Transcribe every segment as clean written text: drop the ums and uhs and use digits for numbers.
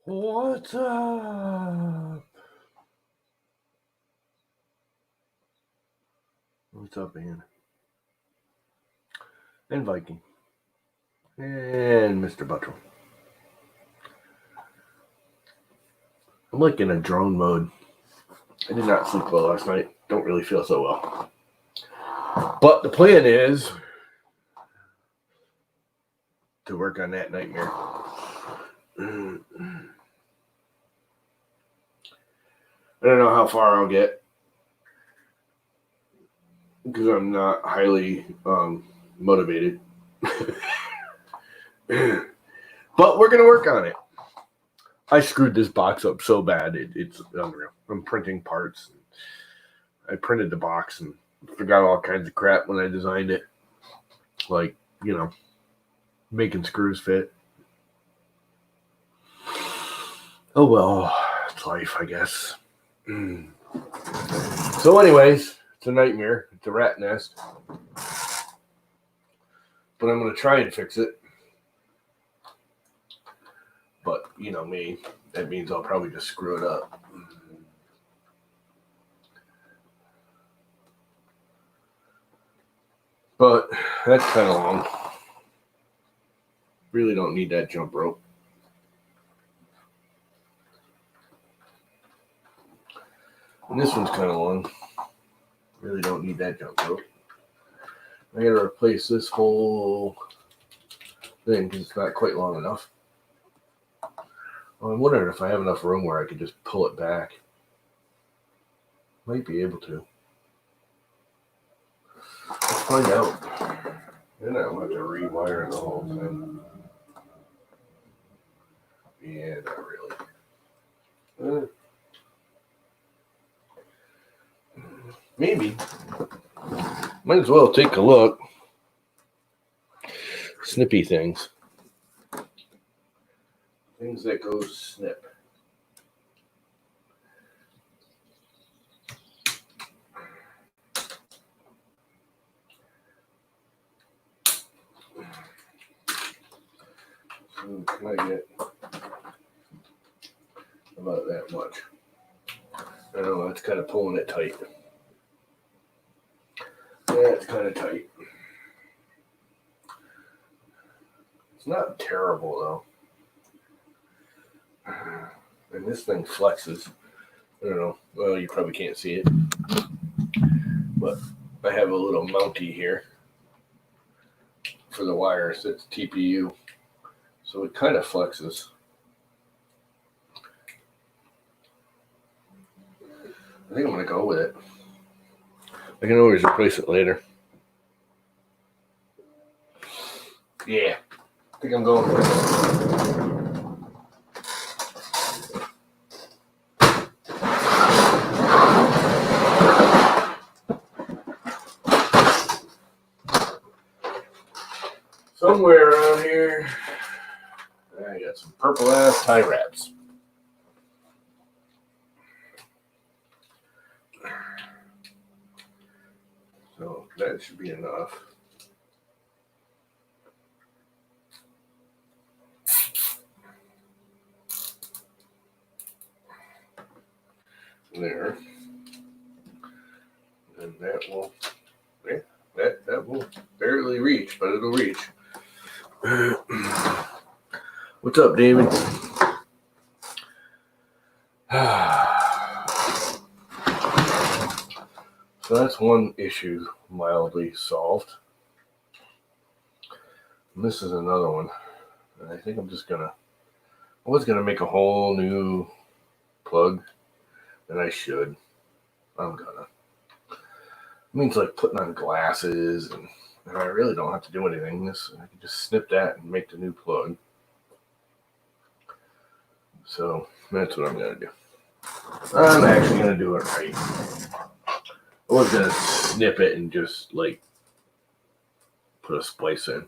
What's up? What's up, Ian? And Viking. And Mr. Buttrell. I'm like in a drone mode. I did not sleep well last night. Don't really feel so well. But the plan is to work on that nightmare. I don't know how far I'll get because I'm not highly motivated. But we're going to work on it. I screwed this box up so bad, it's unreal. I'm printing parts. I printed the box and forgot all kinds of crap when I designed it. Like, making screws fit. Oh, well, it's life, I guess. So anyways, it's a nightmare. It's a rat nest. But I'm going to try and fix it. But, you know me, that means I'll probably just screw it up. But that's kind of long. Really don't need that jump rope. And this one's kind of long. Really don't need that jump rope. I got to replace this whole thing because it's not quite long enough. Well, I'm wondering if I have enough room where I could just pull it back. Might be able to. Let's find out. Then I'll have to rewire the whole thing. Yeah, not really. Maybe. Might as well take a look. Snippy things. Things that go snip. So can I get about that much? I know that's kind of pulling it tight. Yeah, it's kind of tight. It's not terrible though. And this thing flexes. I don't know. Well, you probably can't see it. But I have a little mountie here for the wires. It's TPU. So it kind of flexes. I think I'm going to go with it. I can always replace it later. Yeah. I think I'm going with it. Somewhere around here, I got some purple ass tie wraps. So that should be enough. There. And that will, yeah, that will barely reach, but it'll reach. What's up, David? So that's one issue mildly solved. And this is another one. And I think I'm just I was gonna make a whole new plug, and I should. I'm gonna. It means like putting on glasses, and I really don't have to do anything. I can just snip that and make the new plug. So that's what I'm gonna do. I'm actually gonna do it right. I was gonna snip it and just like put a splice in,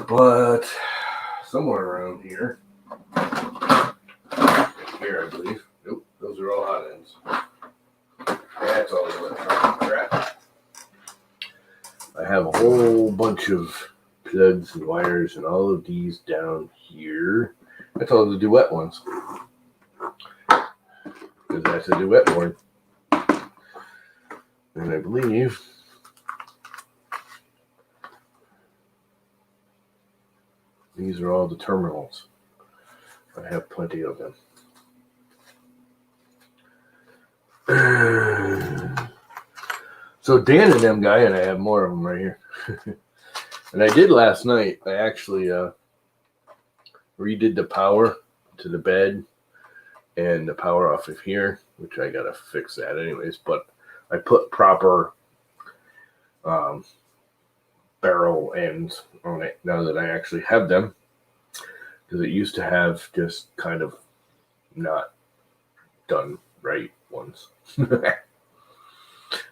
but somewhere around here, I believe. Nope, those are all hot ends. That's all the electronic crap. I have a whole bunch of plugs and wires and all of these down here I told her to do wet ones. Because that's a duet board. And I believe these are all the terminals. I have plenty of them. So Dan and them guy, and I have more of them right here. And I did last night. I actually redid the power to the bed and the power off of here, which I gotta fix that anyways. But I put proper barrel ends on it now that I actually have them, because it used to have just kind of not done right ones.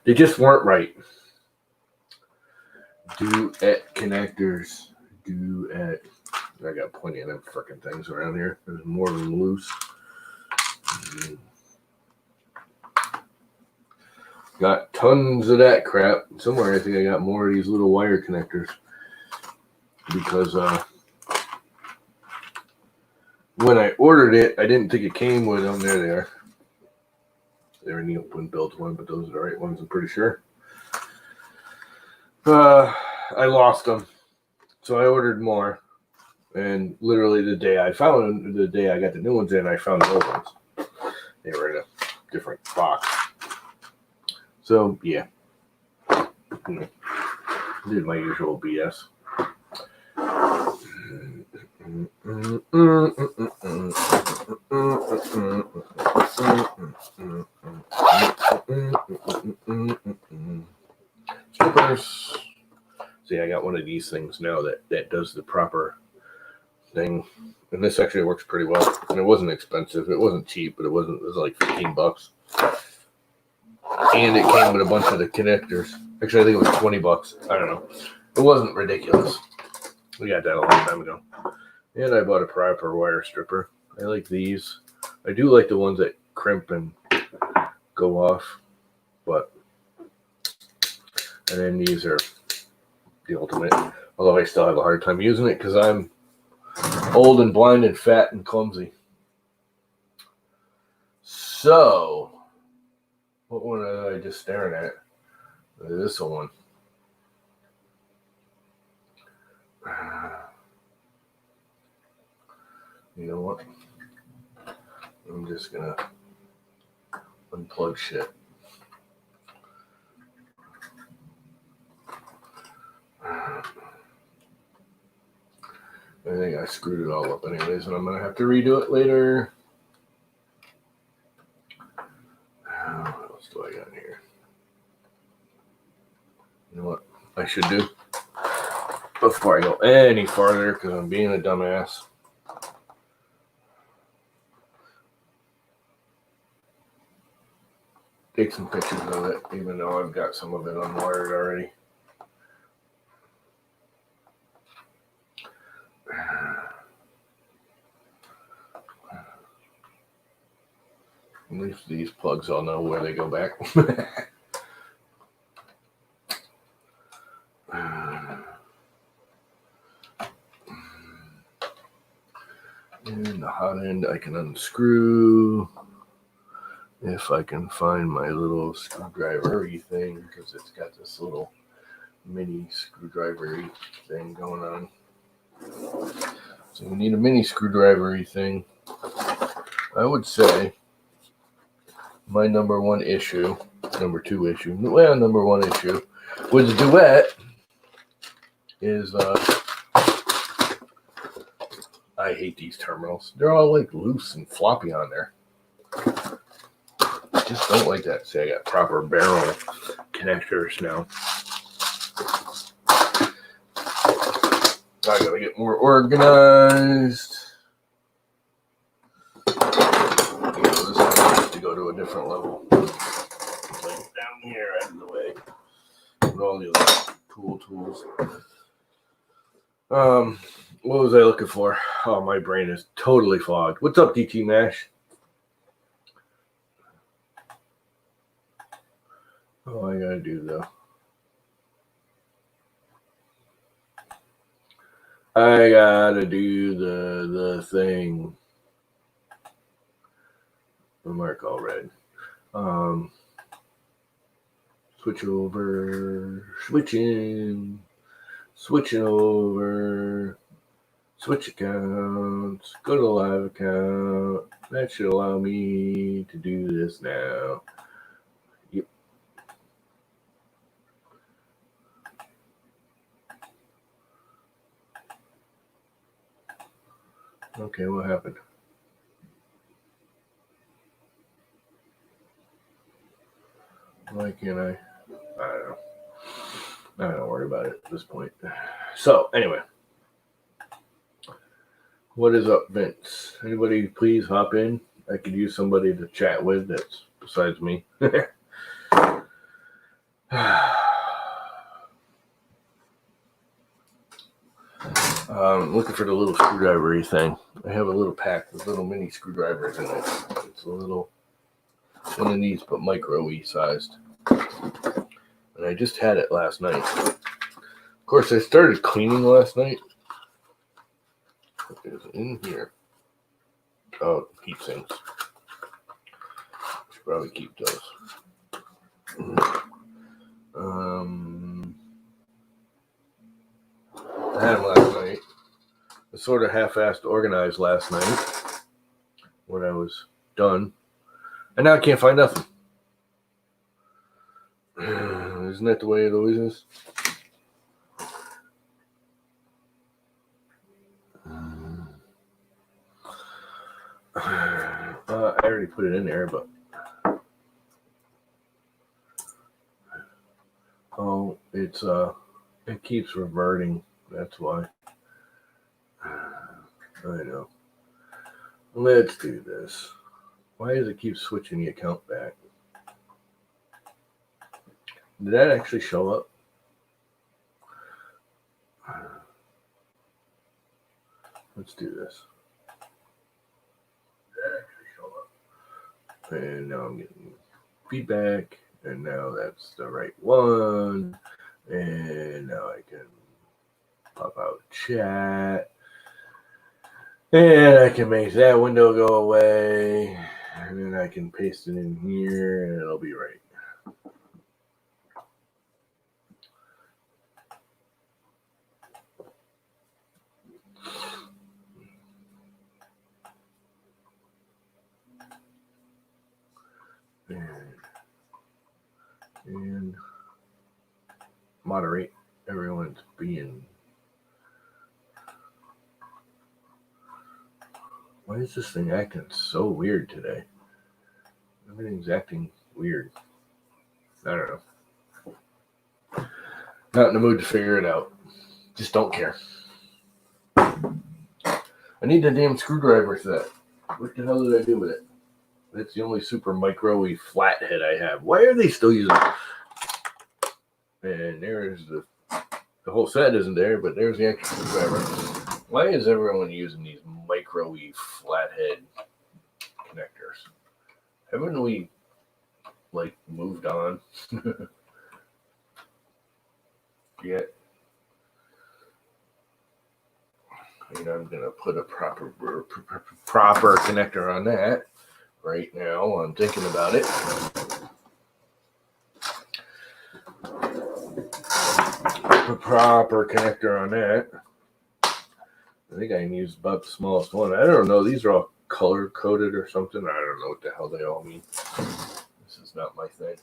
They just weren't right. Duet connectors. Duet. I got plenty of them freaking things around here. There's more of them loose. Got tons of that crap. Somewhere I think I got more of these little wire connectors. Because when I ordered it, I didn't think it came with them. There they are. They're in the open built one, but those are the right ones, I'm pretty sure. I lost them. So I ordered more. And literally the day I got the new ones in, I found the old ones. They were in a different box. So, yeah. Did my usual BS. Strippers. See, I got one of these things now that does the proper thing. And this actually works pretty well. And it wasn't expensive. It wasn't cheap, but it was like $15. And it came with a bunch of the connectors. Actually, I think it was $20. I don't know. It wasn't ridiculous. We got that a long time ago. And I bought a proper wire stripper. I like these. I do like the ones that crimp and go off. And then these are the ultimate. Although I still have a hard time using it because I'm old and blind and fat and clumsy. So, what one am I just staring at? This one. You know what? I'm just gonna unplug shit. I think I screwed it all up anyways, and I'm gonna have to redo it later. What else do I got in here? You know what I should do before I go any farther, because I'm being a dumbass. Take some pictures of it, even though I've got some of it unwired already. At least these plugs, I'll know where they go back. And the hot end I can unscrew if I can find my little screwdriver-y thing, because it's got this little mini screwdriver-y thing going on. So we need a mini screwdriver-y thing. I would say my number one issue with the Duet is I hate these terminals. They're all like loose and floppy on there. I just don't like that. See, I got proper barrel connectors now. I gotta get more organized. This one has to go to a different level. Like down here out of the way. With all the other tools. What was I looking for? Oh, my brain is totally fogged. What's up, DT Mash? Oh, I gotta do though. I gotta do the thing. The mark all red. Switching over. Switching over. Switch accounts. Go to live account. That should allow me to do this now. Yep. Okay, what happened? Why can't I? I don't know. I don't worry about it at this point. So, anyway. What is up, Vince? Anybody please hop in? I could use somebody to chat with that's besides me. Looking for the little screwdriver thing. I have a little pack with little mini screwdrivers in it. It's a little one of these, but micro-y sized. And I just had it last night. Of course, I started cleaning last night. It is in here. Oh, heat sinks. Should probably keep those. I had them last night. I sort of half-assed organized last night when I was done. And now I can't find nothing. Isn't that the way it always is? I already put it in there, but it keeps reverting. That's why. I know. Let's do this. Why does it keep switching the account back? Did that actually show up? Let's do this. Did that actually show up? And now I'm getting feedback, and now that's the right one. And now I can pop out chat. And I can make that window go away. And then I can paste it in here, and it'll be right. And moderate everyone's being. Why is this thing acting so weird today? Everything's acting weird. I don't know. Not in the mood to figure it out. Just don't care. I need the damn screwdriver set. What the hell did I do with it? That's the only super micro-y flathead I have. Why are they still using it? And there's the whole set isn't there, but there's the extra screwdriver. Why is everyone using these micro-y flathead connectors? Haven't we, moved on yet? I mean, I'm going to put a proper connector on that right now. I'm thinking about it. A proper connector on that. I think I can use about the smallest one. I don't know. These are all color coded or something. I don't know what the hell they all mean. This is not my thing.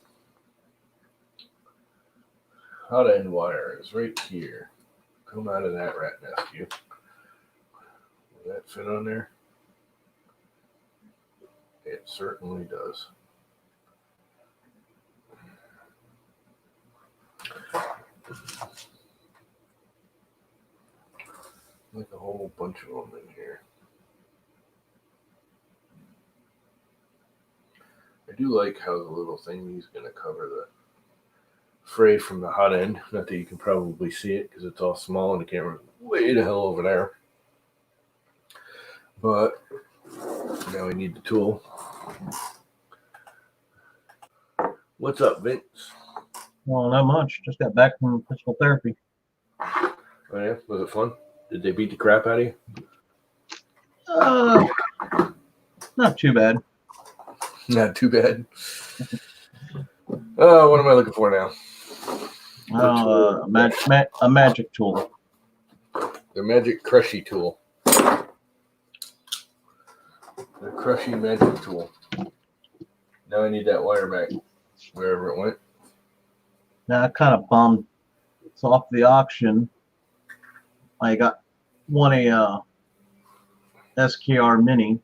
Hot end wire is right here. Come out of that rat nest, you. Will that fit on there? It certainly does. Like a whole bunch of them in here. I do like how the little thing is going to cover the fray from the hot end. Not that you can probably see it because it's all small and the camera's way the hell over there. But now we need the tool. What's up, Vince? Well, not much. Just got back from physical therapy. Oh yeah, was it fun? Did they beat the crap out of you? Not too bad. Not too bad. Oh, what am I looking for now? A magic tool. The magic crushy tool. The crushy magic tool. Now I need that wire back wherever it went. Now I kind of bummed. It's off the auction. I won a SKR Mini,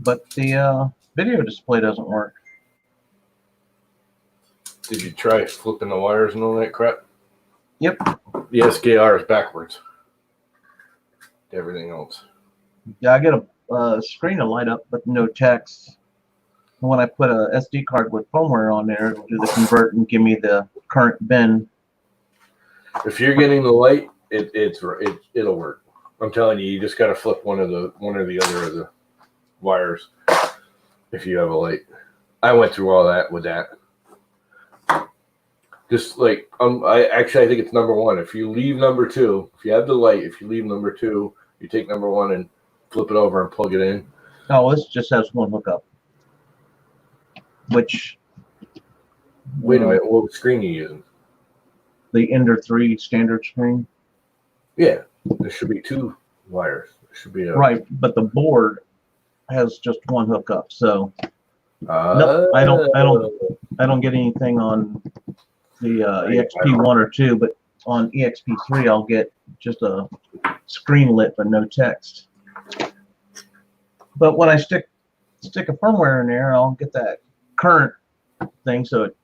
but the video display doesn't work. Did you try flipping the wires and all that crap? Yep. The SKR is backwards. Everything else. Yeah, I get a screen to light up, but no text. And when I put a SD card with firmware on there, it'll do the convert and give me the current bin. If you're getting the light, it'll work. I'm telling you, you just got to flip one or the other of the wires if you have a light. I went through all that with that. Just like I think it's number one. If you leave number two, if you have the light, if you leave number two, you take number one and flip it over and plug it in. Oh, this just has one hookup. Which? Wait a minute. What screen are you using? The Ender 3 standard screen. Yeah, there should be two wires. There should be right, but the board has just one hookup. So no, I don't get anything on the EXP1 or 2, but on EXP3 I'll get just a screen lit but no text. But when I stick a firmware in there, I'll get that current thing, so it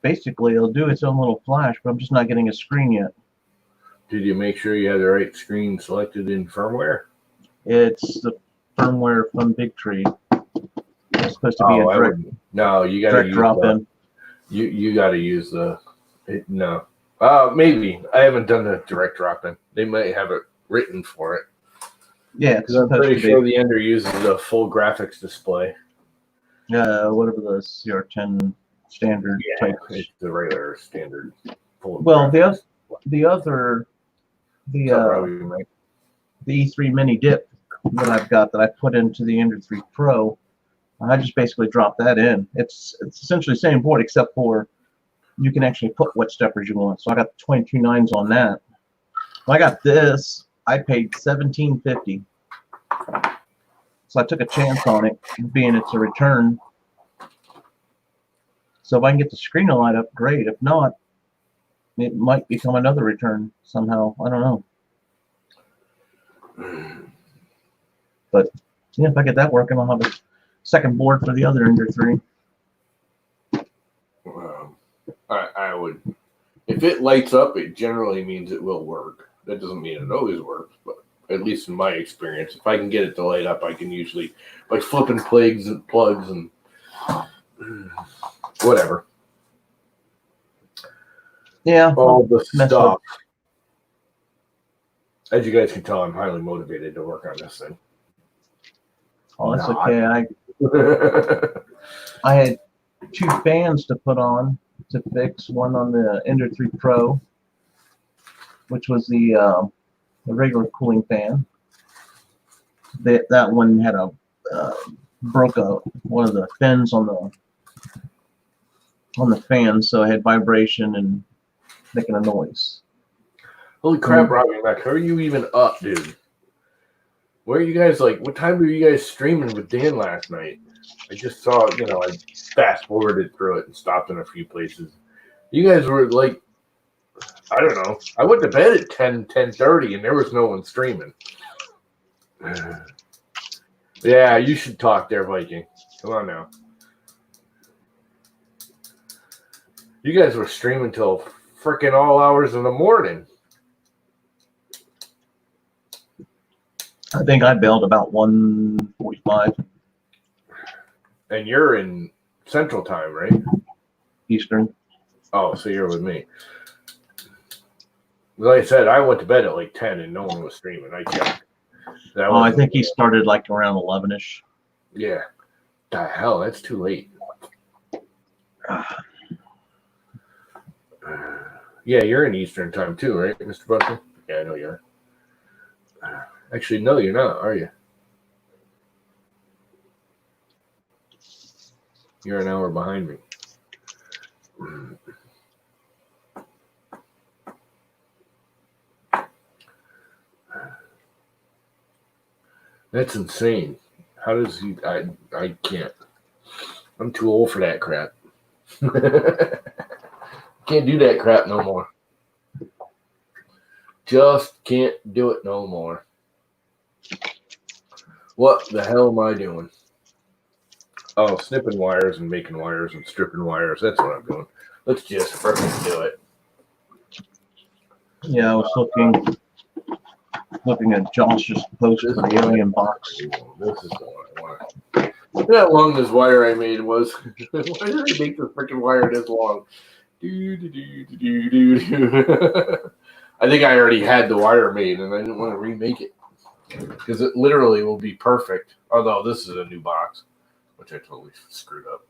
basically it'll do its own little flash, but I'm just not getting a screen yet. Did you make sure you had the right screen selected in firmware? It's the firmware from Big Tree. It's supposed to be a direct. No, you got to drop in. You got to use the no. Maybe I haven't done the direct drop in. They might have it written for it. Yeah, because I'm pretty sure the Ender uses the full graphics display. Whatever the CR10 standard type. It's the regular standard. Well, the E3 Mini dip that I've got that I put into the Ender 3 Pro, I just basically drop that in. It's essentially the same board except for you can actually put what steppers you want. So I got 22 nines on that. When I got this, I paid $17.50. So I took a chance on it, being it's a return. So if I can get the screen to light up, great. If not, it might become another return somehow. I don't know. But yeah, if I get that working, I'll have a second board for the other Ender 3. I would. If it lights up, it generally means it will work. That doesn't mean it always works, but at least in my experience, if I can get it to light up, I can usually, by flipping plugs and whatever. Yeah. All the stuff. As you guys can tell, I'm highly motivated to work on this thing. Oh, that's okay. I had 2 fans to put on to fix. One on the Ender 3 Pro, which was the regular cooling fan. That one had broke one of the fins on the fan, so it had vibration and making a noise. Holy crap, Robbie Mac, how are you even up, dude? Where are you guys, what time were you guys streaming with Dan last night? I just saw, I fast forwarded through it and stopped in a few places. You guys were I don't know. I went to bed at 10:30 and there was no one streaming. Yeah, you should talk there, Viking. Come on now. You guys were streaming till freaking all hours in the morning. I think I bailed about 1:45. And you're in Central Time, right? Eastern. Oh, so you're with me. Like I said, I went to bed at 10 and no one was streaming. I checked. I think he started around 11-ish. Yeah. The hell, that's too late. Yeah, you're in Eastern time too, right, Mr. Buckley? Yeah, I know you are. Actually, no, you're not, are you? You're an hour behind me. That's insane. How does he? I can't. I'm too old for that crap. Can't do that crap no more. Just can't do it no more. What the hell am I doing? Oh, snipping wires and making wires and stripping wires. That's what I'm doing. Let's just freaking do it. Yeah, I was looking at Josh's post for the alien box. This is the one I want. Look at how long this wire I made was. Why did I make this freaking wire this long? I think I already had the wire made and I didn't want to remake it because it literally will be perfect. Although this is a new box, which I totally screwed up.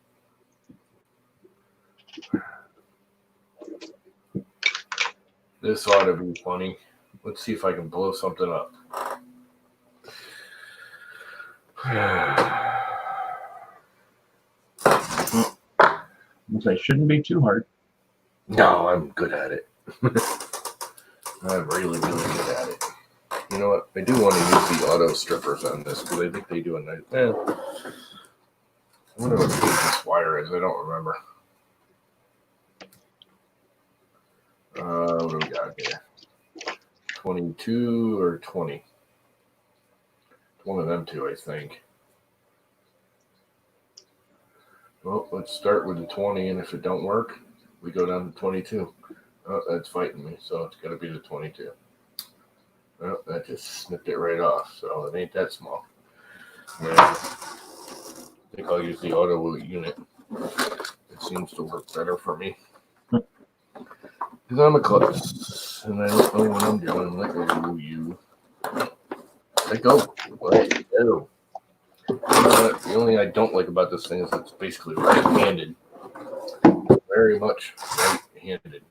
This ought to be funny. Let's see if I can blow something up. Which shouldn't be too hard. No, I'm good at it. I'm really, really good at it. You know what? I do want to use the auto strippers on this because I think they do a nice. I wonder what page this wire is. I don't remember. What do we got here? 22 or 20? One of them two, I think. Well, let's start with the 20, and if it don't work, we go down to 22. Oh, that's fighting me, so it's got to be the 22. Well, that just snipped it right off, so it ain't that small. And I think I'll use the auto unit. It seems to work better for me. Because I'm a klutz, and I don't know what I'm doing. Let go, you. Let go. Let go. The only thing I don't like about this thing is it's basically right-handed. Very much right-handed.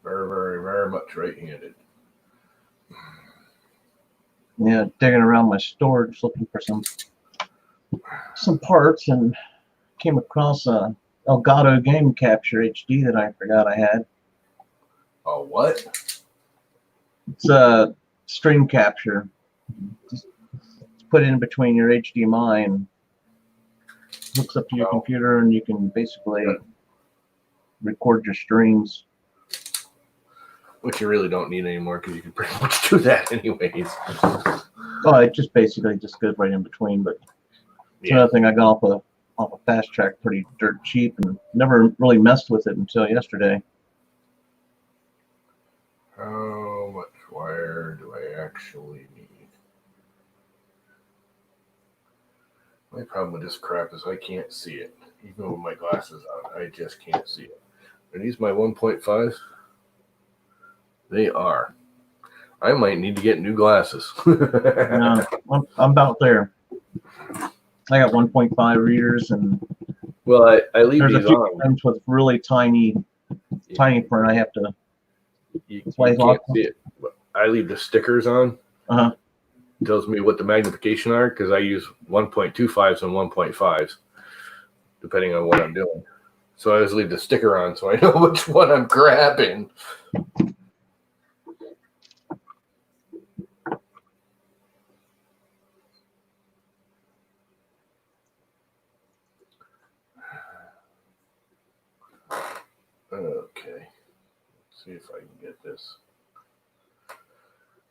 Very, very, very much right-handed. Yeah, digging around my storage looking for some parts and came across a Elgato Game Capture HD that I forgot I had. Oh, what? It's a stream capture. Just put it in between your HDMI and hooks up to your computer, and you can basically record your streams. Which you really don't need anymore because you can pretty much do that anyways. Oh, it just basically just goes right in between. But it's another thing I got off a Fast Track pretty dirt cheap and never really messed with it until yesterday. How much wire do I actually need? My problem with this crap is I can't see it. Even with my glasses on, I just can't see it. Are these my 1.5s? They are. I might need to get new glasses. No, I'm about there. I got 1.5 readers, and well, I leave there's these a few on. times with really tiny print. I have to. You can't see it. I leave the stickers on. It tells me what the magnification are because I use 1.25s and 1.5s depending on what I'm doing. So I just leave the sticker on so I know which one I'm grabbing. Okay. Let's see if I can get this.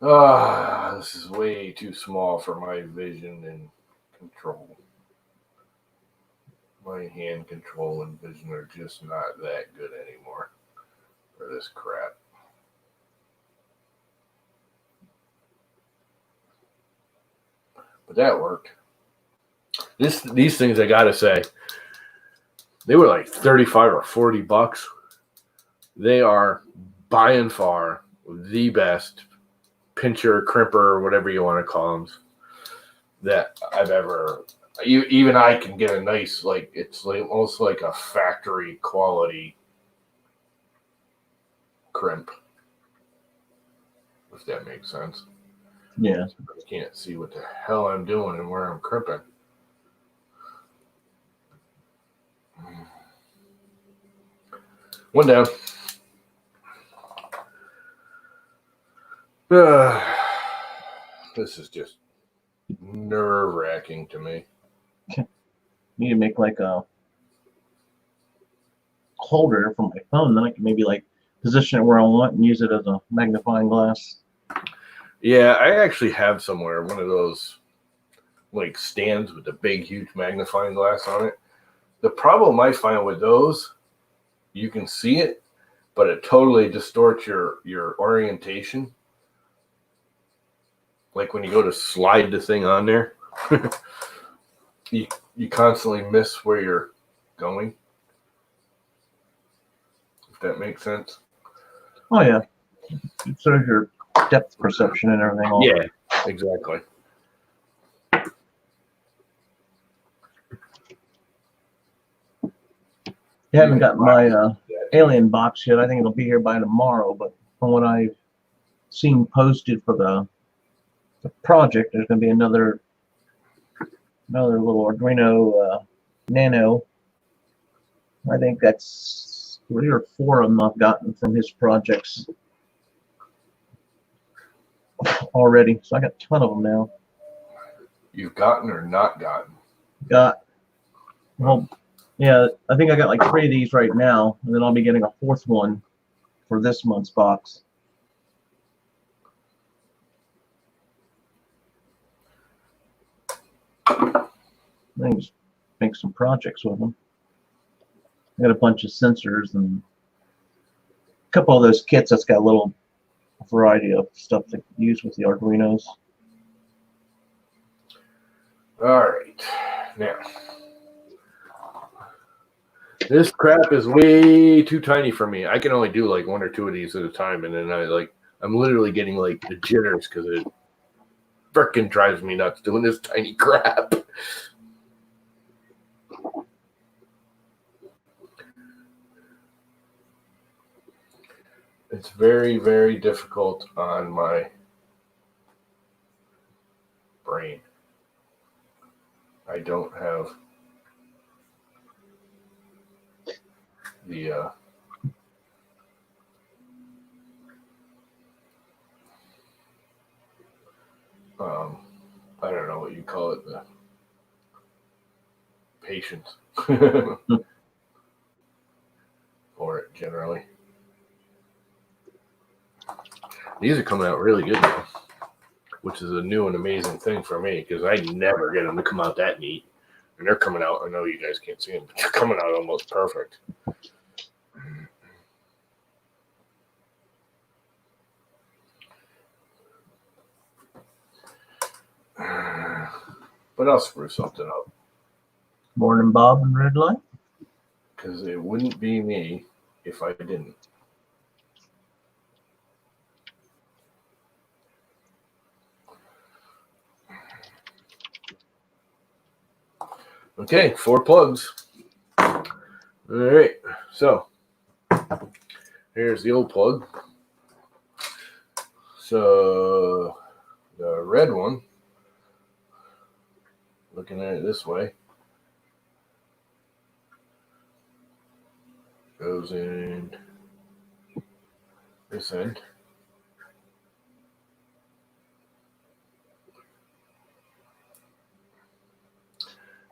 This is way too small for my vision and control. My hand control and vision are just not that good anymore for this crap. But that worked. These things, I gotta say, they were like 35 or 40 bucks. They are by and far the best pincher, crimper, whatever you want to call them, that I've ever Even I can get a nice, like, it's like almost like a factory quality crimp, if that makes sense. Yeah. I can't see what the hell I'm doing and where I'm crimping. One down. This is just nerve-wracking to me. Need to make like a holder for my phone, then I can maybe like position it where I want and use it as a magnifying glass. Yeah, I actually have somewhere one of those like stands with a big, huge magnifying glass on it. The problem I find with those, you can see it, but it totally distorts your orientation. Like when you go to slide the thing on there, you constantly miss where you're going. If that makes sense. Oh yeah, it shows your depth perception and everything. Yeah, exactly. I haven't got my alien box yet. I think it'll be here by tomorrow. But from what I've seen posted for the project, there's going to be another little Arduino Nano. I think that's 3 or 4 of them I've gotten from his projects already. So I got a ton of them now. You've gotten or not gotten? Got, well, yeah, I think I got like 3 of these right now, and then I'll be getting a 4th one for this month's box. I think just make some projects with them. I got a bunch of sensors and a couple of those kits that's got a little variety of stuff to use with the Arduinos. All right, now this crap is way too tiny for me. I can only do like 1 or 2 of these at a time, and then I'm literally getting like the jitters because it freaking drives me nuts doing this tiny crap. It's very, very difficult on my brain. I don't have the I don't know what you call it, the patience for it generally. These are coming out really good now, which is a new and amazing thing for me because I never get them to come out that neat. And they're coming out, I know you guys can't see them, but they're coming out almost perfect. But I'll screw something up. Morning, Bob and Red Light. Because it wouldn't be me if I didn't. Okay, 4 plugs. All right, so here's the old plug. So the red one, looking at it this way, goes in this end.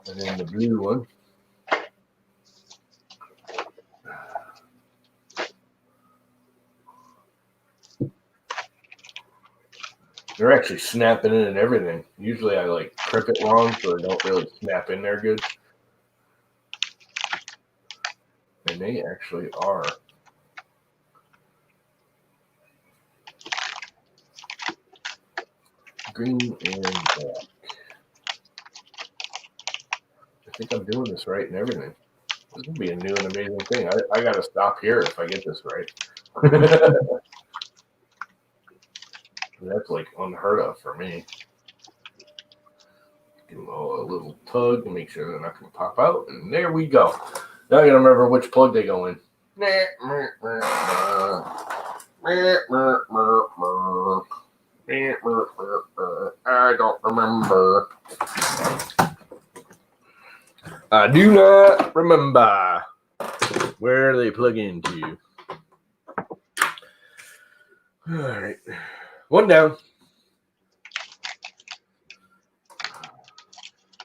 And then the blue one they're actually snapping in and everything. Usually I like crimp it wrong so they don't really snap in there good. And they actually are. Green and black. I think I'm doing this right and everything. This would be a new and amazing thing. I got to stop here if I get this right. That's like unheard of for me. Give them a little tug and make sure they're not going to pop out. And there we go. Now I got to remember which plug they go in. I don't remember. I do not remember where they plug into. All right. One down.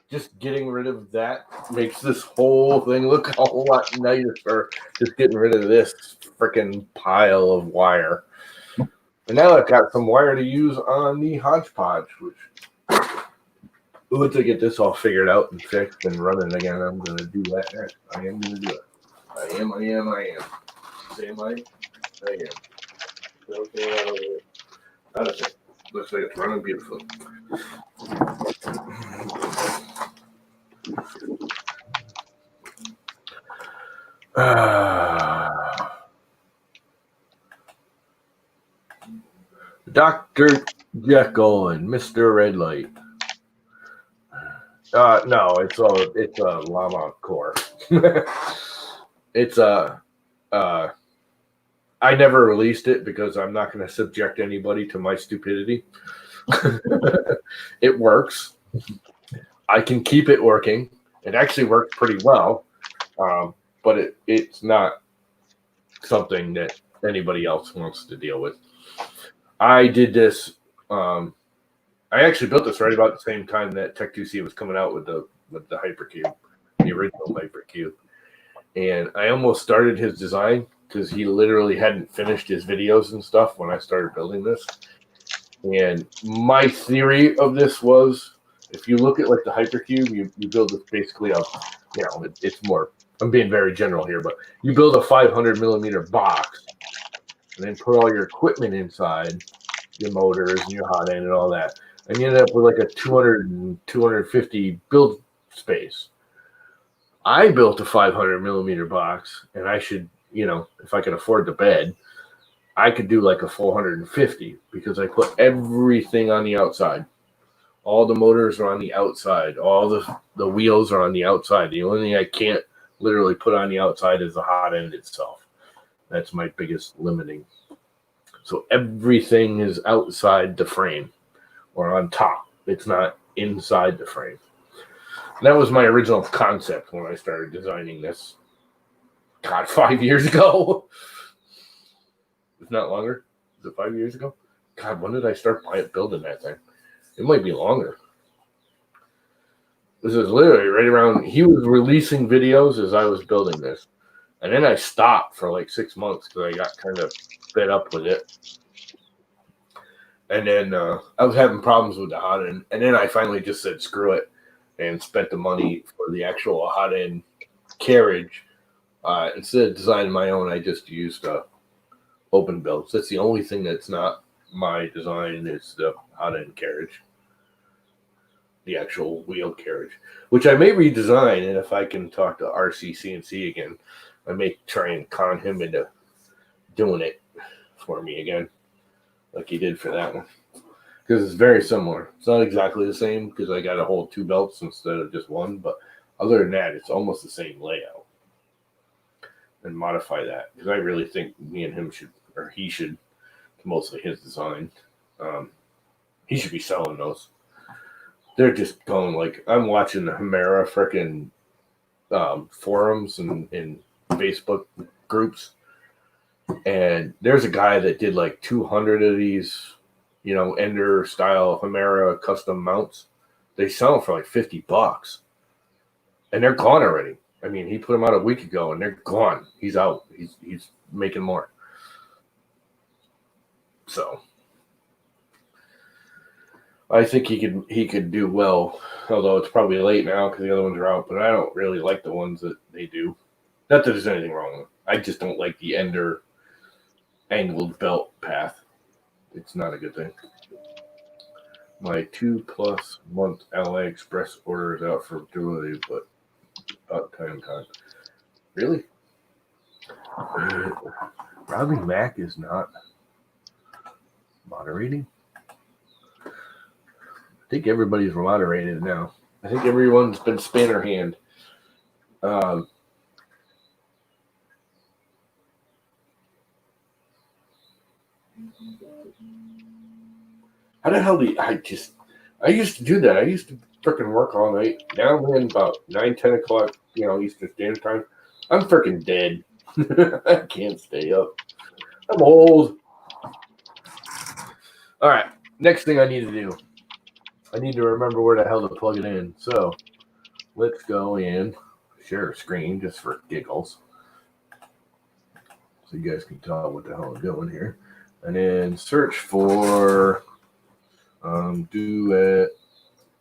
Just getting rid of that makes this whole thing look a whole lot nicer. Just getting rid of this freaking pile of wire. And now I've got some wire to use on the hodgepodge, which once I get this all figured out and fixed and running again, I'm going to do that next. I am going to do it. I am. Say am I? I am. Okay, not a thing. Looks like it's running beautifully. Dr. Jekyll and Mr. Red Light. No, it's a llamaCore. It's I never released it because I'm not going to subject anybody to my stupidity. It works. I can keep it working. It actually works pretty well, but it's not something that anybody else wants to deal with. I did this. I actually built this right about the same time that Tech2C was coming out with the Hypercube, the original Hypercube, and I almost started his design because he literally hadn't finished his videos and stuff when I started building this. And my theory of this was, if you look at like the Hypercube, you build this basically a, it's more. I'm being very general here, but you build a 500 millimeter box and then put all your equipment inside, your motors and your hot end and all that. And you end up with like a 200 and 250 build space. I built a 500 millimeter box, and I should, if I could afford the bed, I could do like a 450 because I put everything on the outside. All the motors are on the outside. All the wheels are on the outside. The only thing I can't literally put on the outside is the hot end itself. That's my biggest limiting. So everything is outside the frame or on top. It's not inside the frame. That was my original concept when I started designing this. God, 5 years ago. If not longer. Is it 5 years ago? God, when did I start building that thing? It might be longer. This is literally right around. He was releasing videos as I was building this. And then I stopped for like 6 months because I got kind of fed up with it. And then I was having problems with the hot end. And then I finally just said, screw it, and spent the money for the actual hot end carriage. Instead of designing my own, I just used open builds. That's the only thing that's not my design is the hot end carriage. The actual wheel carriage, which I may redesign. And if I can talk to RCCNC again, I may try and con him into doing it for me again, like he did for that one. Because it's very similar. It's not exactly the same because I got to hold two belts instead of just one. But other than that, it's almost the same layout. And modify that because I really think me and him should, or he should, mostly his design. He should be selling those. They're just going like, I'm watching the Hemera freaking forums and Facebook groups. And there's a guy that did like 200 of these, Ender style Hemera custom mounts. They sell them for like $50. And they're gone already. I mean, he put them out a week ago and they're gone. He's out. He's making more. So I think he could do well, although it's probably late now because the other ones are out. But I don't really like the ones that they do. Not that there's anything wrong with it. I just don't like the Ender angled belt path. It's not a good thing. My 2+ month LA Express order is out for delivery, but about time. Really? Robbie Mack is not moderating? I think everybody's moderated now. I think everyone's been spanner hand. How the hell do I used to do that. I used to freaking work all night. Now I'm in about 9, 10 o'clock, Eastern Standard Time. I'm freaking dead. I can't stay up. I'm old. All right. Next thing I need to do. I need to remember where the hell to plug it in. So let's go in, share a screen just for giggles. So you guys can tell what the hell I'm doing here. And then search for Duet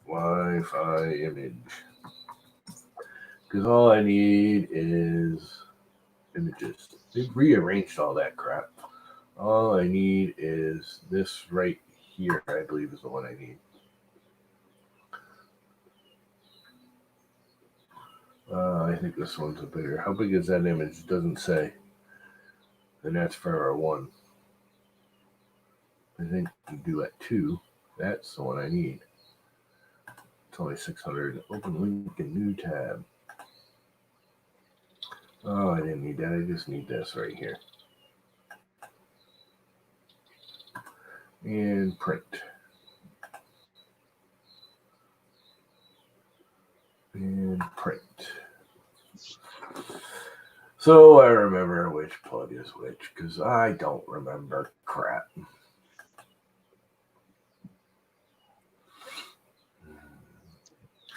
Wi-Fi image. Because all I need is images. They've rearranged all that crap. All I need is this right here, I believe is the one I need. I think this one's a bigger. How big is that image? It doesn't say. And that's for our 1. I think we do at 2. That's the one I need. It's only 600. Open link in new tab. Oh, I didn't need that. I just need this right here. And print. And print. So I remember which plug is which, because I don't remember crap.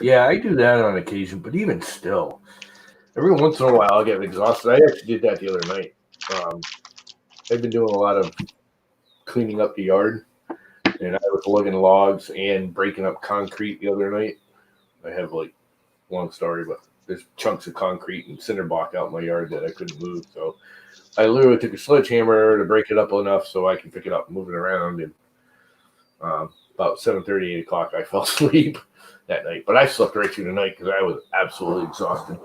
Yeah, I do that on occasion, but even still, every once in a while I'll get exhausted. I actually did that the other night. I've been doing a lot of cleaning up the yard, and I was lugging logs and breaking up concrete the other night. I have long story, but there's chunks of concrete and cinder block out in my yard that I couldn't move. So I literally took a sledgehammer to break it up enough so I can pick it up and move it around. And about 7:30, 8 o'clock, I fell asleep that night. But I slept right through the night because I was absolutely exhausted.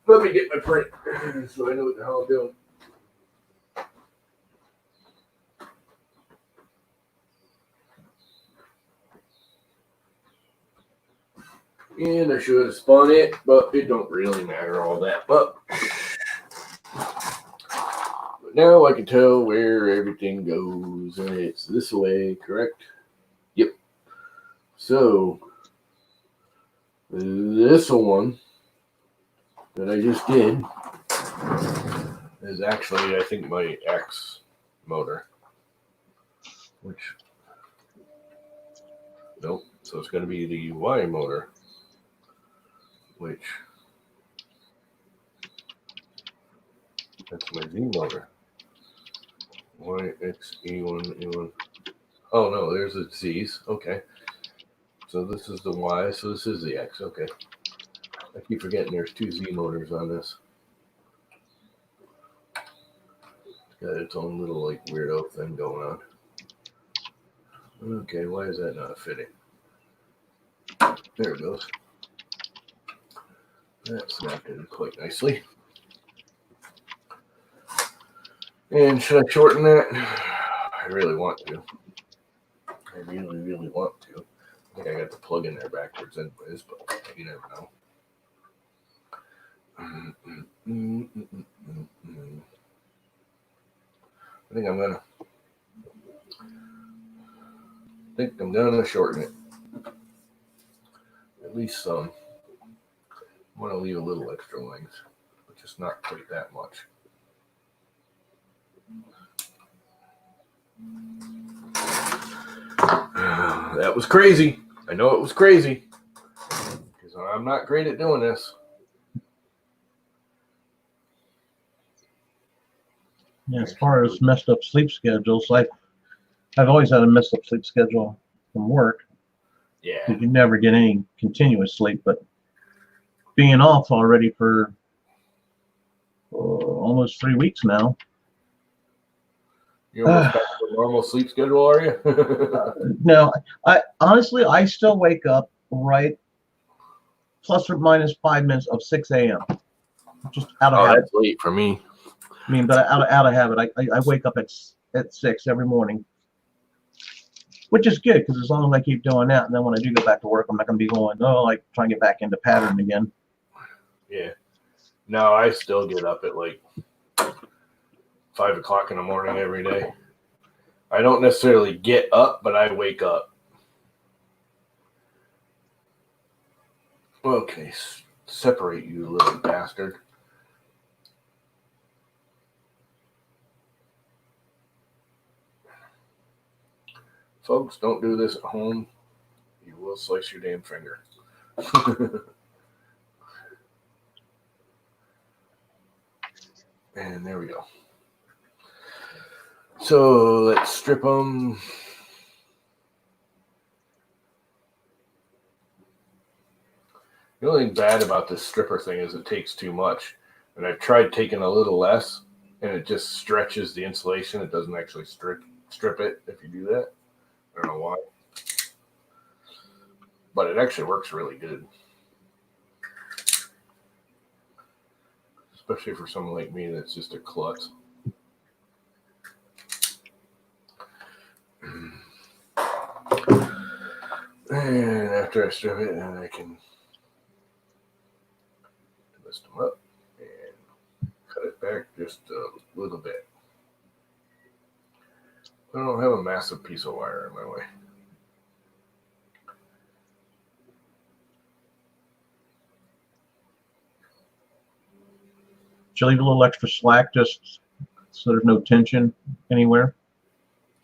Let me get my print so I know what the hell I'm doing. And I should have spun it, but it don't really matter all that. But now I can tell where everything goes, and it's this way, correct? Yep. So this one that I just did is actually, I think, my X motor, which, nope. So it's going to be the Y motor, which, that's my Z motor. Y, X, E1, E1. Oh, no, there's the Z's. Okay. So this is the Y, so this is the X. Okay. I keep forgetting there's 2 Z motors on this. It's got its own little, weirdo thing going on. Okay, why is that not fitting? There it goes. That snapped in quite nicely. And should I shorten that? I really want to. I really, really want to. I think I got the plug in there backwards anyways, but you never know. I think I'm gonna shorten it. At least some. I want to leave a little extra length, but just not quite that much. That was crazy. I know it was crazy because I'm not great at doing this. Yeah, as far as messed up sleep schedules, I've always had a messed up sleep schedule from work. Yeah. You never get any continuous sleep, but being off already for almost 3 weeks now. You're almost back to a normal sleep schedule, are you? No, I honestly, I still wake up right plus or minus 5 minutes of 6 a.m. Just out of habit. That's late for me. I mean, but out of habit, I wake up at 6 every morning. which is good because as long as I keep doing that, and then when I do go back to work, I'm not going to be going, oh, like trying to get back into pattern again. Yeah. No, I still get up at like 5 o'clock in the morning every day. I don't necessarily get up, but I wake up. Okay, separate you little bastard. Folks, don't do this at home. You will slice your damn finger. And there we go. So let's strip them. The only thing bad about this stripper thing is it takes too much. And I've tried taking a little less, and it just stretches the insulation. It doesn't actually strip it if you do that. I don't know why. But it actually works really good. Especially for someone like me that's just a klutz. And after I strip it, then I can twist them up and cut it back just a little bit. I don't have a massive piece of wire in my way. Did you leave a little extra slack just so there's no tension anywhere?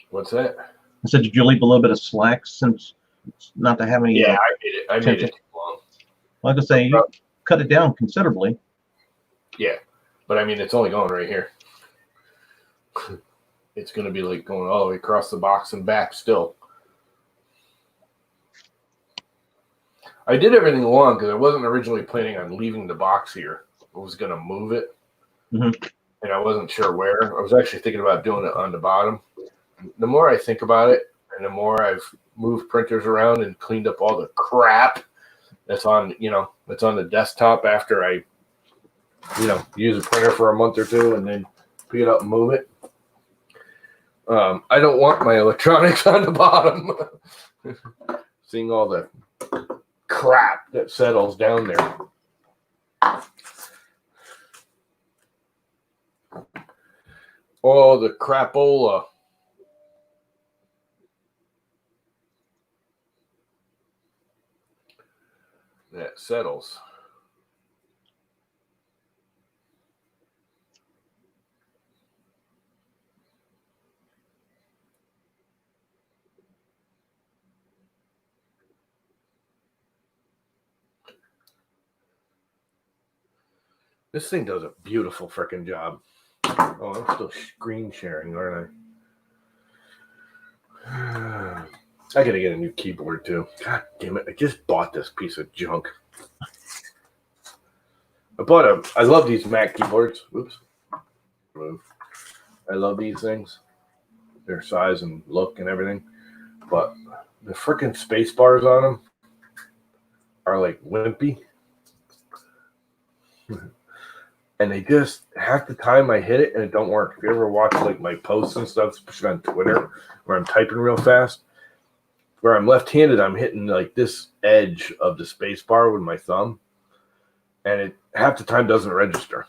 What's that? I said, did you leave a little bit of slack since not to have any? Yeah, I made it too long. Like I say, you cut it down considerably. Yeah, but I mean, it's only going right here. It's going to be like going all the way across the box and back still. I did everything long because I wasn't originally planning on leaving the box here. I was going to move it, and I wasn't sure where. I was actually thinking about doing it on the bottom. The more I think about it, and the more I've moved printers around and cleaned up all the crap that's on, that's on the desktop after I, use a printer for a month or two and then pick it up and move it. I don't want my electronics on the bottom. Seeing all the crap that settles down there. Oh, the crapola. That settles. This thing does a beautiful freaking job. Oh, I'm still screen sharing, aren't I? I gotta get a new keyboard too. God damn it! I just bought this piece of junk. I love these Mac keyboards. Oops. I love these things. Their size and look and everything. But the freaking space bars on them are like wimpy. And they just, half the time I hit it and it don't work. If you ever watch like my posts and stuff, especially on Twitter, where I'm typing real fast, where I'm left-handed, I'm hitting like this edge of the space bar with my thumb, and it half the time doesn't register.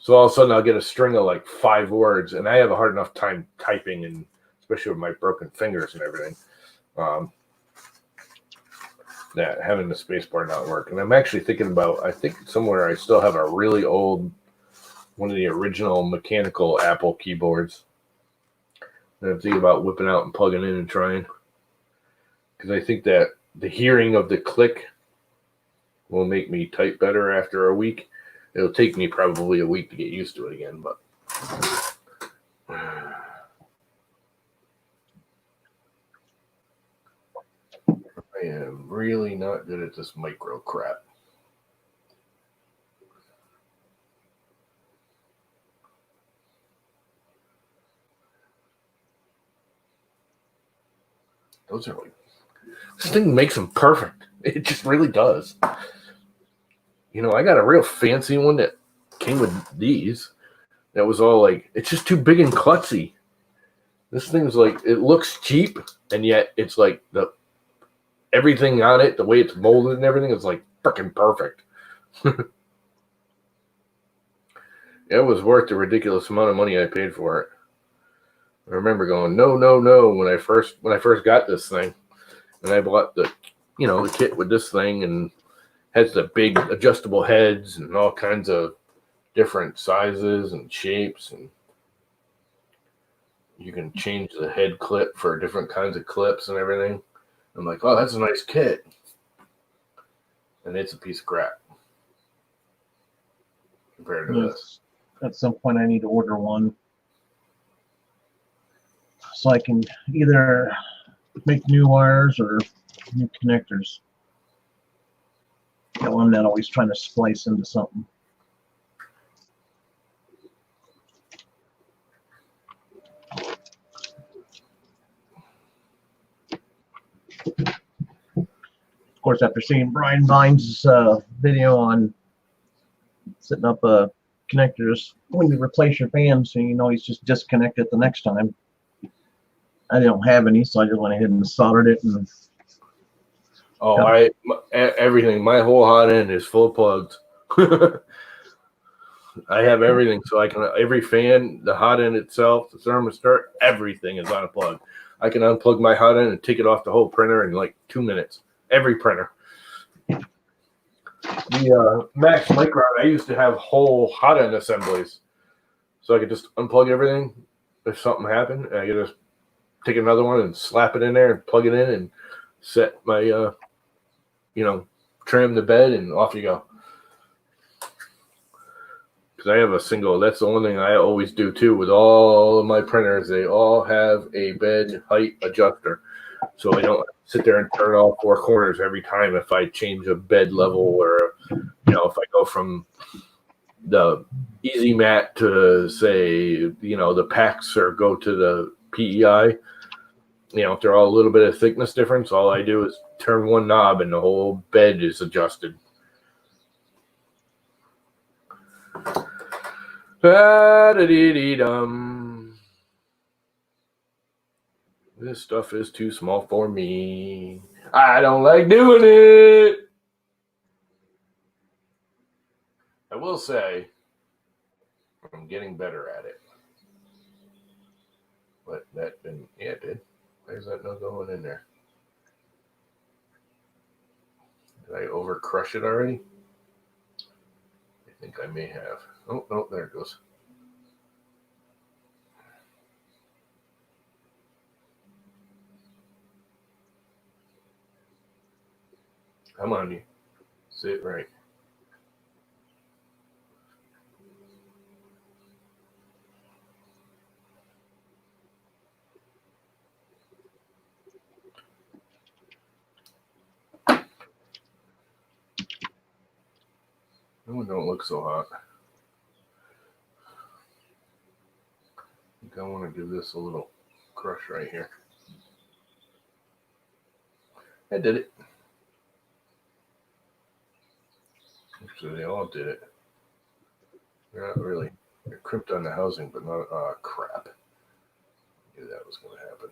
So all of a sudden I'll get a string of like 5 words, and I have a hard enough time typing, and especially with my broken fingers and everything. That having the space bar not work. And I'm actually thinking about, I think somewhere I still have a really old, one of the original mechanical Apple keyboards. And I'm thinking about whipping out and plugging in and trying. Because I think that the hearing of the click will make me type better after a week. It'll take me probably a week to get used to it again, but I am really not good at this micro crap. Those are like, this thing makes them perfect. It just really does. I got a real fancy one that came with these. That was all like, it's just too big and klutzy. This thing's like, it looks cheap, and yet it's like everything on it, the way it's molded and everything is like freaking perfect. It was worth the ridiculous amount of money I paid for it. I remember going, no, when I first got this thing, and I bought the kit with this thing, and has the big adjustable heads and all kinds of different sizes and shapes, and you can change the head clip for different kinds of clips and everything. I'm like, oh, that's a nice kit. And it's a piece of crap compared to this. At some point, I need to order one so I can either make new wires or new connectors. I'm not always trying to splice into something. Of course, after seeing Brian Vine's video on setting up connectors when you replace your fan, so you know he's just disconnect it the next time. I don't have any, so I just went ahead and soldered it. And everything. My whole hot end is full of plugs. I have everything, so I can every fan, the hot end itself, the thermostat, everything is on a plug. I can unplug my hot end and take it off the whole printer in like 2 minutes. Every printer. The Max Micron, I used to have whole hot end assemblies, so I could just unplug everything if something happened. And I could just take another one and slap it in there and plug it in and set my, trim the bed and off you go. Because I have a single. That's the only thing I always do too with all of my printers. They all have a bed height adjuster, so I don't sit there and turn all four corners every time if I change a bed level, or if I go from the easy mat to say the PAX or go to the PEI. If they're all a little bit of thickness difference, all I do is turn one knob and the whole bed is adjusted. This stuff is too small for me. I don't like doing it. I will say I'm getting better at it. But that didn't, it did. Why is that not going in there? Did I over crush it already? I think I may have. Oh, no, there it goes. Come on, you. Sit right. Oh, don't look so hot. I think I want to give this a little crush right here. I did it. Actually, they all did it. They're not really. They're crimped on the housing, but not. Oh, crap. I knew that was going to happen.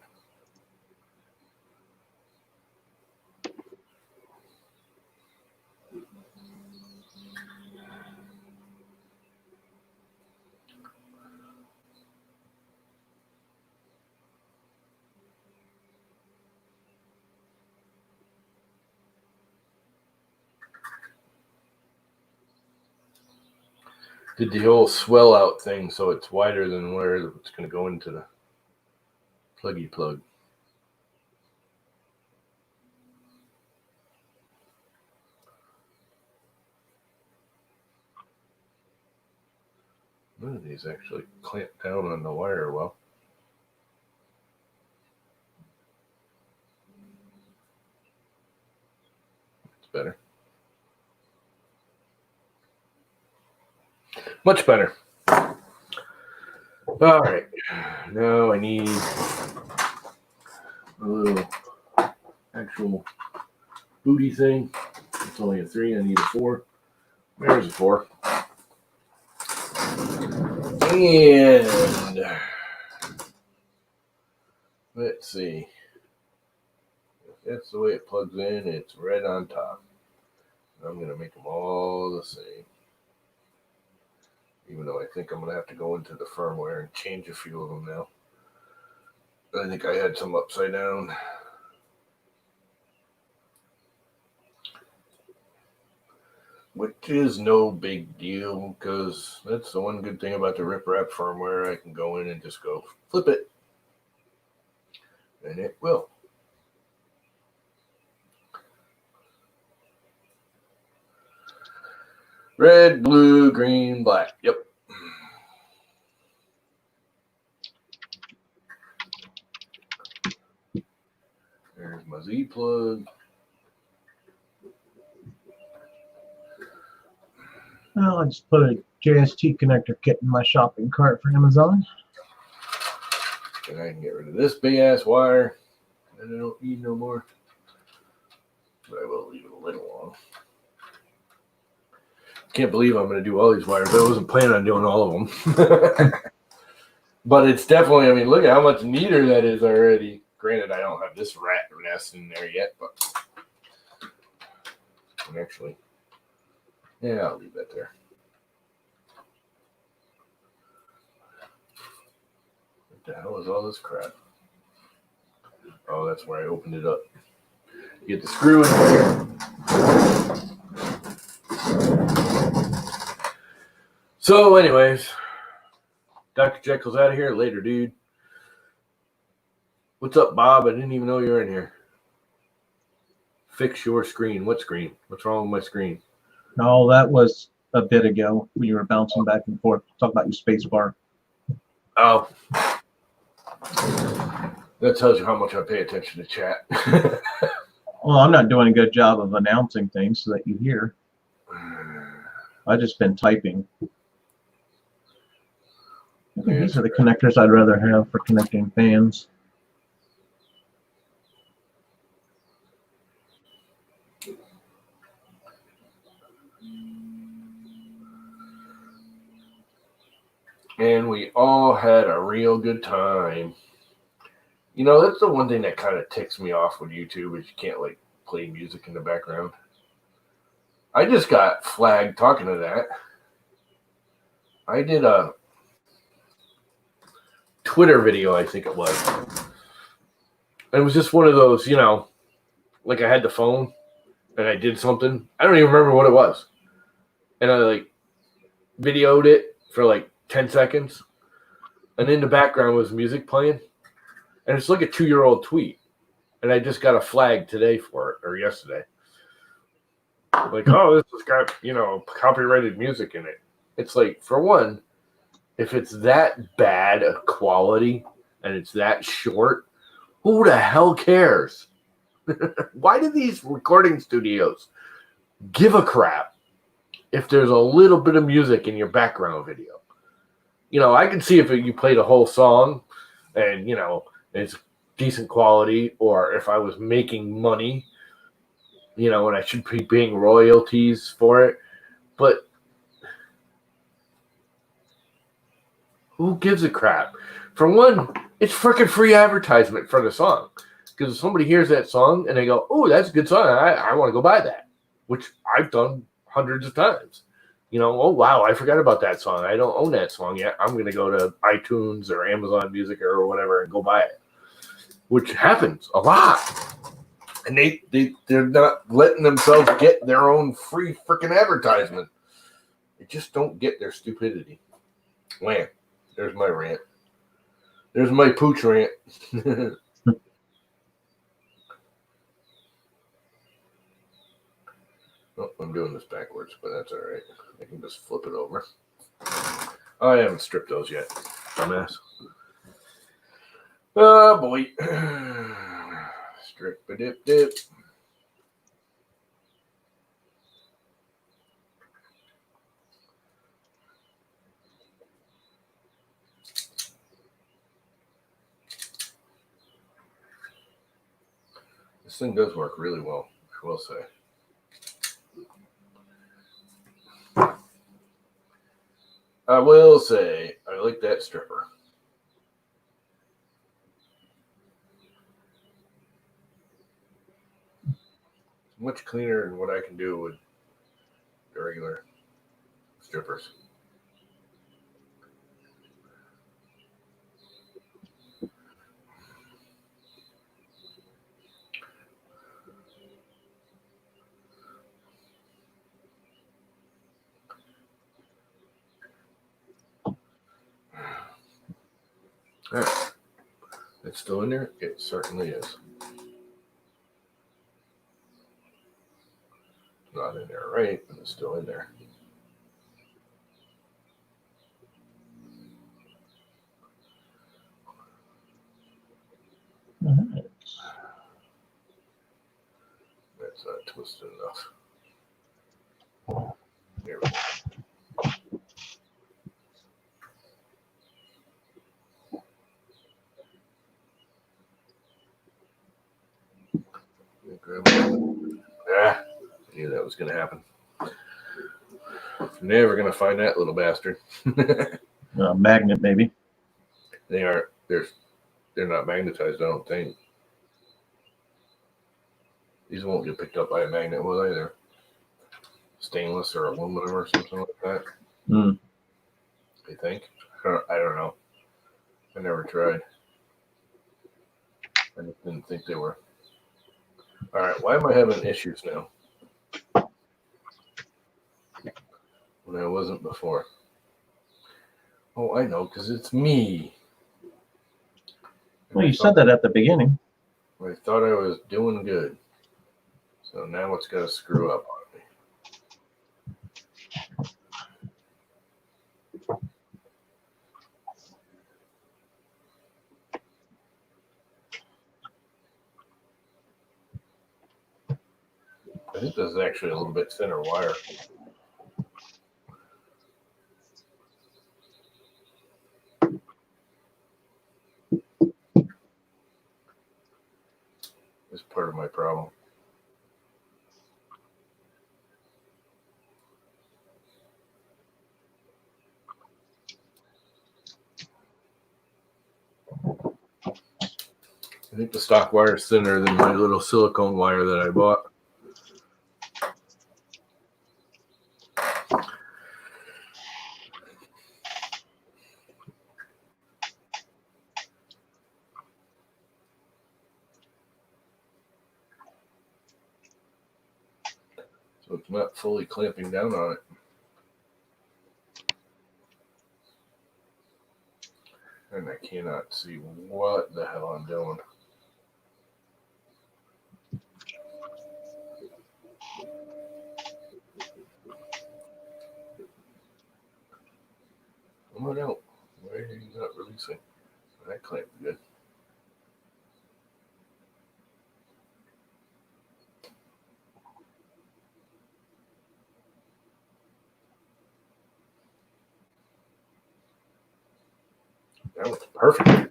Did the whole swell out thing so it's wider than where it's going to go into the pluggy plug. None of these actually clamp down on the wire well. It's better. Much better. All right. Now I need a little actual booty thing. It's only a 3. I need a 4. There's a 4. And Let's see. If that's the way it plugs in, it's red on top. I'm going to make them all the same. Even though I think I'm going to have to go into the firmware and change a few of them now. I think I had some upside down. Which is no big deal, because that's the one good thing about the rip-wrap firmware. I can go in and just go flip it. And it will. Red, blue, green, black. Yep. There's my Z plug. Well, I just put a JST connector kit in my shopping cart for Amazon. And I can get rid of this big ass wire that I don't need no more. But I will leave it a little long. Can't believe I'm going to do all these wires. I wasn't planning on doing all of them. But it's definitely, I mean, look at how much neater that is already. Granted, I don't have this rat nest in there yet, but actually, yeah, I'll leave that there. What the hell is all this crap? Oh, that's where I opened it up. Get the screw in there. So, anyways, Dr. Jekyll's out of here. Later, dude. What's up, Bob? I didn't even know you were in here. Fix your screen. What screen? What's wrong with my screen? No, that was a bit ago when you were bouncing back and forth. Talk about your space bar. Oh. That tells you how much I pay attention to chat. Well, I'm not doing a good job of announcing things so that you hear. I've just been typing. I think these are the connectors I'd rather have for connecting fans. And we all had a real good time. You know, that's the one thing that kind of ticks me off with YouTube is you can't, like, play music in the background. I just got flagged talking to that. I did a Twitter video, I think it was. And it was just one of those, you know, like I had the phone and I did something. I don't even remember what it was. And I, like, videoed it for, like, 10 seconds. And in the background was music playing. And it's like a 2-year-old tweet. And I just got a flag today for it, or yesterday. Like, oh, this has got, you know, copyrighted music in it. It's like, for one, if it's that bad a quality and it's that short, who the hell cares? Why do these recording studios give a crap if there's a little bit of music in your background video? You know, I can see if you played a whole song and, you know, it's decent quality, or if I was making money, you know, and I should be paying royalties for it. But who gives a crap? For one, it's freaking free advertisement for the song. Because if somebody hears that song and they go, oh, that's a good song, I want to go buy that, which I've done hundreds of times. You know, oh, wow, I forgot about that song. I don't own that song yet. I'm going to go to iTunes or Amazon Music or whatever and go buy it, which happens a lot. And they're not letting themselves get their own free freaking advertisement. They just don't get their stupidity. Man, there's my rant. There's my pooch rant. Oh, I'm doing this backwards, but that's all right. I can just flip it over. I haven't stripped those yet. Dumbass. Oh, boy. Strip-a-dip-dip. This thing does work really well, I will say. I will say, I like that stripper. much cleaner than what I can do with the regular strippers. All right. It's still in there? It certainly is. Not in there, right? But it's still in there. All right. That's not twisted enough. There we go. I knew that was going to happen. Never going to find that little bastard. Magnet, maybe. They are. They're not magnetized. I don't think. These won't get picked up by a magnet, will they? They're stainless or aluminum or something like that. Mm. You think? I don't know. I never tried. I just didn't think they were. All right. Why am I having issues now? When I wasn't before. Oh, I know, because it's me. Well, you said that at the beginning. I thought I was doing good. So now it's got to screw up on me. I think this is actually a little bit thinner wire. It's part of my problem. I think the stock wire is thinner than my little silicone wire that I bought. So it's not fully clamping down on it. And I cannot see what the hell I'm doing. Oh no, why are you not releasing? That clamped good. That was perfect.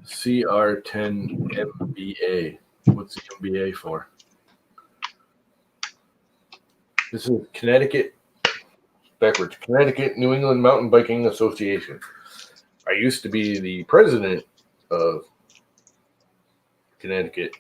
CR10 MBA. What's the MBA for? This is Connecticut, backwards, Connecticut New England Mountain Biking Association. I used to be the president of Connecticut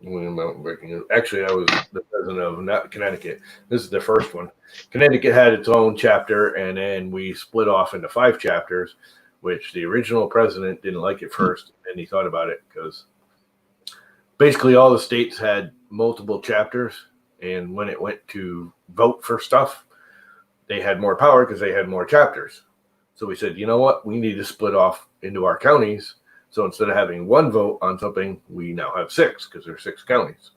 New England Mountain Biking. Actually, I was the president of not Connecticut. This is the first one. Connecticut had its own chapter, and then we split off into 5 chapters, which the original president didn't like at first, and he thought about it because basically all the states had multiple chapters, and when it went to vote for stuff, they had more power because they had more chapters. So we said, you know what? We need to split off into our counties. So instead of having 1 vote on something, we now have 6 because there's 6 counties.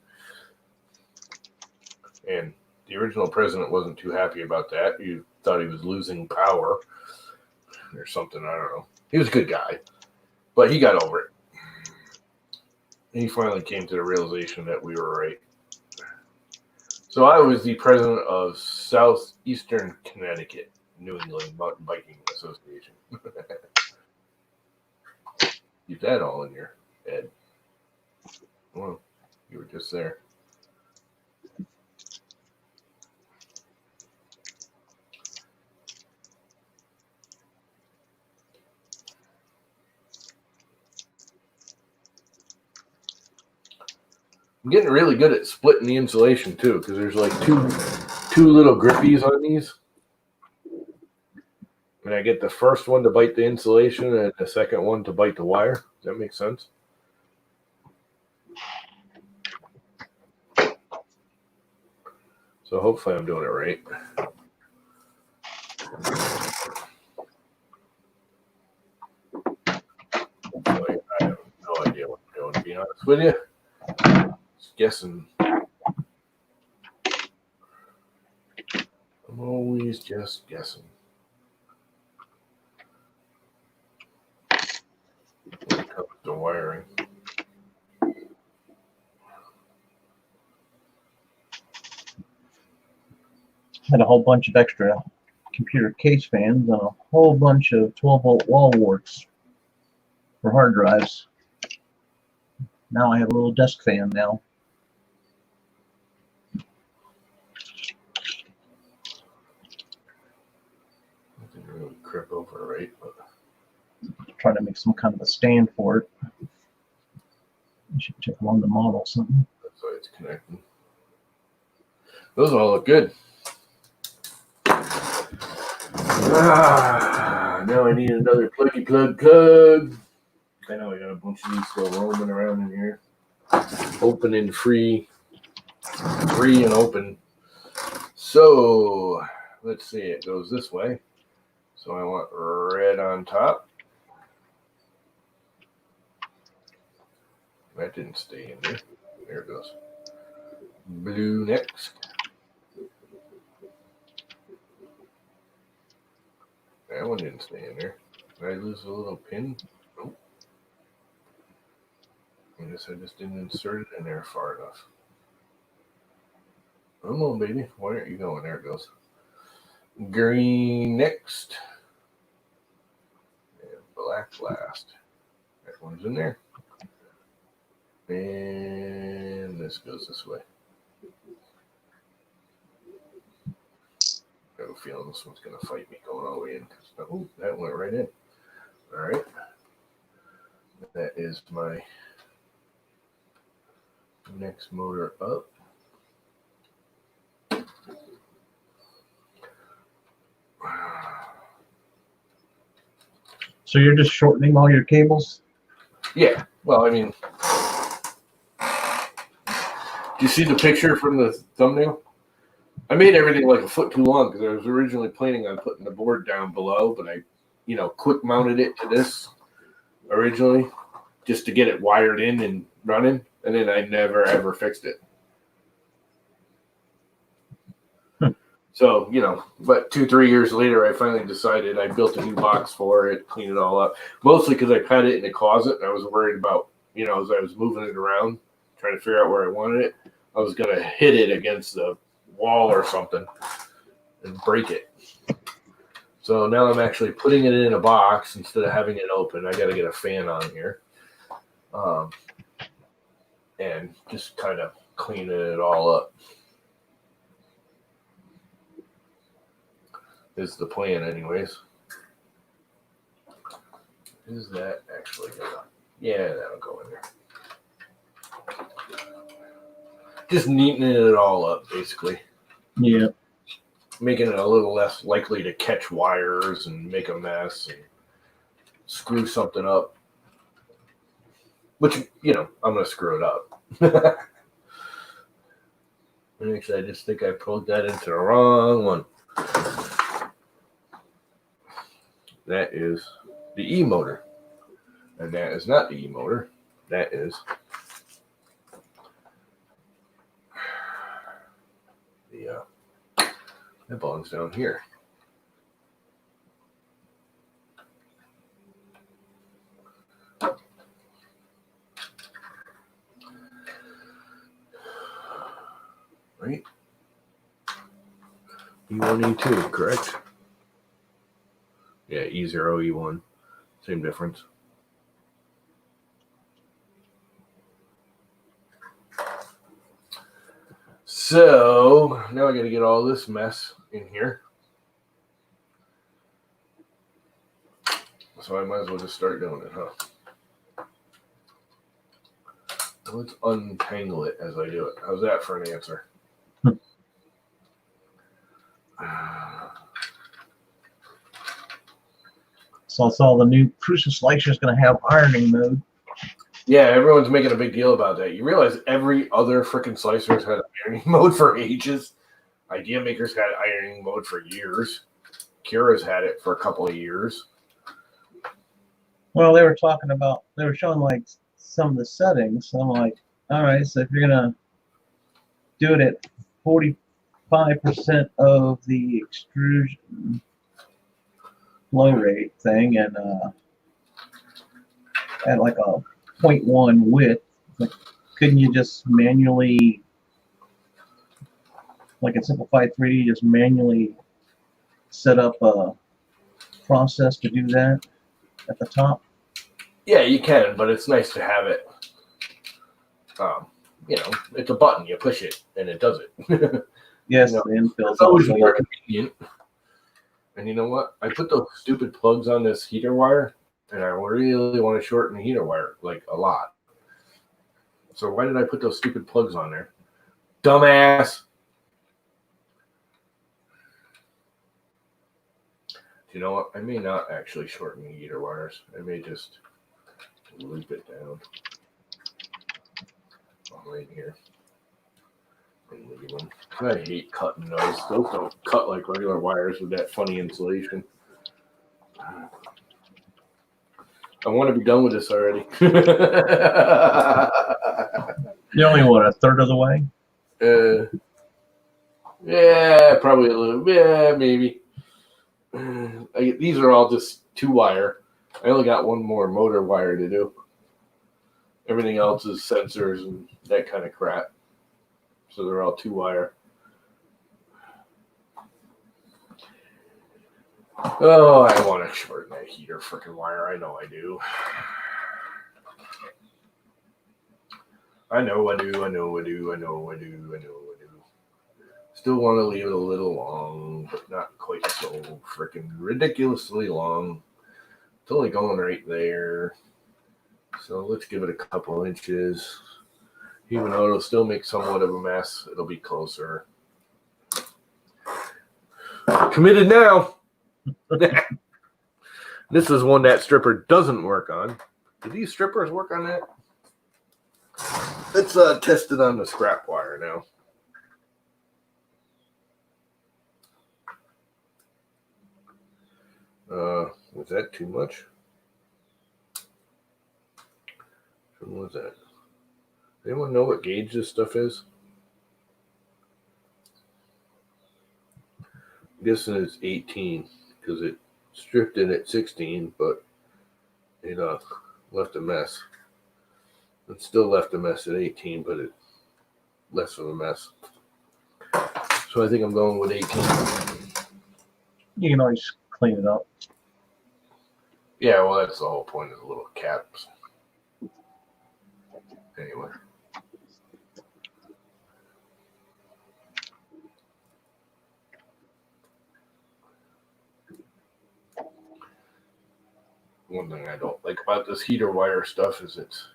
And the original president wasn't too happy about that. He thought he was losing power or something. I don't know. He was a good guy, but he got over it. He finally came to the realization that we were right. So I was the president of Southeastern Connecticut New England Mountain Biking Association. Keep that all in your head. Well, you were just there. I'm getting really good at splitting the insulation too, because there's like two little grippies on these. And I get the first one to bite the insulation and the second one to bite the wire. Does that make sense? So hopefully I'm doing it right. Hopefully, I have no idea what I'm doing, to be honest with you. Just guessing. I'm always just guessing. When it comes to wiring. Had a whole bunch of extra computer case fans and a whole bunch of 12-volt wall warts for hard drives. Now I have a little desk fan now. I didn't really crip over right, but Trying to make some kind of a stand for it. I should check on the model something. that's why it's connecting. Those all look good. Now I need another pluggy plug. I know I got a bunch of these still roaming around in here. Open and free and open. So let's see, it goes this way. So I want red on top. That didn't stay in there. There it goes. Blue next. That one didn't stay in there. Did I lose a little pin? Nope. I guess I just didn't insert it in there far enough. Come on, baby. Why aren't you going? There it goes. Green next. And black last. That one's in there. And this goes this way. I have a feeling this one's going to fight me going all the way in. Oh, that went right in. All right. That is my next motor up. So you're just shortening all your cables? Yeah. Well, I mean, do you see the picture from the thumbnail? I made everything like a foot too long because I was originally planning on putting the board down below, but I, quick mounted it to this originally just to get it wired in and running, and then I never ever fixed it. So, but 2-3 years later, I finally decided. I built a new box for it, cleaned it all up, mostly because I had it in the closet and I was worried about, as I was moving it around, trying to figure out where I wanted it, I was going to hit it against the wall or something and break it. So now I'm actually putting it in a box instead of having it open. I got to get a fan on here and just kind of cleaning it all up. Is the plan anyways. Is that actually gonna? Yeah, that'll go in there. Just neatening it all up, basically. Yeah. Making it a little less likely to catch wires and make a mess and screw something up. Which, I'm going to screw it up. Actually, I just think I plugged that into the wrong one. That is the E motor. And that is not the E motor. That is the that belongs down here. Right? E1, E2, correct? Yeah, E0, E1. Same difference. So now I got to get all this mess in here. So I might as well just start doing it, huh? Let's untangle it as I do it. How's that for an answer? So I saw the new Crucial Slicer is going to have ironing mode. Yeah, everyone's making a big deal about that. You realize every other freaking slicer has had ironing mode for ages. Idea Maker's had ironing mode for years. Cura's had it for a couple of years. Well, they were showing like some of the settings. So I'm like, all right, so if you're going to do it at 45% of the extrusion flow rate thing and at like a 0.1 width, like, couldn't you just manually, like in Simplified 3D, just manually set up a process to do that at the top? Yeah, you can, but it's nice to have it. It's a button. You push it, and it does it. Yes, the infill. It's always more convenient. And you know what? I put those stupid plugs on this heater wire, and I really want to shorten the heater wire, like, a lot. So why did I put those stupid plugs on there? Dumbass! You know what? I may not actually shorten the heater wires. I may just loop it down. Right here. And leave them. I hate cutting those. Those don't cut like regular wires with that funny insulation. I want to be done with this already. You're only, what, a third of the way? Yeah, probably a little. Yeah, maybe. These are all just 2-wire. I only got one more motor wire to do. Everything else is sensors and that kind of crap. So they're all 2-wire. Oh, I want to shorten that heater freaking wire. I know I do. I know I do. Still want to leave it a little long, but not quite so freaking ridiculously long. It's only going right there. So let's give it a couple inches. Even though it'll still make somewhat of a mess, it'll be closer. Committed now. This is one that stripper doesn't work on. Do these strippers work on that? Let's test it on the scrap wire now. Was that too much? What was that? Anyone know what gauge this stuff is? I'm guessing it's 18 because it stripped it at 16, but it left a mess. It still left a mess at 18, but it less of a mess. So I think I'm going with 18. You can always clean it up. Yeah, well, that's the whole point of the little caps. Anyway. One thing I don't like about this heater wire stuff is it's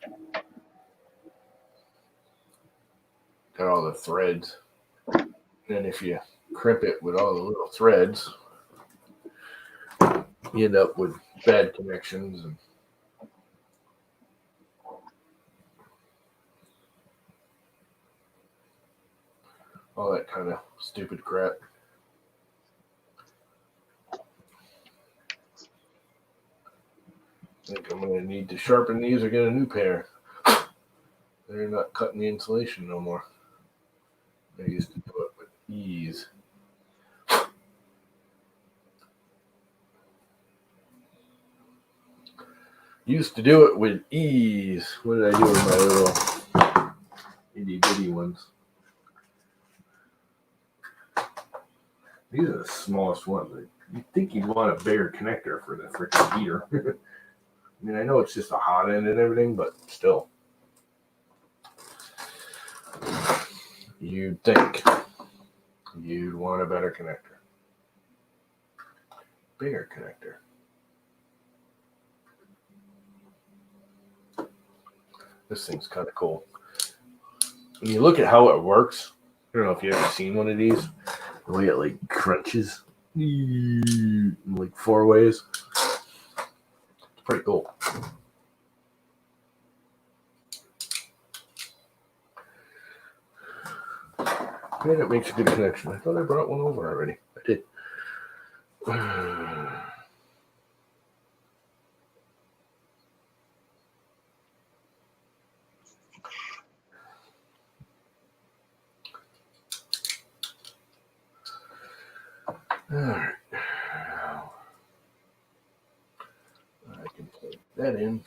got all the threads. And if you crimp it with all the little threads, you end up with bad connections and all that kind of stupid crap. I think I'm going to need to sharpen these or get a new pair. They're not cutting the insulation no more. I used to do it with ease. Used to do it with ease. What did I do with my little itty bitty ones? These are the smallest ones. You'd think you'd want a bigger connector for the freaking heater. I mean, I know it's just a hot end and everything, but still. You'd think you'd want a better connector. Bigger connector. This thing's kind of cool. when you look at how it works, I don't know if you ever seen one of these, the way it like crunches in like 4 ways. It's pretty cool. Man, it makes a good connection. I thought I brought one over already. I did. All right. Now, I can plug that in.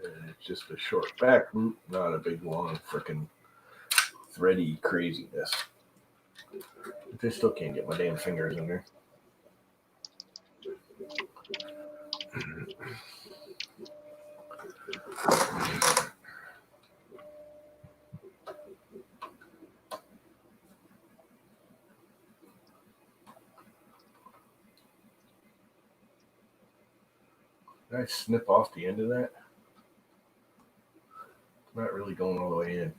And it's just a short back root, not a big long freaking thready craziness. I still can't get my damn fingers in there. Did I snip off the end of that? It's not really going all the way in.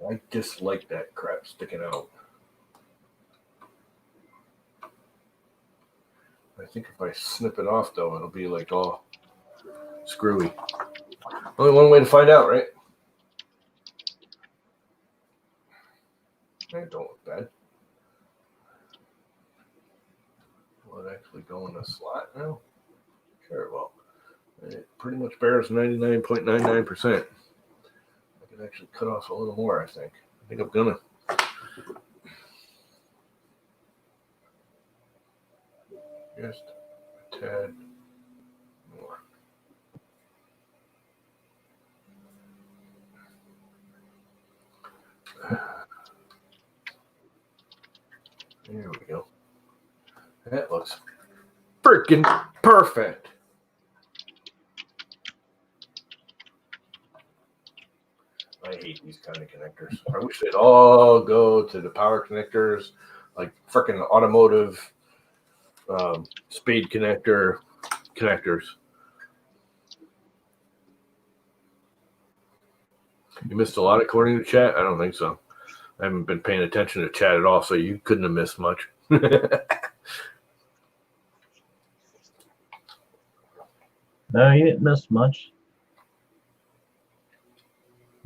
I just like that crap sticking out. I think if I snip it off, though, it'll be like all screwy. Only one way to find out, right? That don't look bad. Will it actually go in the slot now? Sure it will. It pretty much bears 99.99%. I can actually cut off a little more, I think. I think I'm gonna. Just a tad more. There we go. That looks freaking perfect. I hate these kind of connectors. I wish they'd all go to the power connectors, like freaking automotive speed connectors. You missed a lot according to chat? I don't think so. I haven't been paying attention to chat at all, so you couldn't have missed much. No, you didn't miss much.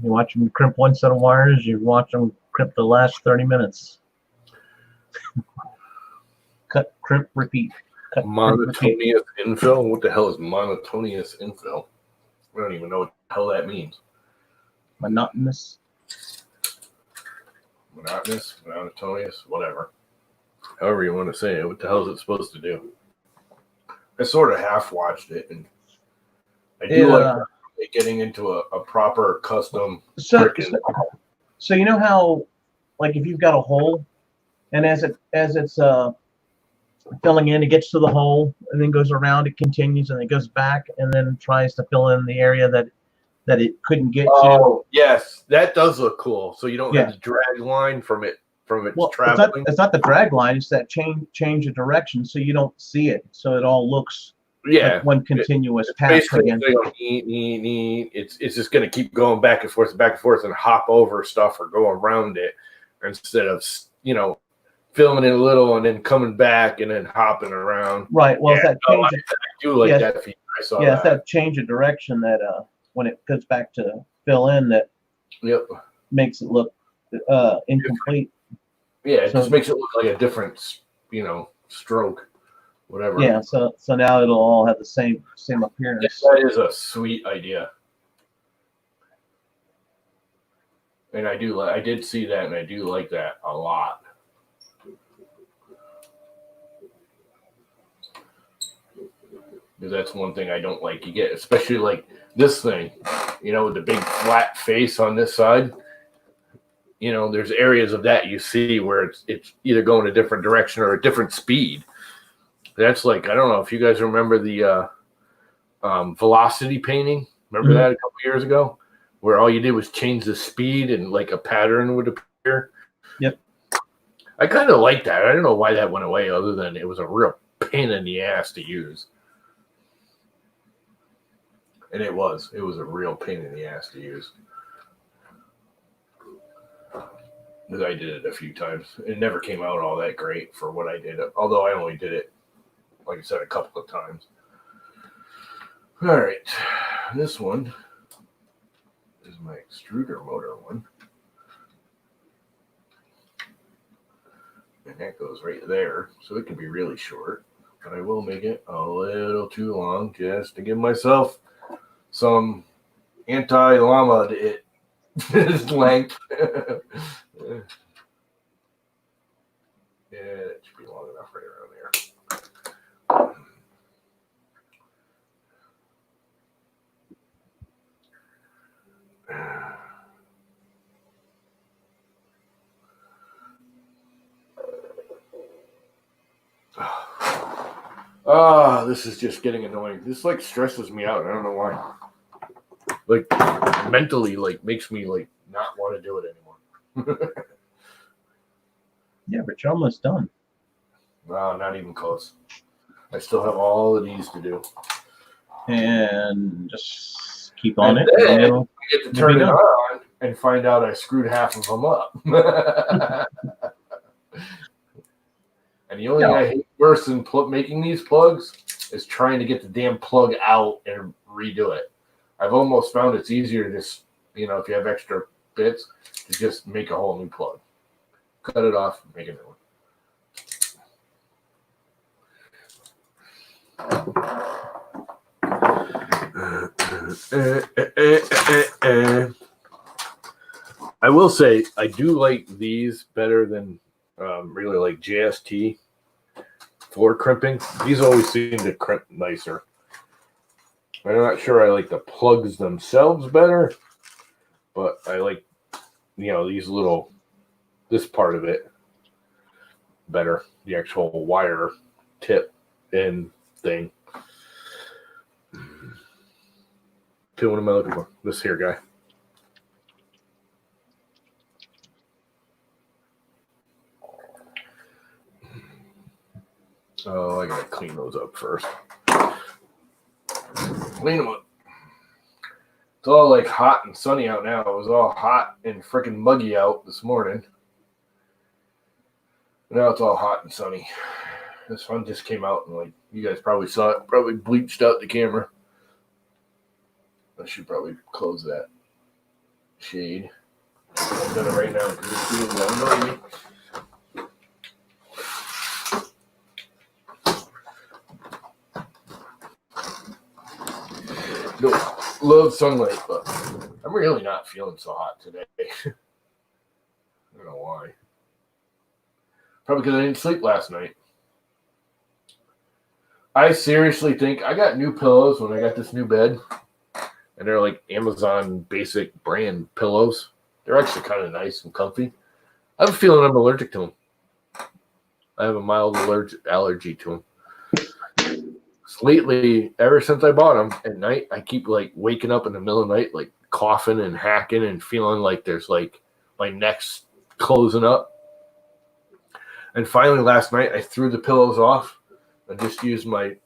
You watch them crimp one set of wires, you watch them crimp the last 30 minutes. Cut, crimp, repeat. Cut, Monotonous infill? What the hell is monotonous infill? I don't even know what the hell that means. Monotonous. Monotonous, whatever. However you want to say it. What the hell is it supposed to do? I sort of half-watched it, and I do like getting into a proper custom. So you know how, like, if you've got a hole, and as it's filling in, it gets to the hole, and then goes around, it continues, and it goes back, and then tries to fill in the area that it couldn't get to. Oh, yes, that does look cool. So you don't have the drag line from its traveling. It's not the drag line. It's that change of direction, so you don't see it. So it all looks like one continuous path again. It's just going to keep going back and forth, and hop over stuff or go around it instead of filming it a little and then coming back and then hopping around. Right. Well, it's that change. I do like that feature. I saw that. It's that change of direction that when it goes back to fill in, that makes it look incomplete. Yeah, it just makes it look like a different, stroke, whatever. Yeah, so now it'll all have the same appearance. Yes, that is a sweet idea. And I did see that, and I do like that a lot. Because that's one thing I don't like. You get, especially like this thing, with the big flat face on this side. There's areas of that you see where it's either going a different direction or a different speed. That's like, I don't know if you guys remember the velocity painting. Remember that a couple years ago? Where all you did was change the speed and like a pattern would appear. Yep. I kind of like that. I don't know why that went away other than it was a real pain in the ass to use. And it was a real pain in the ass to use. I did it a few times. It never came out all that great for what I did, although I only did it, like I said, a couple of times. All right, this one is my extruder motor one. And that goes right there, so it can be really short. But I will make it a little too long just to give myself some anti-llama length. Yeah, it should be long enough right around there. This is just getting annoying. This like stresses me out. I don't know why. Like mentally, like makes me like not want to do it anymore. Yeah, but you're almost done. No, not even close. I still have all of these to do. And just keep on And it. then And I get to turn it on and find out I screwed half of them up. And the only thing I hate worse than making these plugs is trying to get the damn plug out and redo it. I've almost found it's easier to just, if you have extra bits, to just make a whole new plug. Cut it off, make a new one. I will say I do like these better than really like JST floor crimping. These always seem to crimp nicer. I'm not sure I like the plugs themselves better, but I like these this part of it better, the actual wire tip and thing. Okay, what am I looking for? This here guy. Oh, I gotta clean those up first. Clean them up. It's all like hot and sunny out now. It was all hot and freaking muggy out this morning. Now it's all hot and sunny. This one just came out and like you guys probably saw it. Probably bleached out the camera. I should probably close that shade. I'm doing it right now because it's really annoying me. No, love sunlight, but I'm really not feeling so hot today. I don't know why. Probably because I didn't sleep last night. I seriously think I got new pillows when I got this new bed. And they're like Amazon basic brand pillows. They're actually kind of nice and comfy. I have a feeling I'm allergic to them. I have a mild allergy to them. Lately, ever since I bought them at night, I keep like waking up in the middle of the night, like coughing and hacking and feeling like there's like my neck's closing up. And finally, last night, I threw the pillows off. I just used I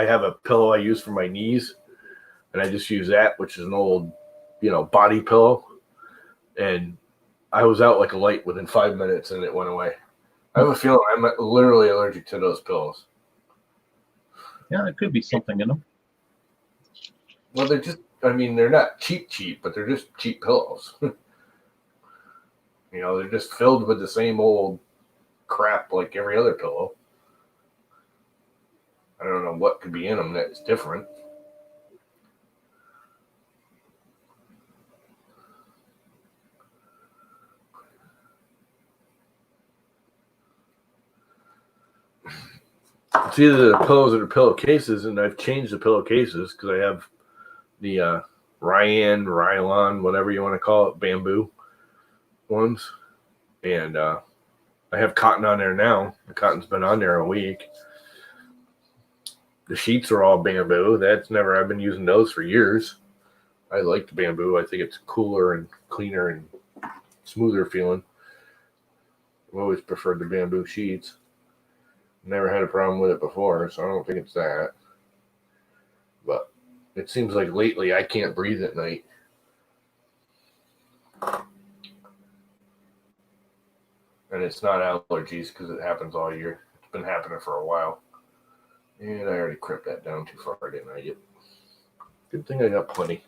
have a pillow I use for my knees. And I just use that, which is an old, body pillow. And I was out like a light within 5 minutes and it went away. I have a feeling I'm literally allergic to those pillows. Yeah, it could be something in them. Well, they're not cheap, but they're just cheap pillows. They're just filled with the same old crap like every other pillow. I don't know what could be in them that's different. It's either the pillows or the pillowcases, and I've changed the pillowcases because I have the Rylon, whatever you want to call it, bamboo ones. And I have cotton on there now. The cotton's been on there a week. The sheets are all bamboo. I've been using those for years. I like the bamboo. I think it's cooler and cleaner and smoother feeling. I've always preferred the bamboo sheets. Never had a problem with it before, so I don't think it's that. But it seems like lately I can't breathe at night. And it's not allergies because it happens all year. It's been happening for a while. And I already crimped that down too far, didn't I? Yep. Good thing I got plenty.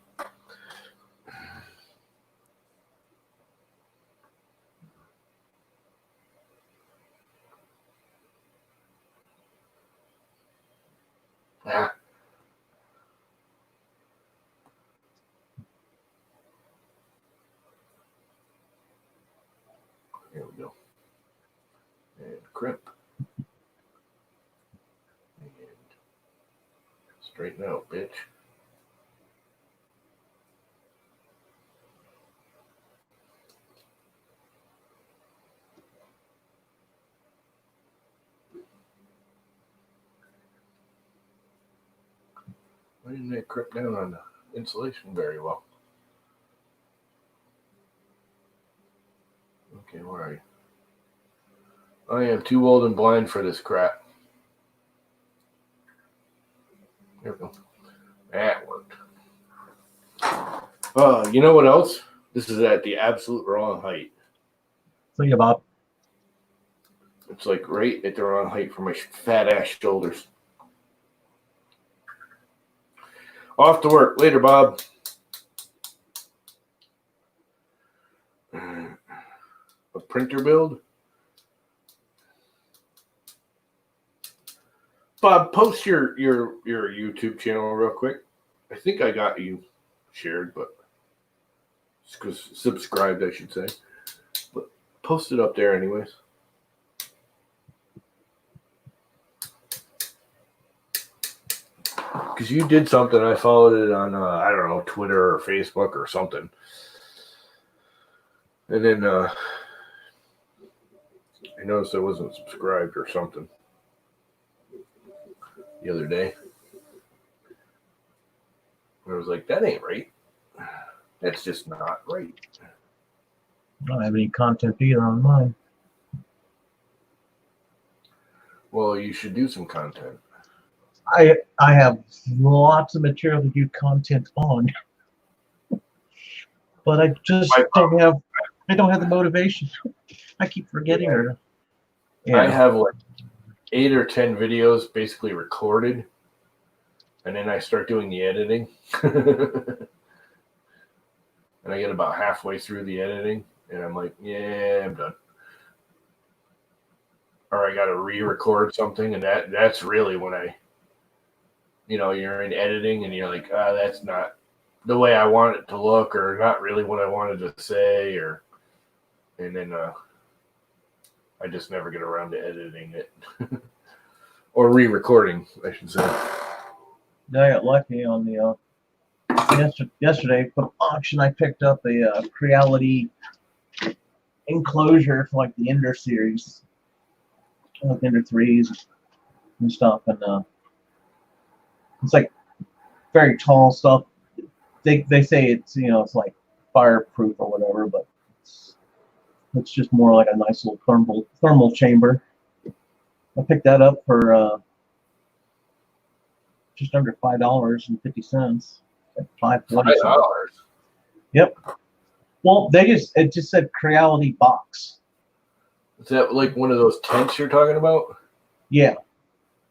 Ah. Here we go. And crimp. And straighten out, bitch. Why didn't they crimp down on the insulation very well? Okay, where are you? I am too old and blind for this crap. There we go. That worked. You know what else? This is at the absolute wrong height. Think about. It's like right at the wrong height for my fat ass shoulders. Off to work. Later, Bob. A printer build? Bob, post your YouTube channel real quick. I think I got you shared, but subscribed, I should say. But post it up there anyways. Because you did something, I followed it on, I don't know, Twitter or Facebook or something. And then I noticed I wasn't subscribed or something the other day. And I was like, that ain't right. That's just not right. I don't have any content either on mine. Well, you should do some content. I have lots of material to do content on, but I just don't have the motivation. I keep forgetting her. Yeah. I have like 8 or 10 videos basically recorded, and then I start doing the editing. And I get about halfway through the editing, and I'm like, yeah, I'm done. Or I got to re-record something, and that's really when I, you're in editing, and you're like, that's not the way I want it to look, or not really what I wanted to say, and then I just never get around to editing it. Or re-recording, I should say. I got lucky on the yesterday for auction. I picked up a Creality enclosure for like the Ender series, like Ender 3s and stuff, and it's like very tall stuff. They say it's it's like fireproof or whatever, but it's just more like a nice little thermal chamber. I picked that up for just under $5.50. Like $5.40. Yep. Well, it just said Creality box. Is that like one of those tents you're talking about? Yeah,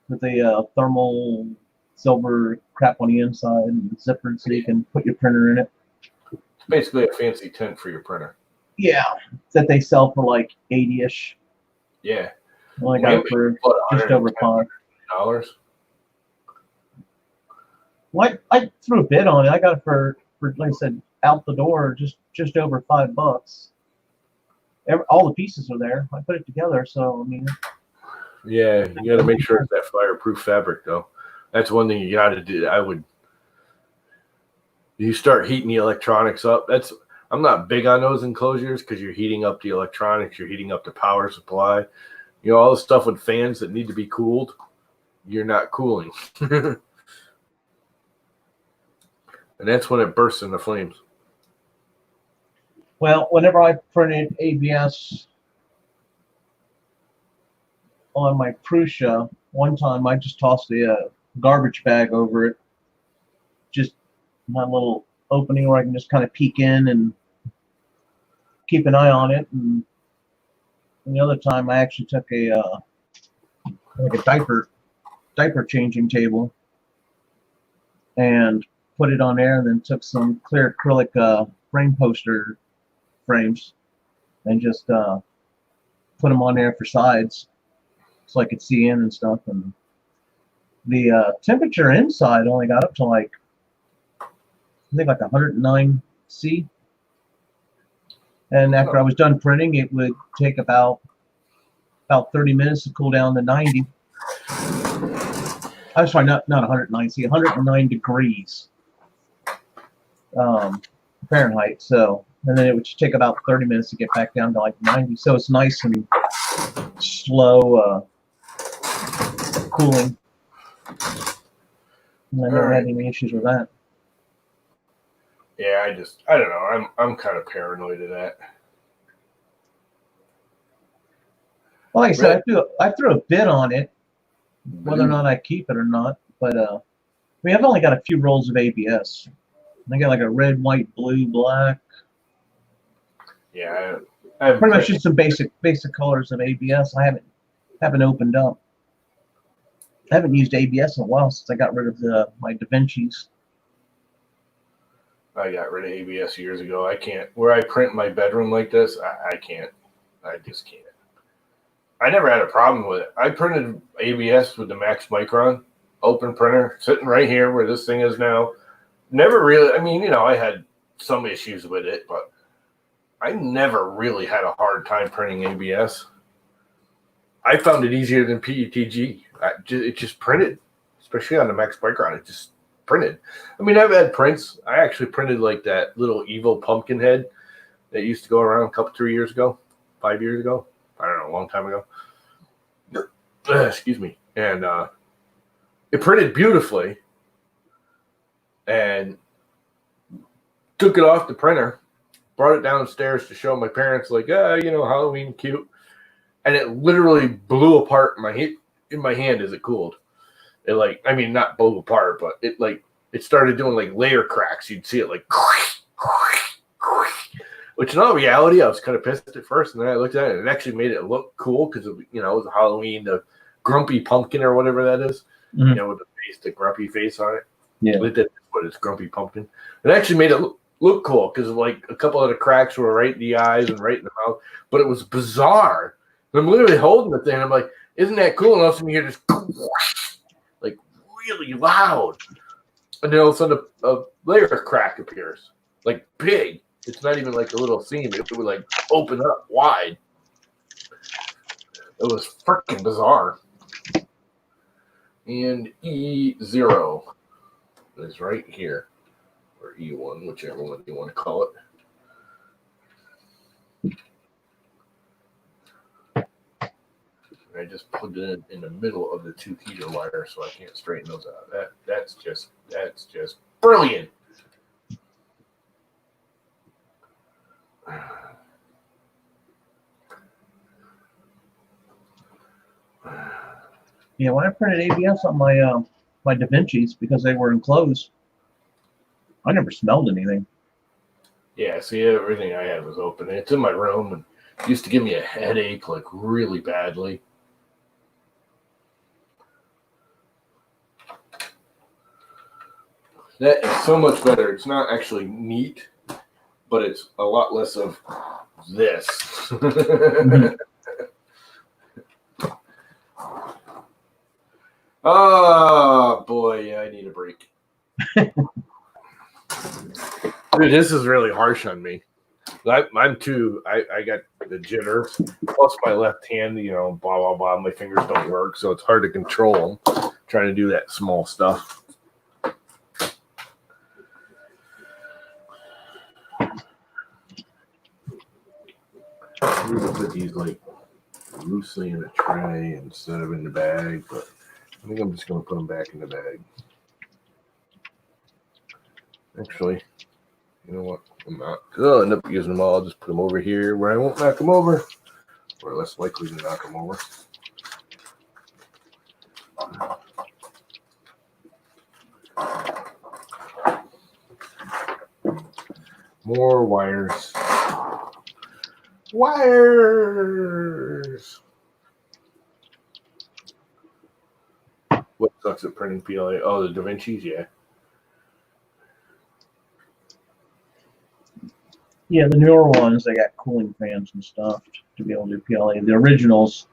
with a thermal silver crap on the inside and zippered so you can put your printer in it. It's basically a fancy tent for your printer. Yeah, that they sell for like 80-ish. Yeah. Well, I got it for just over $5. Well, I threw a bid on it. I got it for like I said, out the door, just over $5. All the pieces are there. I put it together, so I mean. Yeah, you got to make sure it's that fireproof fabric, though. That's one thing you got to do. You start heating the electronics up. I'm not big on those enclosures because you're heating up the electronics, you're heating up the power supply. All the stuff with fans that need to be cooled, you're not cooling. And that's when it bursts into flames. Well, whenever I printed ABS on my Prusa, one time I just tossed a garbage bag over it. Just my little opening where I can just kind of peek in and keep an eye on it. And And the other time, I actually took a like a diaper changing table and put it on there, and then took some clear acrylic frame poster frames and just put them on there for sides so I could see in and stuff. And the temperature inside only got up to like, I think like 109 C. And after I was done printing, it would take about 30 minutes to cool down to 90. I'm sorry, not 109 C, 109 degrees Fahrenheit. So, and then it would take about 30 minutes to get back down to like 90. So it's nice and slow cooling. And I never had any issues with that. Yeah, I don't know. I'm kind of paranoid of that. Well, like I said, I threw a bid on it, whether or not I keep it or not. But I mean, I've only got a few rolls of ABS. I got like a red, white, blue, black. Yeah, I pretty much just some basic colors of ABS. I haven't opened up. I haven't used ABS in a while since I got rid of my Da Vinci's. I got rid of ABS years ago. I can't. Where I print in my bedroom like this, I can't. I just can't. I never had a problem with it. I printed ABS with the Max Micron open printer sitting right here where this thing is now. Never really, I mean, I had some issues with it, but I never really had a hard time printing ABS. I found it easier than PETG. It just printed, especially on the Max Micron. It just printed. I mean, I've had prints. I actually printed like that little evil pumpkin head that used to go around 3 years ago, 5 years ago. I don't know, a long time ago. Excuse me. And it printed beautifully. And took it off the printer, brought it downstairs to show my parents, like, Halloween cute. And it literally blew apart in my hand as it cooled. It not blew apart, but it started doing like layer cracks. You'd see it like, which in all reality, I was kind of pissed at first. And then I looked at it and it actually made it look cool because, it was a Halloween, the grumpy pumpkin or whatever that is, with the face, the grumpy face on it. Yeah. That's what it's, grumpy pumpkin. It actually made it look cool because like a couple of the cracks were right in the eyes and right in the mouth, but it was bizarre. And I'm literally holding the thing. And I'm like, isn't that cool? And all of a sudden you hear just like really loud. And then all of a sudden a layer crack appears, like big. It's not even like a little seam. It would like open up wide. It was freaking bizarre. And E0 is right here, or E1, whichever one you want to call it. I just put it in the middle of the two heater wires so I can't straighten those out. That's just brilliant. Yeah, when I printed ABS on my Da Vinci's because they were enclosed, I never smelled anything. Yeah, see, everything I had was open. It's in my room and it used to give me a headache like really badly. That is so much better. It's not actually neat, but it's a lot less of this. Oh, boy, yeah, I need a break. Dude, this is really harsh on me. I'm too, I got the jitters, plus my left hand, blah, blah, blah. My fingers don't work, so it's hard to control them, trying to do that small stuff. I'm going to put these like loosely in a tray instead of in the bag, but I think I'm just going to put them back in the bag. Actually, you know what? I'm not. I'll end up using them all. I'll just put them over here where I won't knock them over, or less likely to knock them over. More wires. Wires. What sucks at printing PLA? Oh, the Da Vinci's, yeah. Yeah, the newer ones, they got cooling fans and stuff to be able to do PLA. The originals,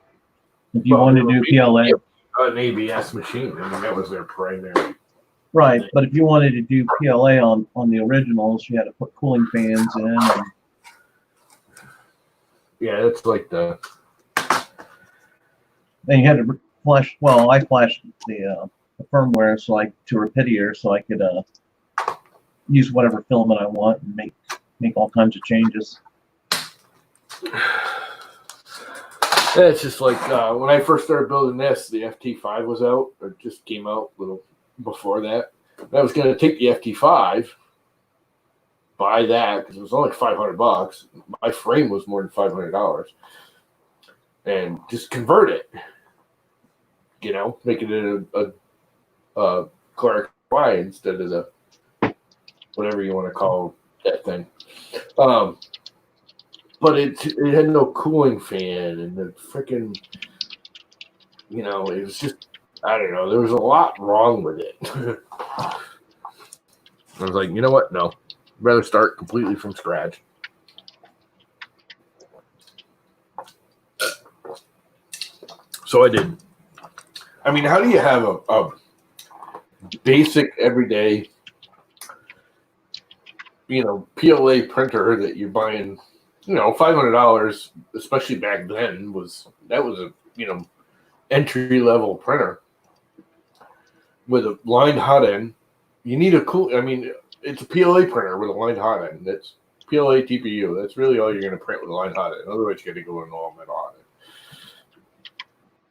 if you want to do PLA, An ABS machine. I mean, that was their primary. right? But if you wanted to do PLA on the originals, you had to put cooling fans in. And, yeah, it's like the. then you had to flash. Well, I flashed the firmware to Rapidier, so I could use whatever filament I want and make all kinds of changes. Yeah, it's just like when I first started building this, the FT5 was out, or just came out a little before that. I was going to take the FT5, buy that because it was only $500. My frame was more than $500, and just convert it. You know, making it a Clark Y instead of the whatever you want to call that thing. But it had no cooling fan, and the freaking, you know, it was just, I don't know, there was a lot wrong with it. I was like, you know what? No, I'd rather start completely from scratch. So I did. I mean, how do you have a basic everyday, you know, PLA printer that you're buying, you know, $500, especially back then, was a, you know, entry level printer with a lined hot end. You need I mean, it's a PLA printer with a lined hot end. That's PLA TPU. That's really all you're going to print with a lined hot end. Otherwise, you got to go in all metal hot end.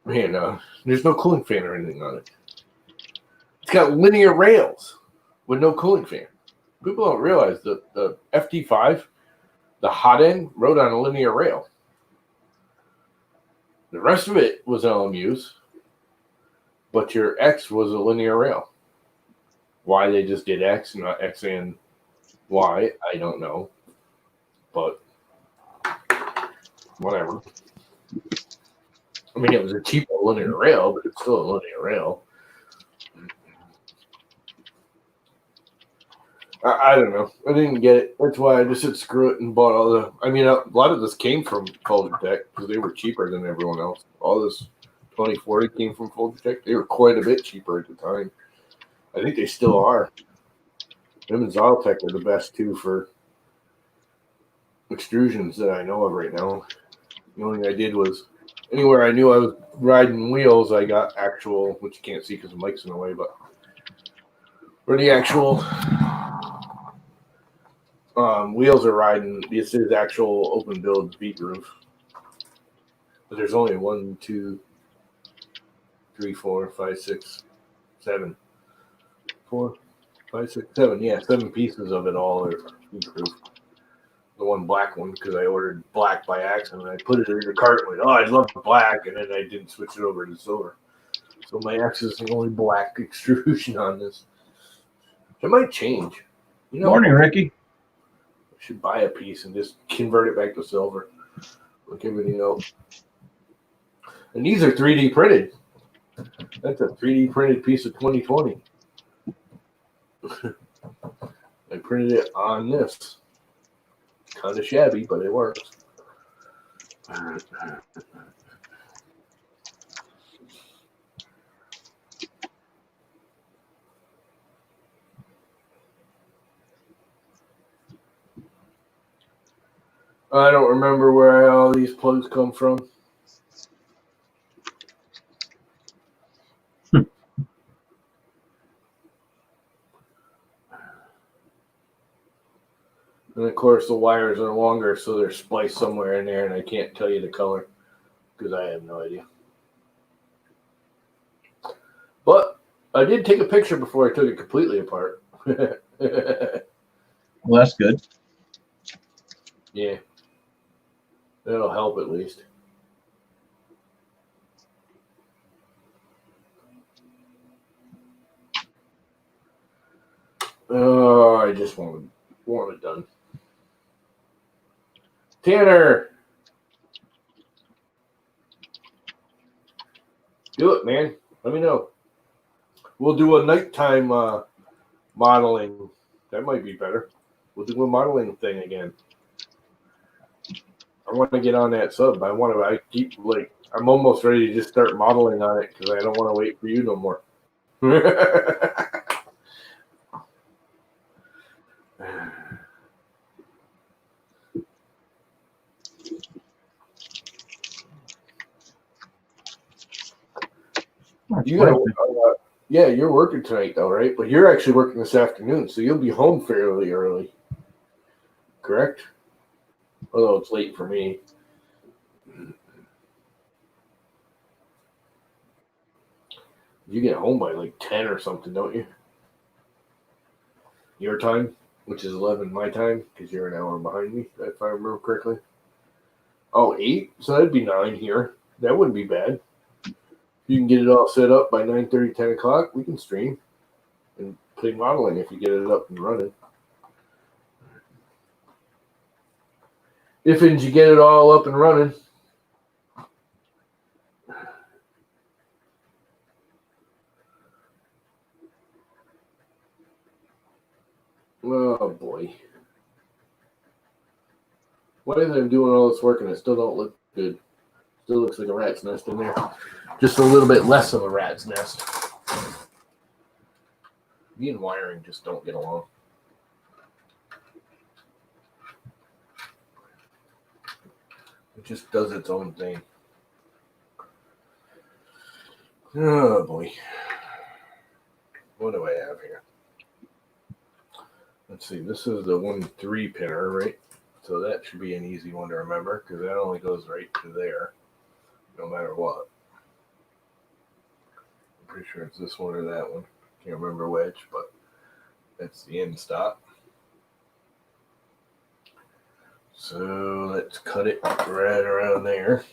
Man, there's no cooling fan or anything on it. It's got linear rails with no cooling fan. People don't realize that the FT5, the hot end, rode on a linear rail. The rest of it was LMUs, but your X was a linear rail. Why they just did X, not X and Y, I don't know. But whatever. I mean, it was a cheaper linear rail, but it's still a linear rail. I don't know. I didn't get it. That's why I just said screw it and bought all the. I mean, a lot of this came from Foldtech because they were cheaper than everyone else. All this 2040 came from Foldtech. They were quite a bit cheaper at the time. I think they still are. Them and Zoltech are the best two for extrusions that I know of right now. The only thing I did was anywhere I knew I was riding wheels, I got actual, which you can't see because the mic's in the way, but where the actual wheels are riding, this is actual open build V groove. But there's only 1, 2, 3, 4, 5, 6, 7. 4, 5, 6, 7. Yeah, 7 pieces of it all are V groove. The one black one because I ordered black by accident. I put it in the cart and went, oh, I love black, and then I didn't switch it over to silver. So my X is the only black extrusion on this. It might change. You know, Morning, Ricky. I should buy a piece and just convert it back to silver, like everything else. And these are 3D printed. That's a 3D printed piece of 2020. I printed it on this. Kind of shabby, but it works. I don't remember where all these plugs come from. And of course, the wires are longer, so they're spliced somewhere in there, and I can't tell you the color because I have no idea. But I did take a picture before I took it completely apart. Well, that's good. Yeah. That'll help at least. Oh, I just want it done. Tanner! Do it, man. Let me know. We'll do a nighttime modeling. That might be better. We'll do a modeling thing again. I want to get on that sub. I keep I'm almost ready to just start modeling on it because I don't want to wait for you no more. Yeah, you're working tonight though, right? But you're actually working this afternoon, so you'll be home fairly early. Correct? Although it's late for me. You get home by like 10 or something, don't you? Your time, which is 11 my time, because you're an hour behind me, if I remember correctly. Oh, 8? So that'd be 9 here. That wouldn't be bad. You can get it all set up by 9:30, 10 o'clock. We can stream and play modeling if you get it up and running. If you get it all up and running. Oh boy. Why is I'm doing all this work and it still don't look good? Still looks like a rat's nest in there. Just a little bit less of a rat's nest. Me and wiring just don't get along. It just does its own thing. Oh boy. What do I have here? Let's see. This is the 1-3 pinner, right? So that should be an easy one to remember because that only goes right to there, no matter what. I'm pretty sure it's this one or that one. Can't remember which, but that's the end stop. So let's cut it right around there.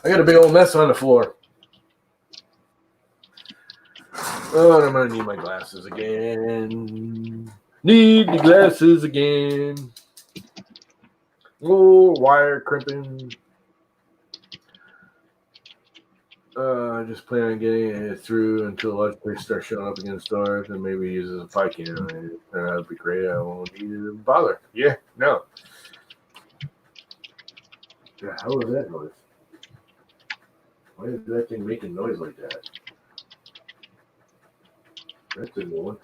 I got a big old mess on the floor. Oh, and I'm going to need my glasses again. Need the glasses again. Oh, wire crimping. I just plan on getting it through until lunch place starts showing up again stars and maybe use it as a pie can. That'd be great. I won't need to bother. Yeah, no. The hell is that noise? Why is that thing making noise like that? That's a new one.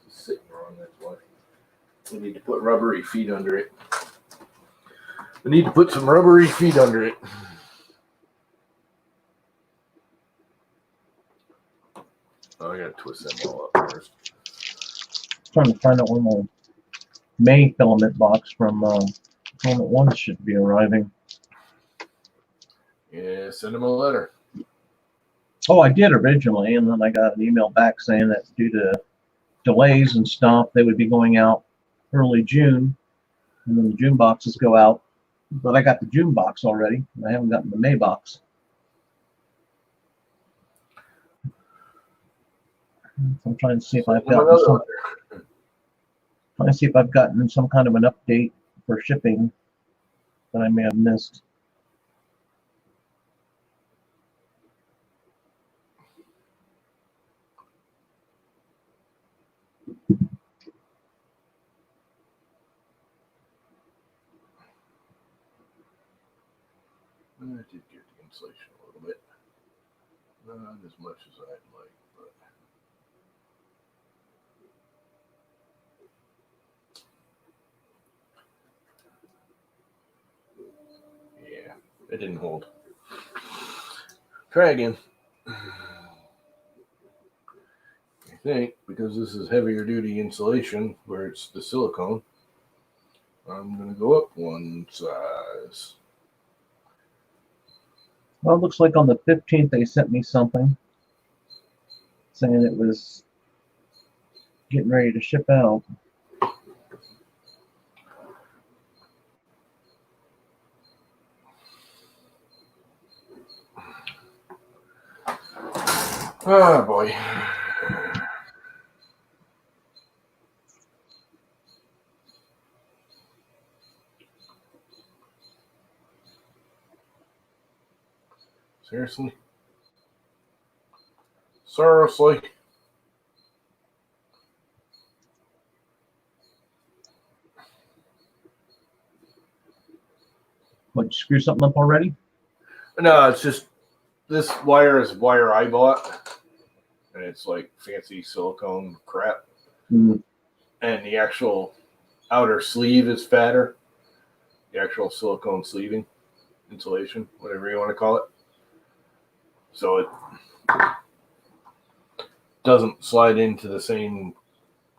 It's sitting wrong, that's why. We need to put rubbery feet under it. We need to put some rubbery feet under it. Oh, I gotta twist them all up first. Trying to find out when the May filament box from Filament One should be arriving. Yeah, send them a letter. Oh, I did originally, and then I got an email back saying that due to delays and stuff, they would be going out early June, and then the June boxes go out. But I got the June box already, and I haven't gotten the May box. I'm trying to see if I've gotten some kind of an update for shipping that I may have missed. I did get the insulation a little bit. Not as much as I'd like, but It didn't hold. Try again. I think because this is heavier duty insulation where it's the silicone, I'm going to go up one size. Well, it looks like on the 15th they sent me something saying it was getting ready to ship out. Oh boy. Seriously? Seriously? What, you screw something up already? No, it's just this wire is wire I bought, and it's like fancy silicone crap. Mm. And the actual outer sleeve is fatter. The actual silicone sleeving, insulation, whatever you want to call it. So it doesn't slide into the same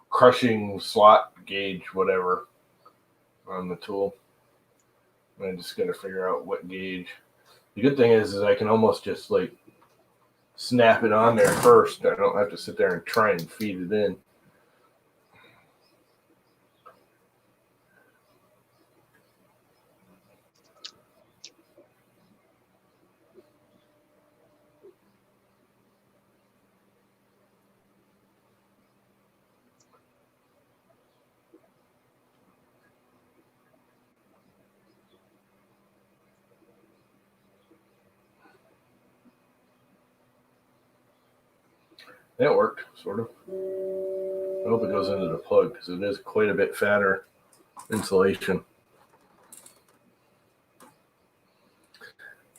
crushing slot gauge, whatever, on the tool. I just got to figure out what gauge. The good thing is I can almost just like snap it on there first. I don't have to sit there and try and feed it in. That worked, sort of. I hope it goes into the plug because it is quite a bit fatter insulation.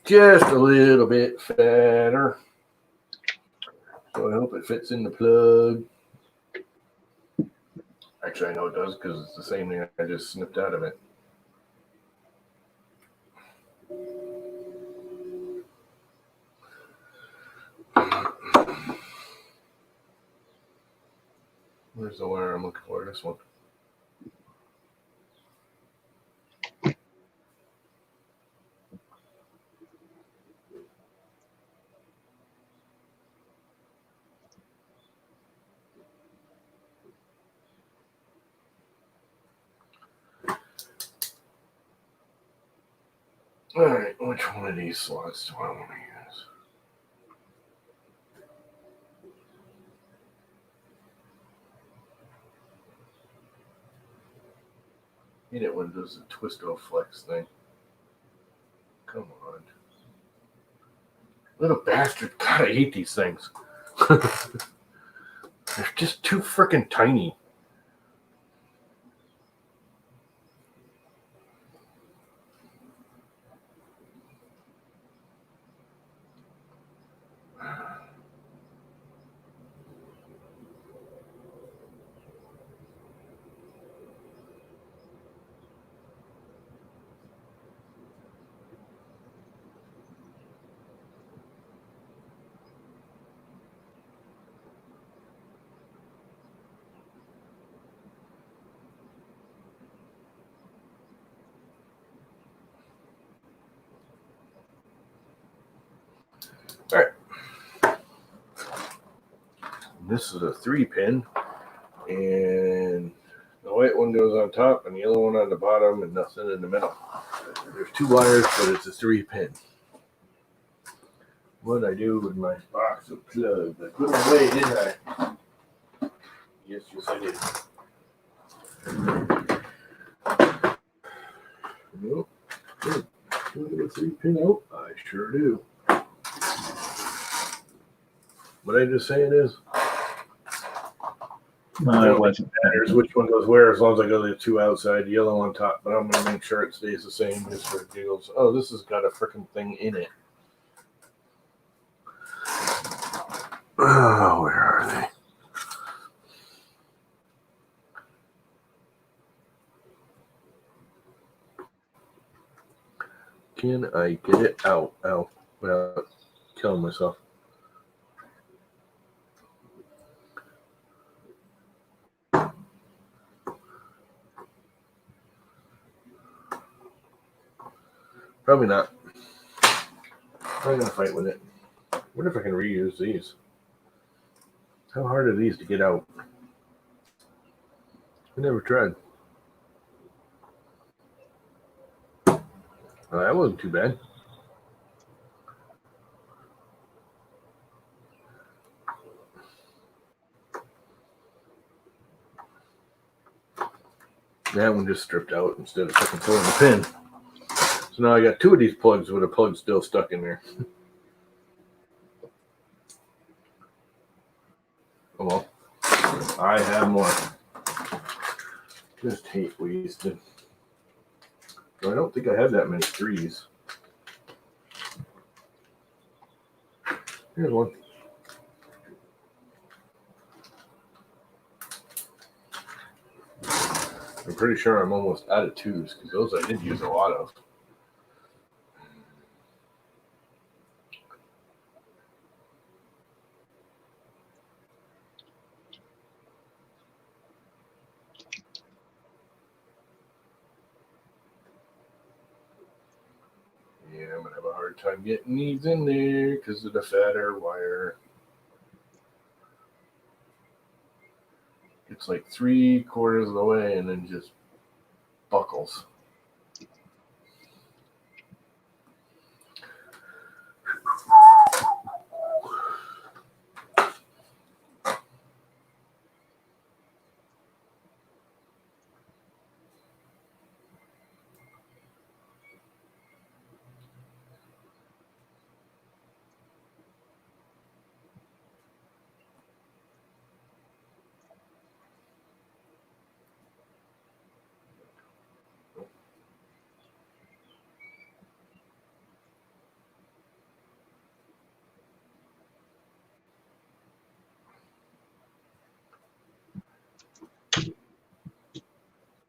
Just a little bit fatter. So I hope it fits in the plug. Actually, I know it does because it's the same thing I just snipped out of it. Where's the wire I'm looking for? This one. All right, which one of these slots do I want to use? I hate it when it does the twist-o flex thing. Come on. Little bastard. God, I hate these things. They're just too freaking tiny. All right. This is a 3-pin, and the white one goes on top and the yellow one on the bottom and nothing in the middle. There's 2 wires, but it's a 3-pin. What did I do with my box of plugs? I put them away, didn't I? Yes, I did. Nope. Good. Look at the 3-pin out. I sure do. What I just say it is? No, it wasn't. Matters which one goes where as long as I go to the 2 outside, yellow on top, but I'm going to make sure it stays the same just for giggles. Oh, this has got a freaking thing in it. Oh, where are they? can I get it out? Ow, without killing myself. Probably not. I'm gonna fight with it. I wonder if I can reuse these. How hard are these to get out? I never tried. Oh, that wasn't too bad. That one just stripped out instead of fucking pulling the pin. So now I got two of these plugs with a plug still stuck in there. Oh well. I have more. Just hate wasted. I don't think I have that many threes. Here's one. I'm pretty sure I'm almost out of twos because those I did use a lot of. Yeah, I'm gonna have a hard time getting these in there because of the fatter wire. It's like 3/4 of the way and then just buckles.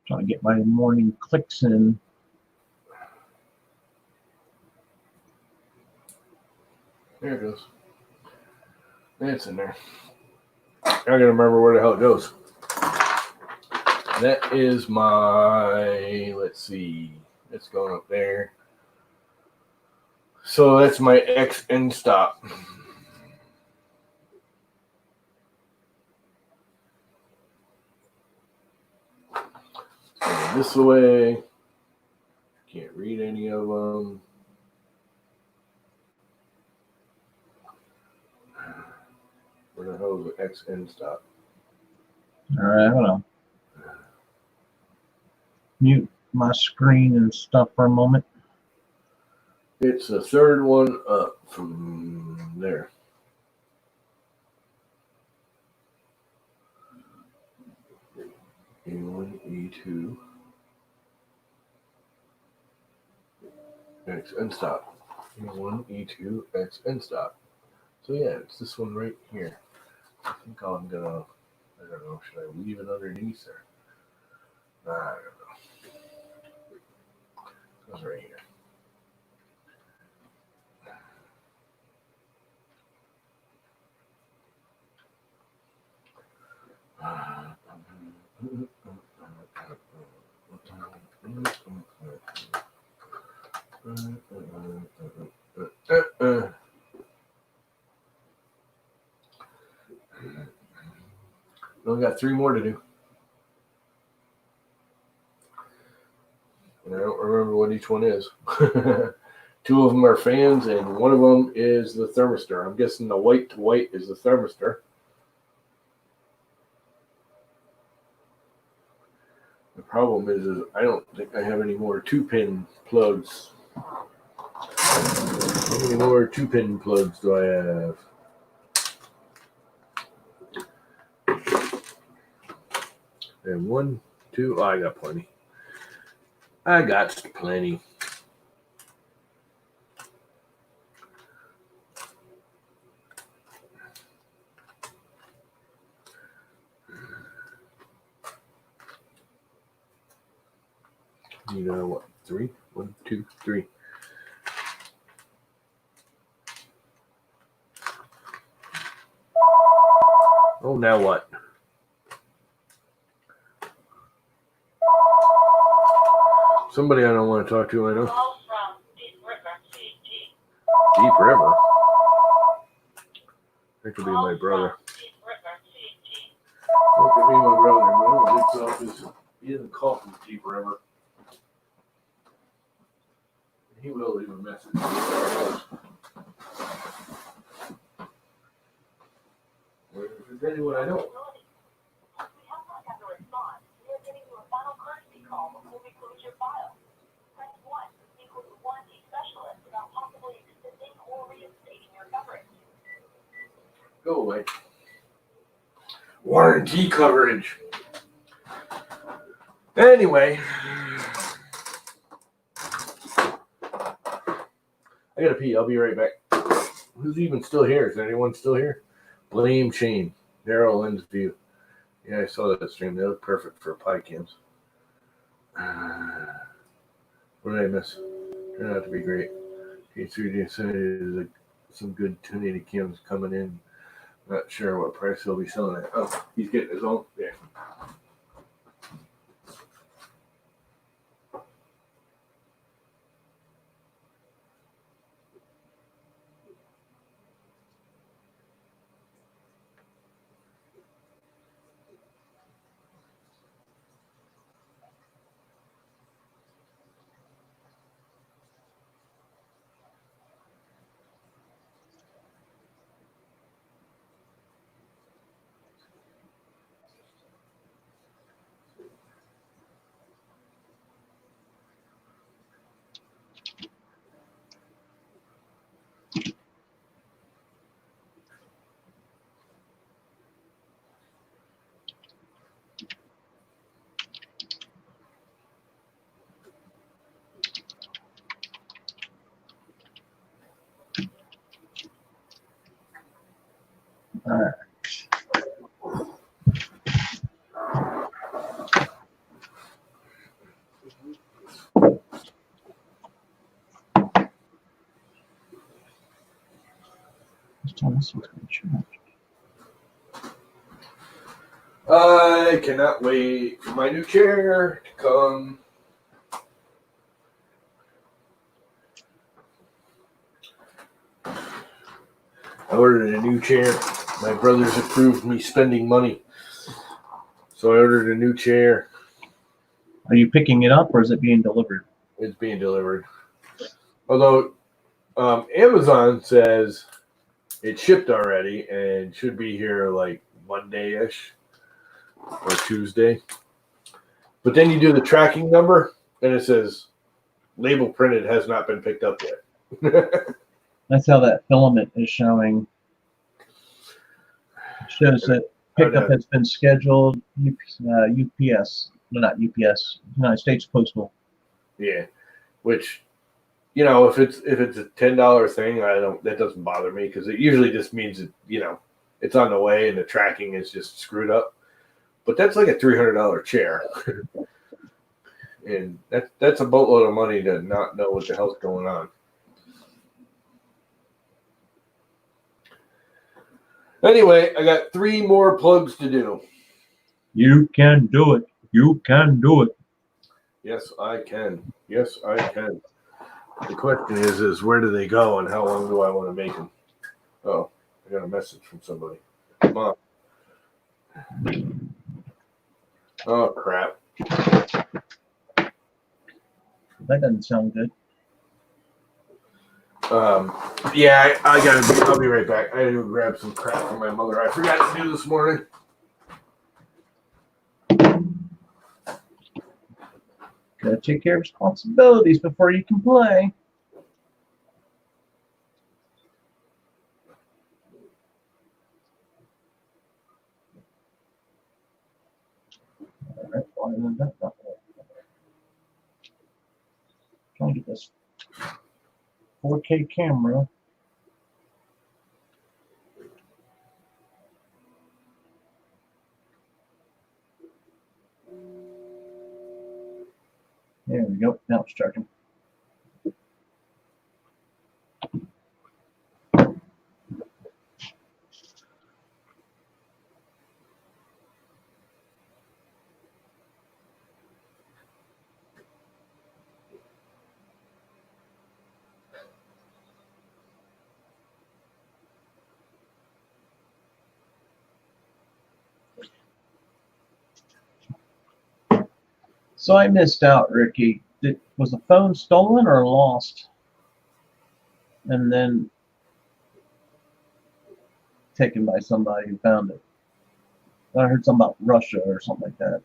Trying to get my morning clicks in. There it goes. It's in there. I gotta remember where the hell it goes. That is my, let's see, it's going up there. So that's my X end stop. So this way. Can't read any of them. Where the hell is the X end stop? All right, I'm gonna mute my screen and stuff for a moment. It's the third one up from there. E1, E2, X end stop. E1, E2, X end stop. So yeah, it's this one right here. I think I'm gonna, I don't know, should I leave it underneath or? I don't know. It goes right here. We only got 3 more to do. And I don't remember what each one is. 2 of them are fans, and one of them is the thermistor. I'm guessing the white to white is the thermistor. The problem is I don't think I have any more 2-pin plugs. How many more 2-pin plugs do I have? And 1, 2. Oh, I got plenty. I got plenty. You know what? 3? 1, 2, 3. Oh, now what? Somebody I don't want to talk to, I know. Call from Deep River, CT. Deep River? That could be Call my brother. from Deep River, CT. That could be my brother, but I don't think so, because he doesn't call from Deep River. He will leave a message. If there's anyone I know. We have not had a response. We are giving you a final courtesy call before we close your file. Press 1 to speak with a warranty specialist about possibly extending or reinstating your coverage. Go away. Warranty coverage. Anyway. I gotta pee. I'll be right back. Who's even still here? Is anyone still here? Blame Shane. Narrow lens view. Yeah, I saw that stream. They look perfect for pie cams. What did I miss? Turned out to be great. K3D said some good 280 cams coming in. Not sure what price he'll be selling it. Oh, he's getting his own. Yeah. All right. I cannot wait for my new chair to come. I ordered a new chair. My brothers approved me spending money. So I ordered a new chair. Are you picking it up or is it being delivered? It's being delivered. Although Amazon says it shipped already and should be here like Monday-ish or Tuesday. But then you do the tracking number and it says label printed has not been picked up yet. That's how that filament is showing. It shows that pickup has been scheduled. UPS, no, not UPS, United States Postal. Yeah, which, you know, if it's a $10 thing, that doesn't bother me because it usually just means that, you know, it's on the way and the tracking is just screwed up. But that's like a $300 chair, and that's a boatload of money to not know what the hell's going on. Anyway, I got 3 more plugs to do. You can do it. You can do it. Yes, I can. Yes, I can. The question is where do they go and how long do I want to make them? Oh, I got a message from somebody. Mom. Oh, crap. That doesn't sound good. Yeah, I'll be right back. I had to grab some crap from my mother. I forgot to do this morning. Gotta take care of responsibilities before you can play. Alright, trying to get this 4K camera. There we go. Now it's charging. So I missed out, Ricky. Was the phone stolen or lost? And then taken by somebody who found it. I heard something about Russia or something like that.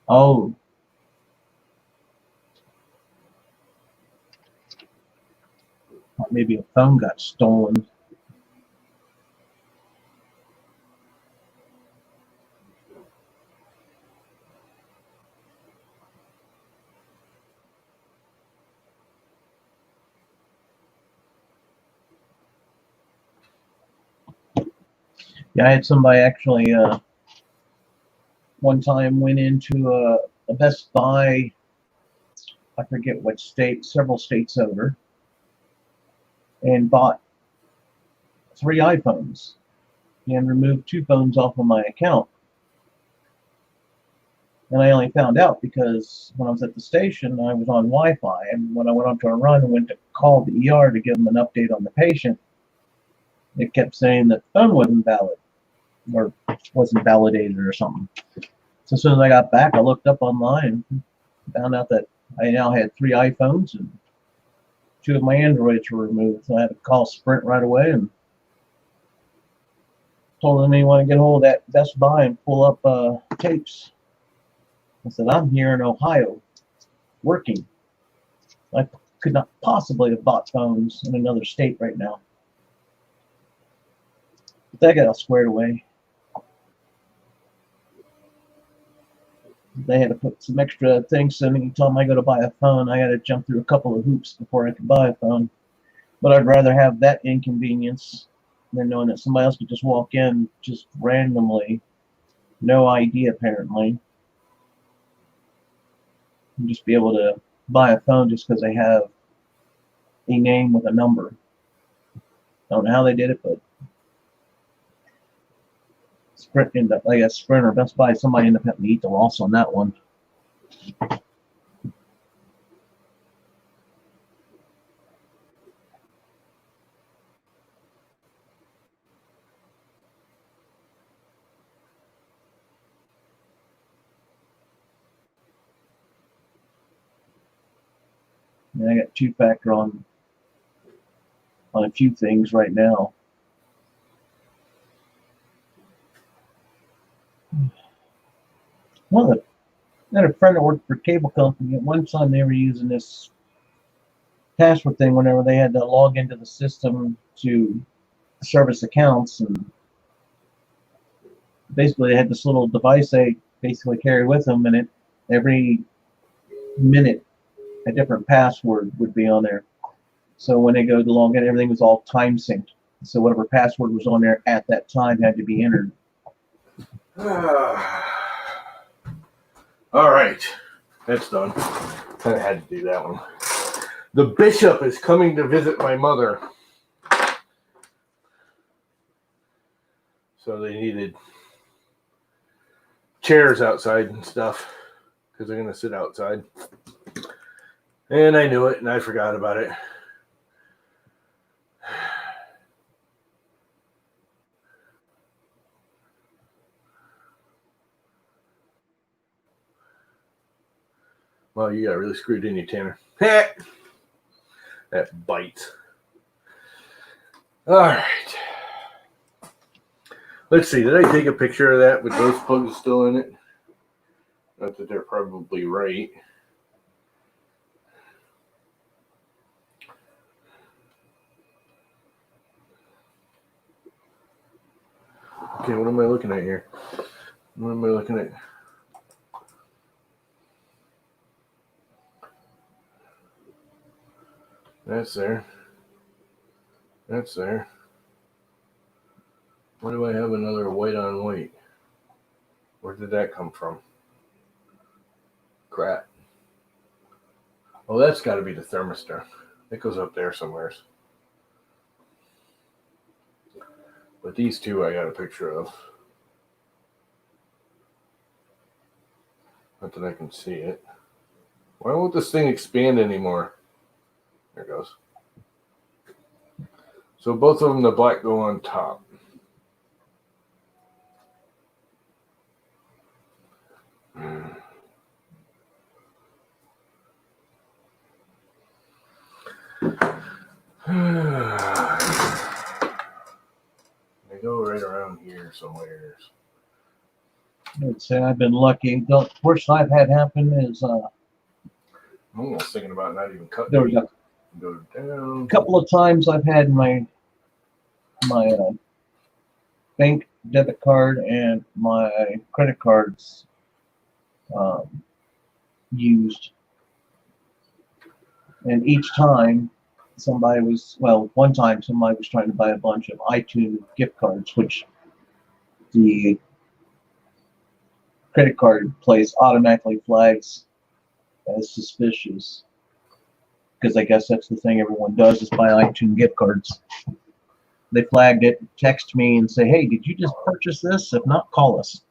Oh. Maybe a phone got stolen. Yeah, I had somebody actually one time went into a Best Buy, I forget what state, several states over, and bought 3 iPhones and removed 2 phones off of my account. And I only found out because when I was at the station, I was on Wi-Fi, and when I went onto a run and went to call the ER to give them an update on the patient, it kept saying that the phone wasn't valid or wasn't validated or something. So as soon as I got back, I looked up online and found out that I now had 3 iPhones and 2 of my Androids were removed. So I had to call Sprint right away and told them they want to get a hold of that Best Buy and pull up tapes. I said, I'm here in Ohio working. I could not possibly have bought phones in another state right now. But that got all squared away. They had to put some extra things, so anytime I go to buy a phone, I got to jump through a couple of hoops before I could buy a phone. But I'd rather have that inconvenience than knowing that somebody else could just walk in just randomly, no ID apparently, and just be able to buy a phone just because they have a name with a number. Don't know how they did it, but Sprint ended up, like a Sprint or Best Buy, somebody ended up having to eat the loss on that one. And I got 2-factor on a few things right now. I had a friend that worked for a cable company. At one time, they were using this password thing whenever they had to log into the system to service accounts, and basically they had this little device they basically carry with them, and every minute a different password would be on there. So when they go to log in, everything was all time synced. So whatever password was on there at that time had to be entered. All right, that's done. I had to do that one. The bishop is coming to visit my mother. So they needed chairs outside and stuff because they're going to sit outside. And I knew it and I forgot about it. Well, you got really screwed in you, Tanner. That bites. All right. Let's see. Did I take a picture of that with those plugs still in it? Not that they're probably right. Okay, what am I looking at here? What am I looking at? That's there. That's there. Why do I have another white on white? Where did that come from? Crap. Oh, that's got to be the thermistor. It goes up there somewhere. But these two I got a picture of. Not that I can see it. Why won't this thing expand anymore? There it goes. So both of them, the black go on top. They go right around here somewhere. I'd say I've been lucky. The worst I've had happen is I'm almost thinking about not even cutting. there was a Go down. couple of times I've had my bank debit card and my credit cards used, and each time one time somebody was trying to buy a bunch of iTunes gift cards, which the credit card place automatically flags as suspicious, because I guess that's the thing everyone does is buy iTunes gift cards. They flagged it, text me and say, hey, did you just purchase this? If not, call us.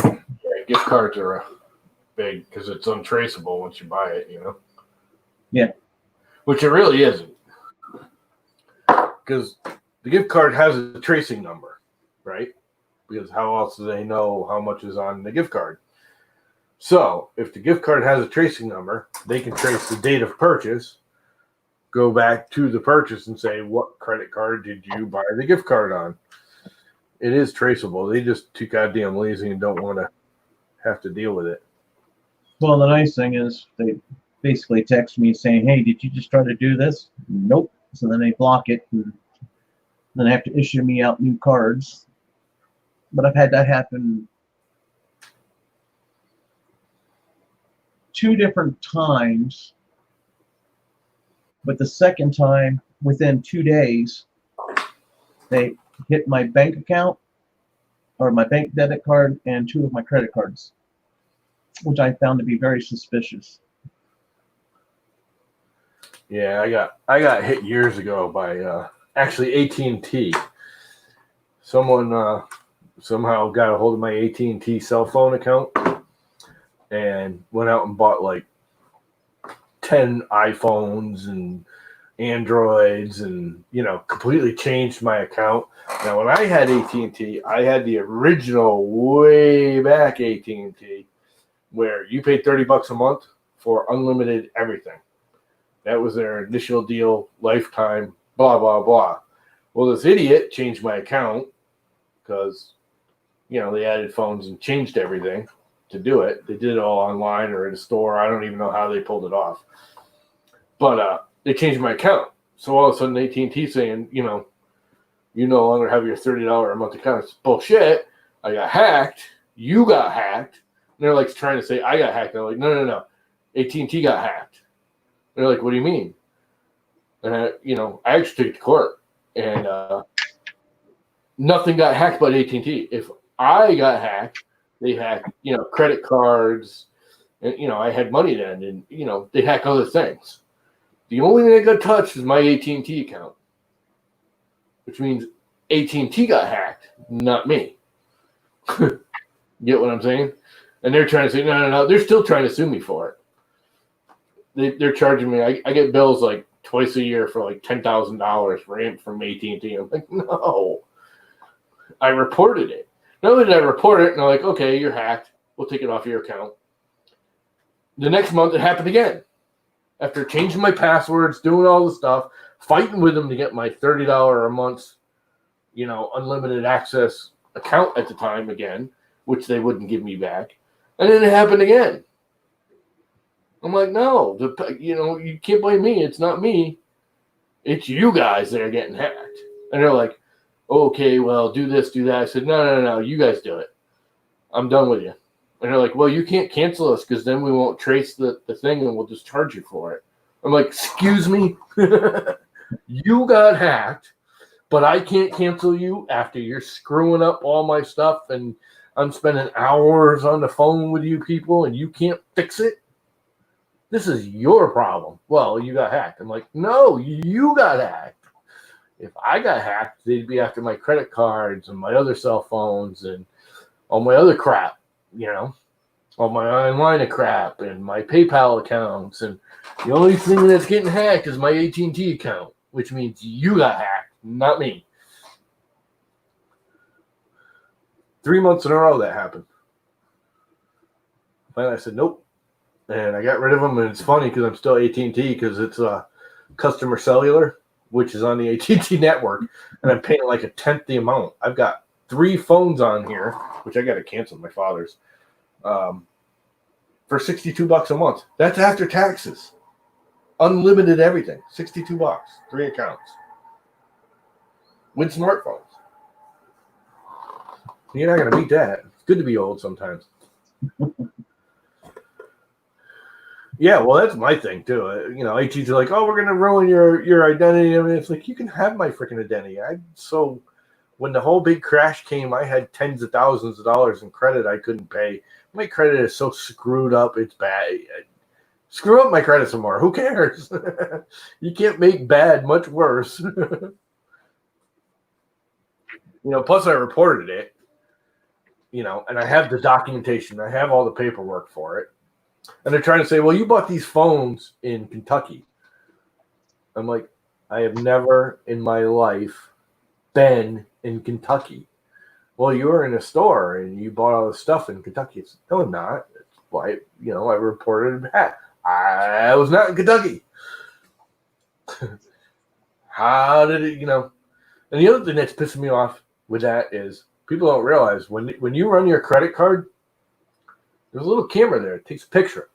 Yeah, gift cards are big because it's untraceable once you buy it, you know? Yeah. Which it really isn't. Because the gift card has a tracing number, right? Because how else do they know how much is on the gift card? So if the gift card has a tracing number, they can trace the date of purchase, go back to the purchase and say, what credit card did you buy the gift card on? It is traceable. They just too goddamn lazy and don't want to have to deal with it. Well, the nice thing is they basically text me saying, hey, did you just try to do this? Nope. So then they block it, and then they have to issue me out new cards. But I've had that happen 2 different times. But the second time, within 2 days, they hit my bank account or my bank debit card and 2 of my credit cards, which I found to be very suspicious. Yeah, I got hit years ago by actually AT&T. Someone somehow got a hold of my AT&T cell phone account and went out and bought like 10 iPhones and Androids and, you know, completely changed my account. Now, when I had AT&T, I had the original way back AT&T where you paid $30 a month for unlimited everything. That was their initial deal, lifetime, blah, blah, blah. Well, this idiot changed my account because, you know, they added phones and changed everything to do it. They did it all online or in a store. I don't even know how they pulled it off. But they changed my account. So all of a sudden AT&T saying, you know, you no longer have your $30 a month account. It's bullshit. I got hacked. You got hacked. And they're like trying to say I got hacked. They're like, no. AT&T got hacked. And they're like, what do you mean? And I actually took it to court. And nothing got hacked but AT&T. If I got hacked, they hacked, credit cards. And, I had money then. And, they hack other things. The only thing that got touched is my AT&T account, which means AT&T got hacked, not me. Get what I'm saying? And they're trying to say, no. They're still trying to sue me for it. They're charging me. I get bills like twice a year for like $10,000 from AT&T. I'm like, no. I reported it. Not only did I report it, and they're like, okay, you're hacked. We'll take it off your account. The next month, it happened again. After changing my passwords, doing all the stuff, fighting with them to get my $30 a month, unlimited access account at the time again, which they wouldn't give me back. And then it happened again. I'm like, no, you can't blame me. It's not me. It's you guys that are getting hacked. And they're like, okay, well, do this, do that. I said, no, you guys do it. I'm done with you. And they're like, well, you can't cancel us because then we won't trace the thing and we'll just charge you for it. I'm like, excuse me? You got hacked, but I can't cancel you after you're screwing up all my stuff and I'm spending hours on the phone with you people and you can't fix it? This is your problem. Well, you got hacked. I'm like, no, you got hacked. If I got hacked, they'd be after my credit cards and my other cell phones and all my other crap, all my online crap and my PayPal accounts, and the only thing that's getting hacked is my AT&T account, which means you got hacked, not me. 3 months in a row that happened. Finally, I said nope, and I got rid of them. And it's funny because I'm still AT&T because it's customer cellular, which is on the AT&T network, and I'm paying like a tenth the amount. I've got 3 phones on here, which I got to cancel my father's, for $62 a month. That's after taxes, unlimited everything. $62, 3 accounts with smartphones. You're not gonna beat that. It's good to be old sometimes. Yeah, well, that's my thing too. You know, AT's are like, oh, we're gonna ruin your identity. I mean, it's like you can have my freaking identity. So when the whole big crash came, I had tens of thousands of dollars in credit I couldn't pay. My credit is so screwed up, it's bad. Screw up my credit some more. Who cares? You can't make bad much worse. You know, plus I reported it. You know, and I have the documentation. I have all the paperwork for it. And they're trying to say, well, you bought these phones in Kentucky. I'm like, I have never in my life been in Kentucky. Well, you were in a store and you bought all the stuff in Kentucky. It's, no, I'm not. It's why, you know, I reported it back. I was not in Kentucky. How did it, you know? And the other thing that's pissing me off with that is people don't realize when you run your credit card, there's a little camera there. It takes a picture.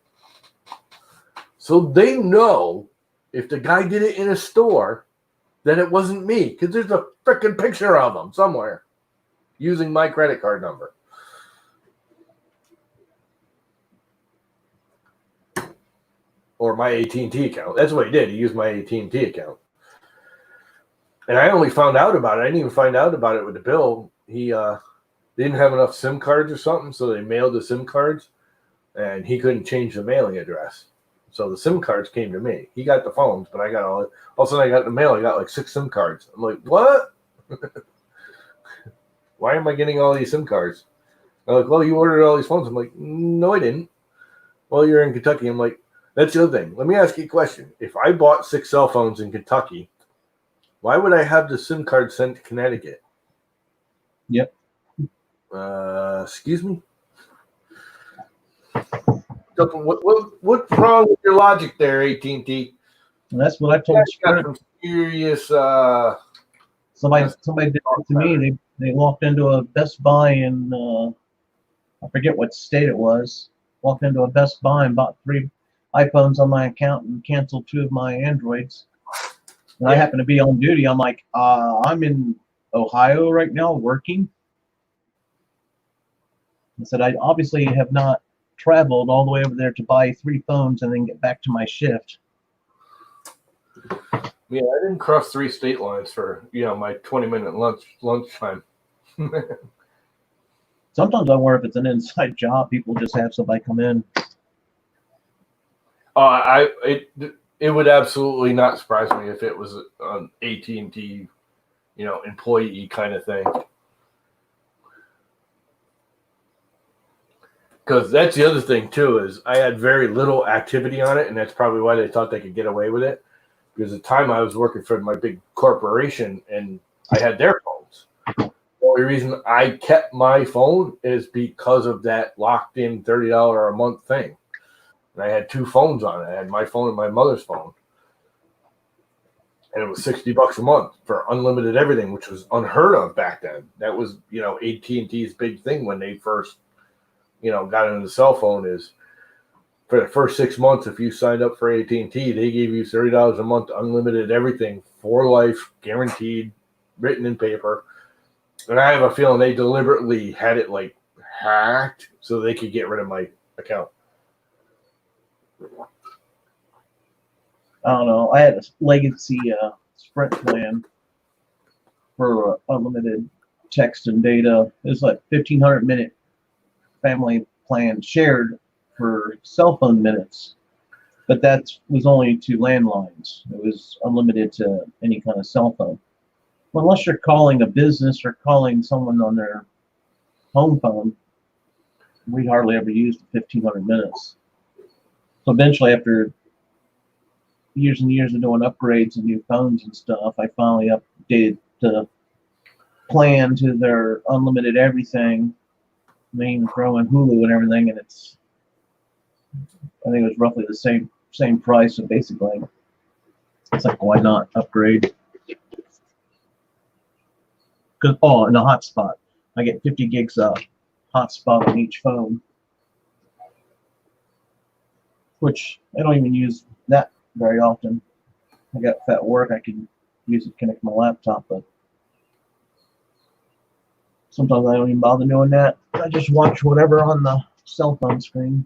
So they know if the guy did it in a store, then it wasn't me because there's a freaking picture of him somewhere using my credit card number. Or my AT&T account. That's what he did. He used my AT&T account. And I only found out about it. I didn't even find out about it with the bill. He didn't have enough SIM cards or something, so they mailed the SIM cards, and he couldn't change the mailing address. So the SIM cards came to me. He got the phones, but I got all of a sudden I got the mail. I got like 6 SIM cards. I'm like, what? Why am I getting all these SIM cards? They're like, well, you ordered all these phones. I'm like, no, I didn't. Well, you're in Kentucky. I'm like, that's the other thing. Let me ask you a question. If I bought 6 cell phones in Kentucky, why would I have the SIM card sent to Connecticut? Yep. Excuse me? What's wrong with your logic there, AT&T? And that's what I told Sprint. Some serious. Somebody did it to me. They walked into a Best Buy in I forget what state it was. Walked into a Best Buy and bought 3 iPhones on my account and canceled 2 of my Androids. And I happened to be on duty. I'm like, I'm in Ohio right now working. I said, I obviously have not traveled all the way over there to buy 3 phones and then get back to my shift. Yeah, I didn't cross 3 state lines for, you know, my 20-minute lunchtime. Sometimes I wonder if it's an inside job. People just have somebody come in. It would absolutely not surprise me if it was an AT&T, you know, employee kind of thing. Because that's the other thing too, is I had very little activity on it, and that's probably why they thought they could get away with it. Because at the time I was working for my big corporation, and I had their phones. The only reason I kept my phone is because of that locked-in $30 a month thing. And I had 2 phones on it. I had my phone and my mother's phone. And it was $60 a month for unlimited everything, which was unheard of back then. That was, you know, AT&T's big thing when they first, you know, got into the cell phone is for the first 6 months, if you signed up for AT&T, they gave you $30 a month, unlimited everything for life, guaranteed, written in paper. And I have a feeling they deliberately had it like hacked so they could get rid of my account. I don't know. I had a legacy Sprint plan for unlimited text and data. It was like 1,500-minute family plan shared for cell phone minutes, but that was only to landlines. It was unlimited to any kind of cell phone. Well, unless you're calling a business or calling someone on their home phone, we hardly ever used 1,500 minutes. So eventually, after years and years of doing upgrades and new phones and stuff, I finally updated the plan to their unlimited everything. I mean, throw in Hulu and everything, and I think it was roughly the same price. So basically, it's like, why not upgrade? And a hotspot. I get 50 gigs of hotspot on each phone, which I don't even use that very often. I got if at work, I can use it to connect my laptop, but sometimes I don't even bother doing that. I just watch whatever on the cell phone screen,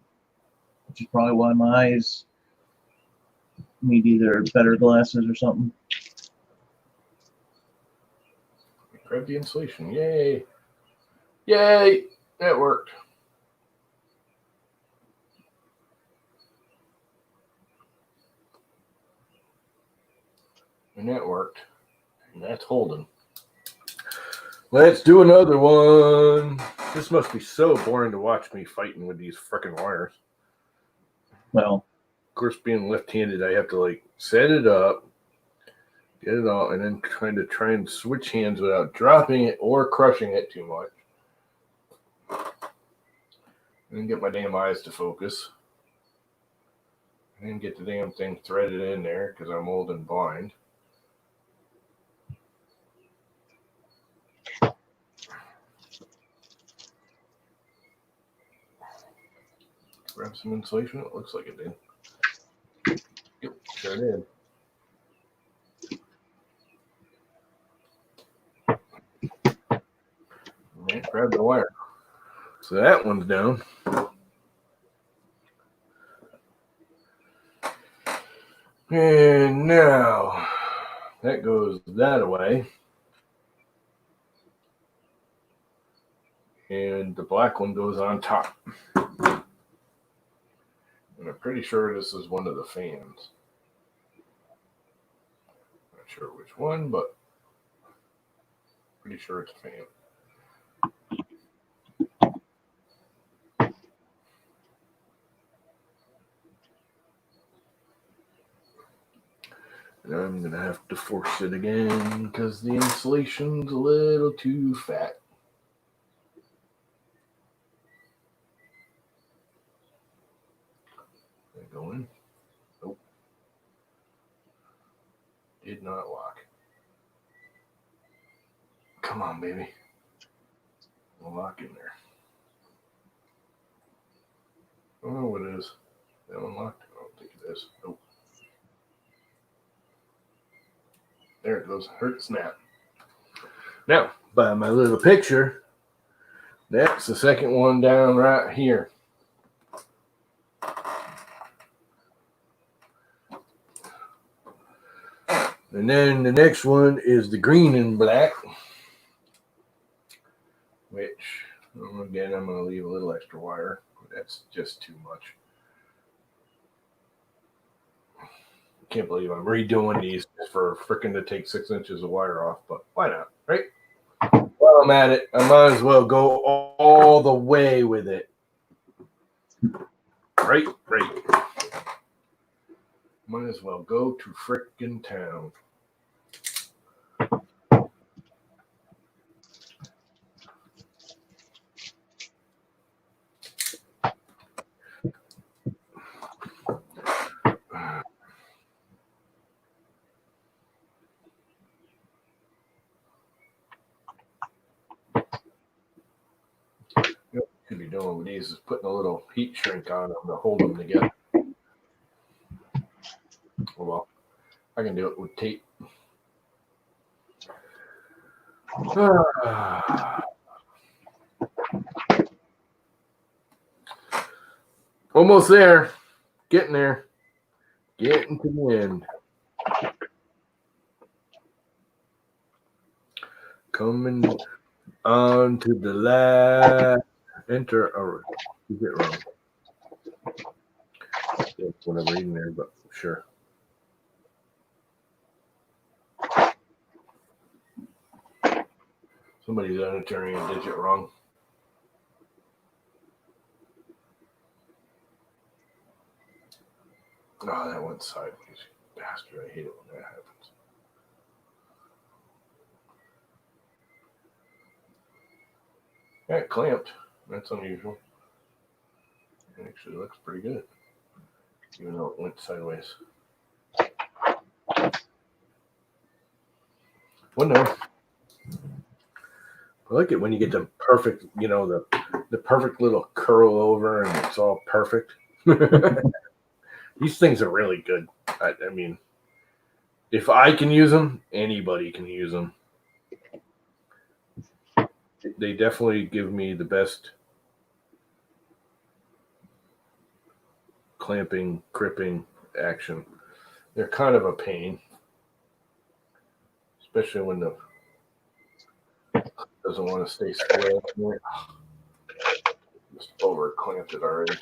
which is probably why my eyes need either better glasses or something. Grab the insulation. Yay. Yay. That worked. And that worked. And that's holding. Let's do another one. This must be so boring to watch me fighting with these freaking wires. Well, of course, being left-handed, I have to like set it up, get it all, and then try and switch hands without dropping it or crushing it too much. And then get my damn eyes to focus. And then get the damn thing threaded in there because I'm old and blind. Grab some insulation. It looks like it did. Yep, sure did. Right, grab the wire. So that one's down. And now that goes that away. And the black one goes on top. And I'm pretty sure this is one of the fans. Not sure which one, but pretty sure it's a fan. And I'm going to have to force it again because the insulation's a little too fat. Go in. Nope. Did not lock. Come on, baby. We'll lock in there. Oh, what it is? That one locked? I don't think it is. Nope. There it goes. Hurt snap. Now, by my little picture, that's the second one down right here. And then the next one is the green and black, which, again, I'm going to leave a little extra wire. That's just too much. I can't believe I'm redoing these for frickin' to take 6 inches of wire off, but why not, right? While I'm at it, I might as well go all the way with it. Right. Might as well go to frickin' town. Could be doing with these is putting a little heat shrink on them to hold them together. Well, I can do it with tape. Almost there. Getting there. Getting to the end. Coming on to the last. Enter. Or is it wrong? That's what I'm reading there, but sure. Somebody's entering a digit wrong. Oh, that went sideways. Bastard, I hate it when that happens. Yeah, it clamped. That's unusual. It actually looks pretty good. Even though it went sideways. Well, no. I like it when you get the perfect, the perfect little curl over and it's all perfect. These things are really good. I mean, if I can use them, anybody can use them. They definitely give me the best clamping, gripping action. They're kind of a pain, especially when the doesn't want to stay square. Just over clamped it already.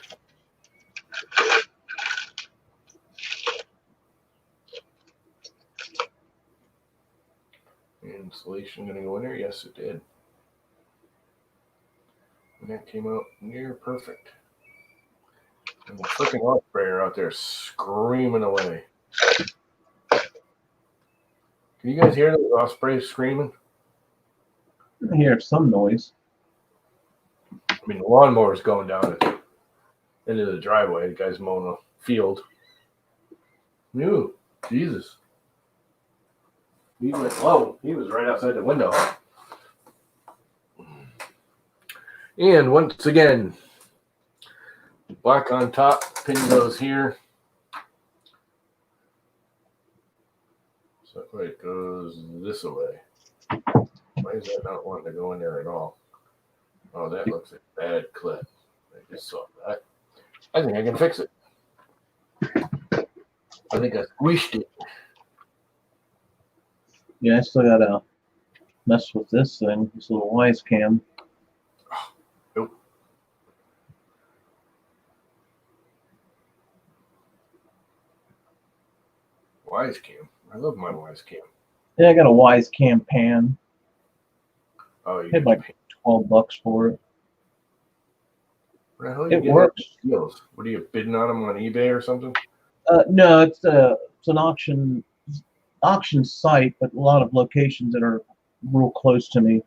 Insulation going to go in there? Yes, it did. And that came out near perfect. And the freaking off sprayer out there screaming away. Can you guys hear the osprey screaming? I hear some noise. I mean, the lawnmower's going down at the end of the driveway. The guy's mowing a field. Ew, Jesus. He went, whoa, he was right outside the window. And once again, black on top, pin goes here. So it goes this way. Why is that not wanting to go in there at all? Oh, that looks like a bad clip. I just saw that. I think I can fix it. I think I squished it. Yeah, I still gotta mess with this thing, this little wise cam. Nope. Wise cam. I love my wise cam. Yeah, I got a wise cam pan. Oh, you Paid get like $12 for it. Where the hell are you It getting works. these deals? What are you bidding on them on eBay or something? No, it's an auction site, but a lot of locations that are real close to me.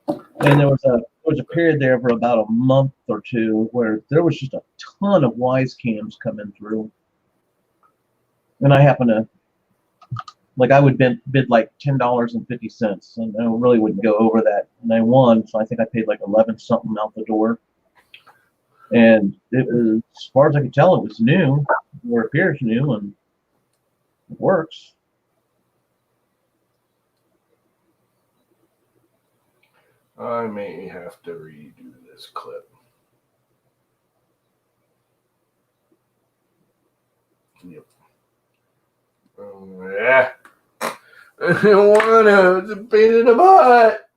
And there was a period there for about a month or two where there was just a ton of wise cams coming through. And I happened to I would bid like $10.50, and I really wouldn't go over that. And I won, so I think I paid like 11 something out the door. And it was, as far as I could tell, it was new, or appears new, and it works. I may have to redo this clip. Yep. Yeah. I don't want to. It's a pain in the butt.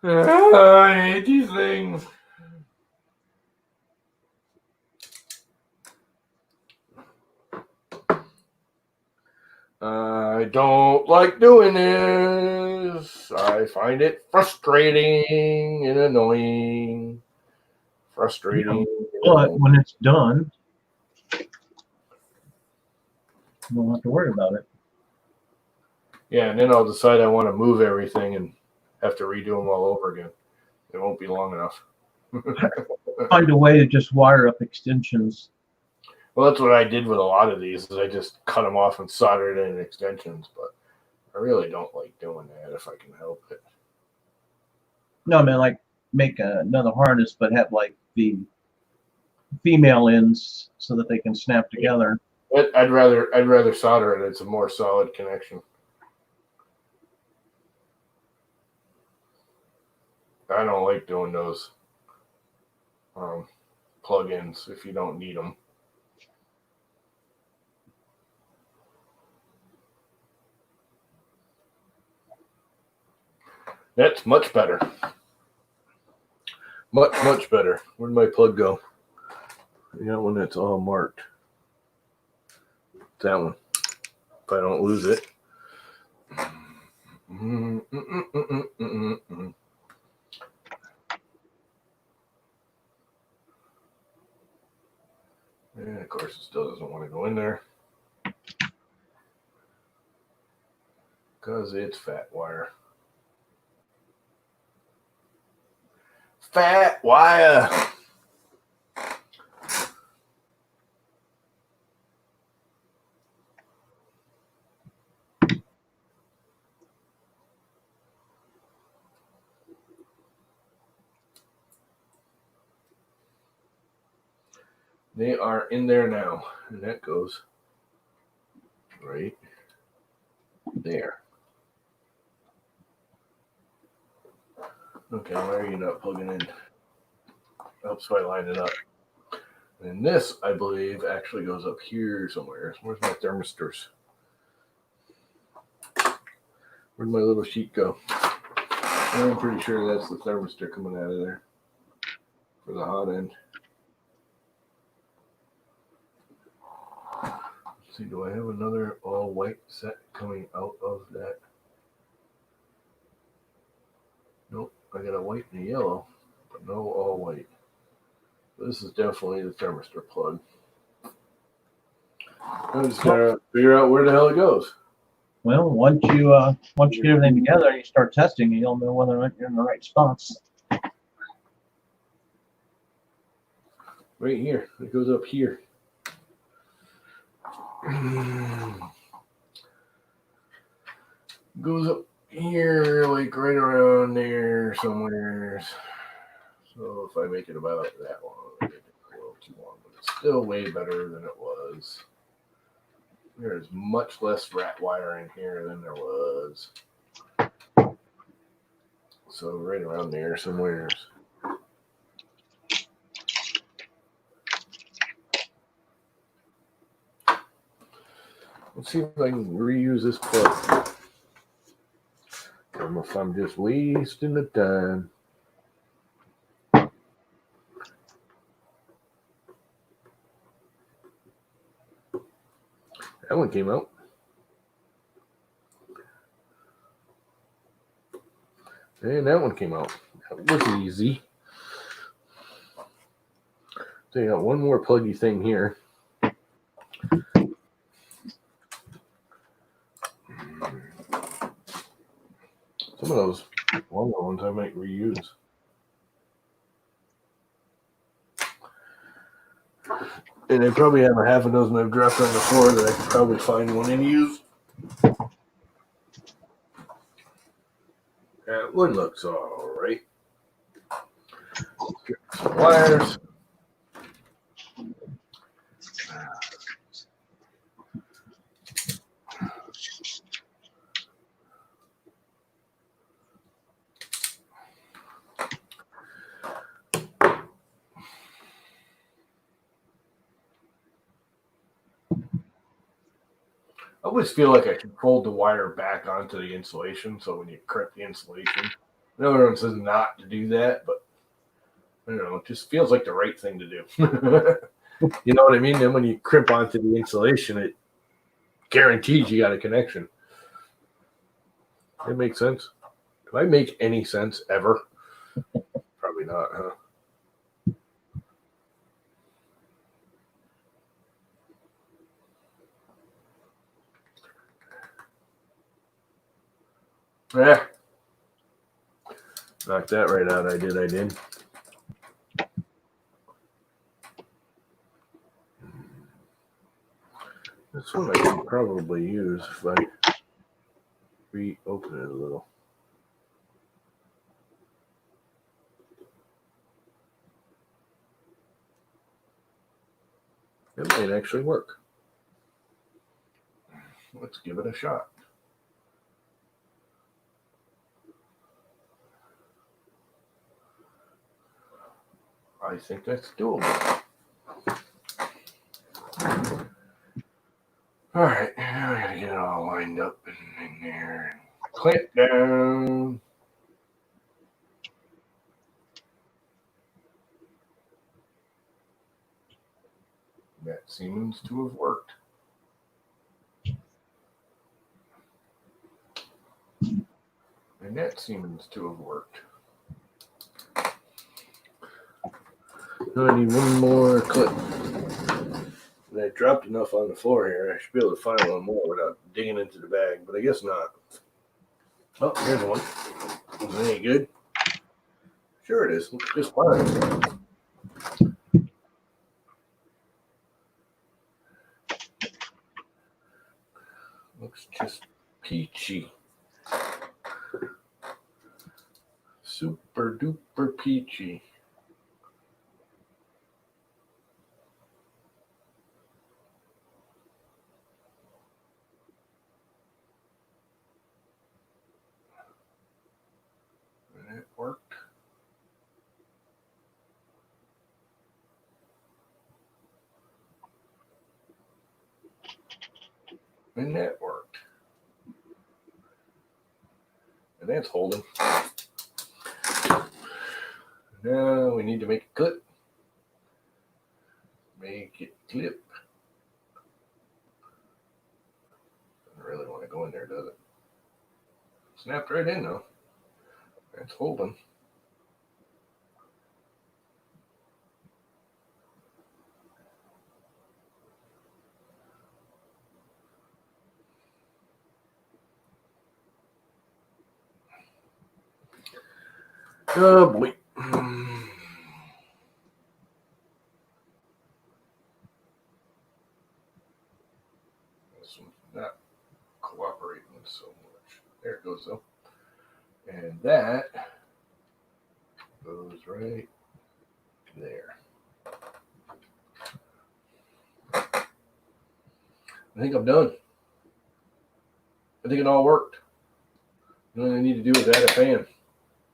I hate these things. I don't like doing this. I find it frustrating and annoying. Frustrating. But when it's done, you don't have to worry about it. Yeah, and then I'll decide I want to move everything and have to redo them all over again. It won't be long enough. Find a way to just wire up extensions. Well, that's what I did with a lot of these. Is I just cut them off and soldered in extensions. But I really don't like doing that if I can help it. No, I mean, like make another harness, but have like the female ends so that they can snap together. I'd rather solder it. It's a more solid connection. I don't like doing those plug-ins if you don't need them. That's much better. Much better. Where'd my plug go? I got one that's all marked. That one. If I don't lose it. course, it still doesn't want to go in there because it's fat wire. Fat wire. They are in there now, and that goes right there. Okay, why are you not plugging in? Oh, so I line it up. And this, I believe, actually goes up here somewhere. Where's my thermistors? Where'd my little sheet go? I'm pretty sure that's the thermistor coming out of there for the hot end. Let's see, do I have another all white set coming out of that? Nope, I got a white and a yellow, but no all white. This is definitely the thermistor plug. I'm just gonna figure out where the hell it goes. Well, once you get everything together and you start testing, you'll know whether or not you're in the right spots. Right here, it goes up here. Goes up here, like right around there somewhere. So if I make it about that long, I make it a little too long, but it's still way better than it was. There's much less rat wire in here than there was. So right around there somewhere. Let's see if I can reuse this plug. I don't know if I'm just wasting the time. That one came out. And that one came out. That was easy. So you got one more pluggy thing here. Some of those longer ones I might reuse. And I probably have a half a dozen I've dropped on the floor that I could probably find one and use. That one looks all right. Get some wires. I always feel like I should fold the wire back onto the insulation, so when you crimp the insulation, I know everyone says not to do that, but I don't know, it just feels like the right thing to do. You know what I mean? Then when you crimp onto the insulation, it guarantees you got a connection. It makes sense. Do I make any sense ever? Probably not, huh? Yeah. Knocked that right out. I did. This one I can probably use if I reopen it a little. It might actually work. Let's give it a shot. I think that's doable. All right, now I gotta get it all lined up in there. Clamp down. That seems to have worked. And that seems to have worked. Now I need one more clip. I dropped enough on the floor here. I should be able to find one more without digging into the bag, but I guess not. Oh, here's one. Is it any good? Sure it is. Looks just fine. Looks just peachy. Super duper peachy. And it worked. And that worked. And that's holding. Now we need to make a clip. Make it clip. Doesn't really want to go in there, does it? Snapped right in though. That's holding. Oh boy. This one's not cooperating so much. There it goes though. And that goes right there. I think I'm done. I think it all worked. The only thing I need to do is add a fan,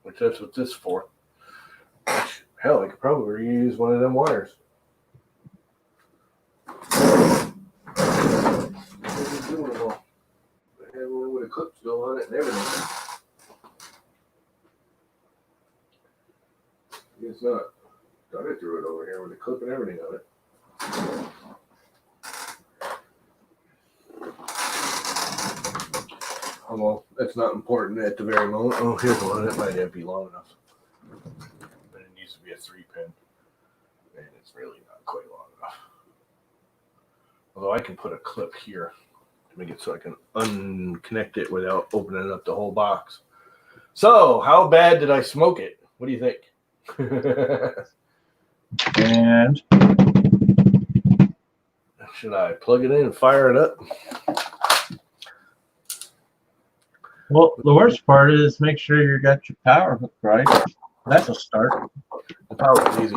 which that's what this is for. Hell, I could probably reuse one of them wires. Doing it all. I had one with a clip still on it and everything. It's not. Thought I threw it over here with a clip and everything on it. Oh, well, that's not important at the very moment. Oh, here's one. That might not be long enough. But it needs to be a 3-pin. And it's really not quite long enough. Although I can put a clip here to make it so I can unconnect it without opening up the whole box. So, how bad did I smoke it? What do you think? And Should I plug it in and fire it up? well, the worst part is make sure you got your power hooked right. That's a start. The power's easy.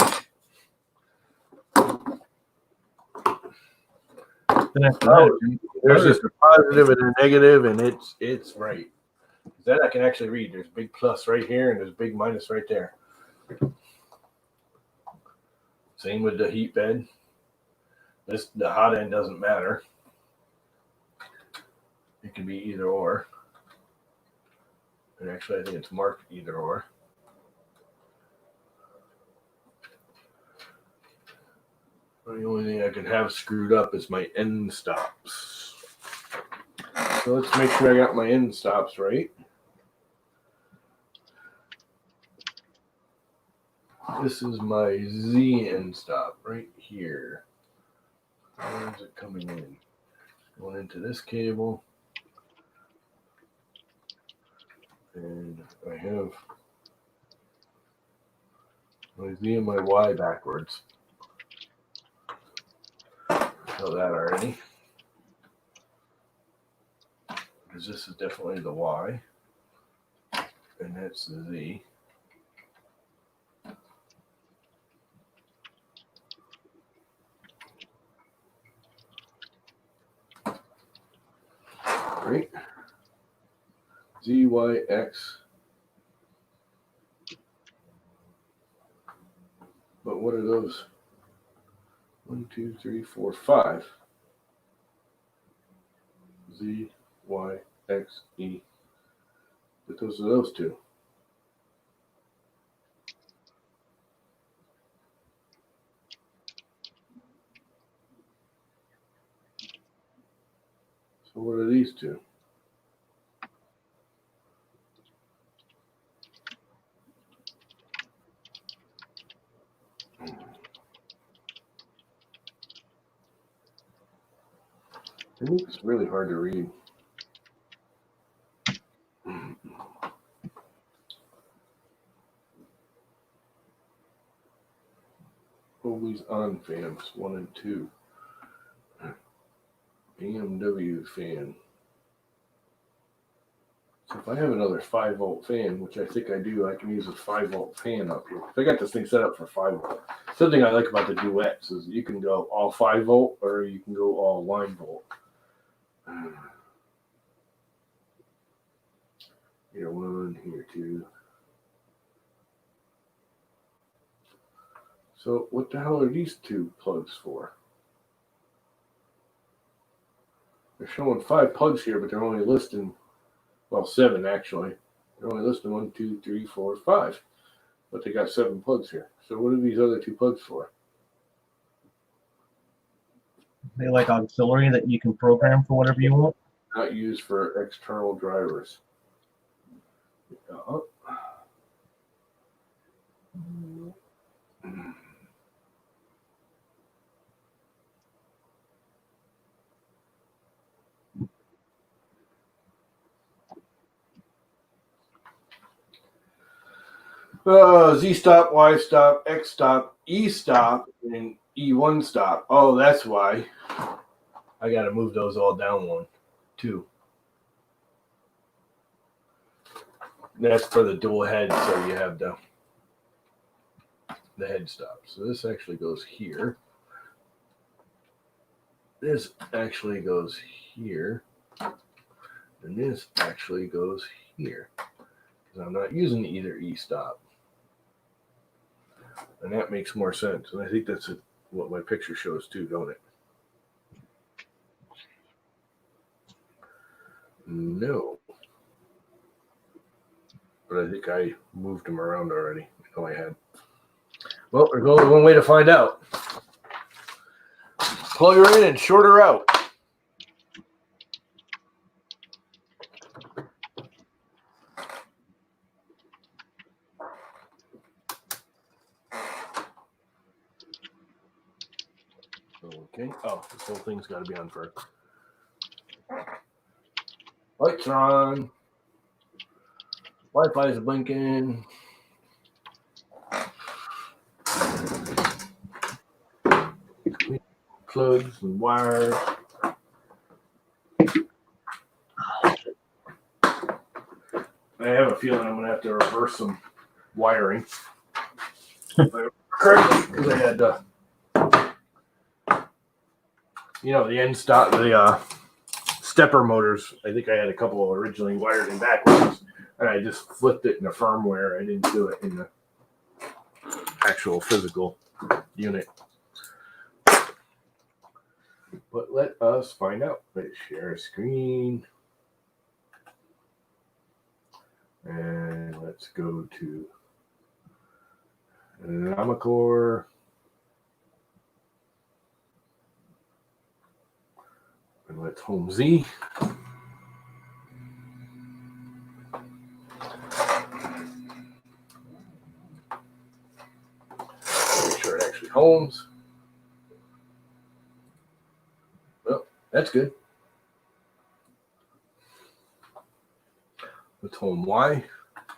Then after Oh, that, there's just a positive and a negative, and it's right. That I can actually read. There's a big plus right here, and there's a big minus right there. Same with the heat bed. The hot end doesn't matter. It can be either or. And actually, I think it's marked either or. The only thing I can have screwed up is my end stops. So let's make sure I got my end stops right. This is my Z end stop right here. Where is it coming in? Going into this cable. And I have my Z and my Y backwards. Know that already. Because this is definitely the Y. And that's the Z. Right? Z, Y, X. But what are those? 1, 2, 3, 4, 5. Z, Y, X, E. But those are those two. So what are these two? It's really hard to read. Always on fans 1 and 2. BMW fan. So if I have another 5-volt fan, which I think I do, I can use a 5-volt fan up here. So I got this thing set up for 5-volt. Something I like about the duets is you can go all 5-volt or you can go all line volt. Here 1, here 2. So what the hell are these 2 plugs for? They're showing 5 plugs here, but they're only listing, well, 7 actually. They're only listing 1, 2, 3, 4, 5. But they got 7 plugs here. So what are these other 2 plugs for? They like auxiliary that you can program for whatever you want. Not used for external drivers. Z stop, Y stop, X stop, E stop, and E1 stop. Oh, that's why. I got to move those all down 1, 2. That's for the dual head, so you have the head stop. So this actually goes here. This actually goes here. And this actually goes here. Because I'm not using either E stop. And that makes more sense. And I think that's what my picture shows too, don't it? No. But I think I moved them around already. I know I had. Well, there's only one way to find out. Plug her in and short her out. Okay. Oh, this whole thing's got to be on first. Lights are on. Wi-Fi is blinking. Plugs and wires. I have a feeling I'm going to have to reverse some wiring. Because I had the end stop, the stepper motors. I think I had a couple originally wired in backwards, and I just flipped it in the firmware. I didn't do it in the actual physical unit. But let us find out. Let's share screen. And let's go to llamaCore. And let's home Z. Make sure it actually homes. Well, that's good. Let's home Y.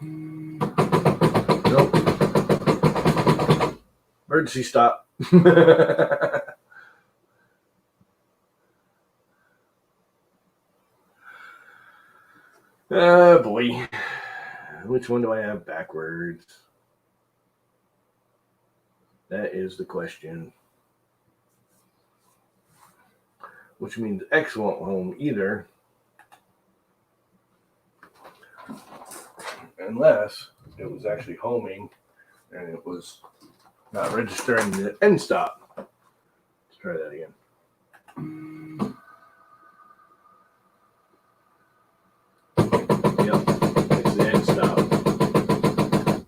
Nope. Emergency stop. Oh boy. Which one do I have backwards? That is the question. Which means X won't home either. Unless it was actually homing and it was not registering the end stop. Let's try that again. Yep, it's the end stop.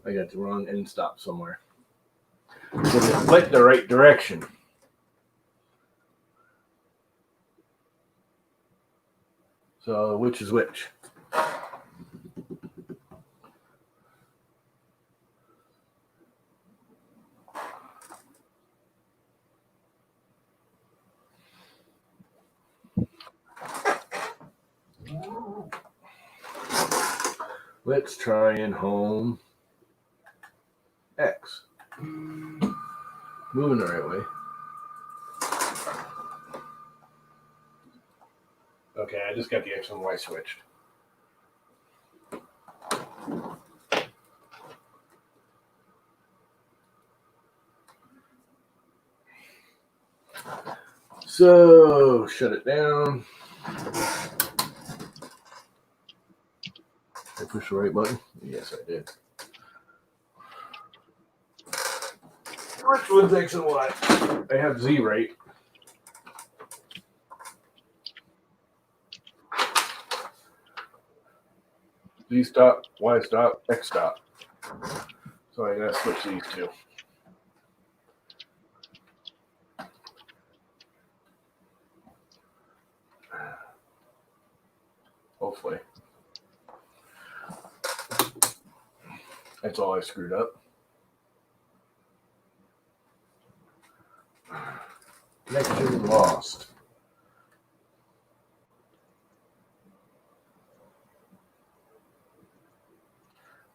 I got the wrong end stop somewhere. So it went the right direction. So which is which? Let's try in home X. Moving the right way. Okay, I just got the X and Y switched. So, shut it down. I push the right button? Yes, I did. Which one's X and Y? I have Z right. Z stop, Y stop, X stop. So I gotta switch these two. Hopefully. That's all I screwed up. Connection lost.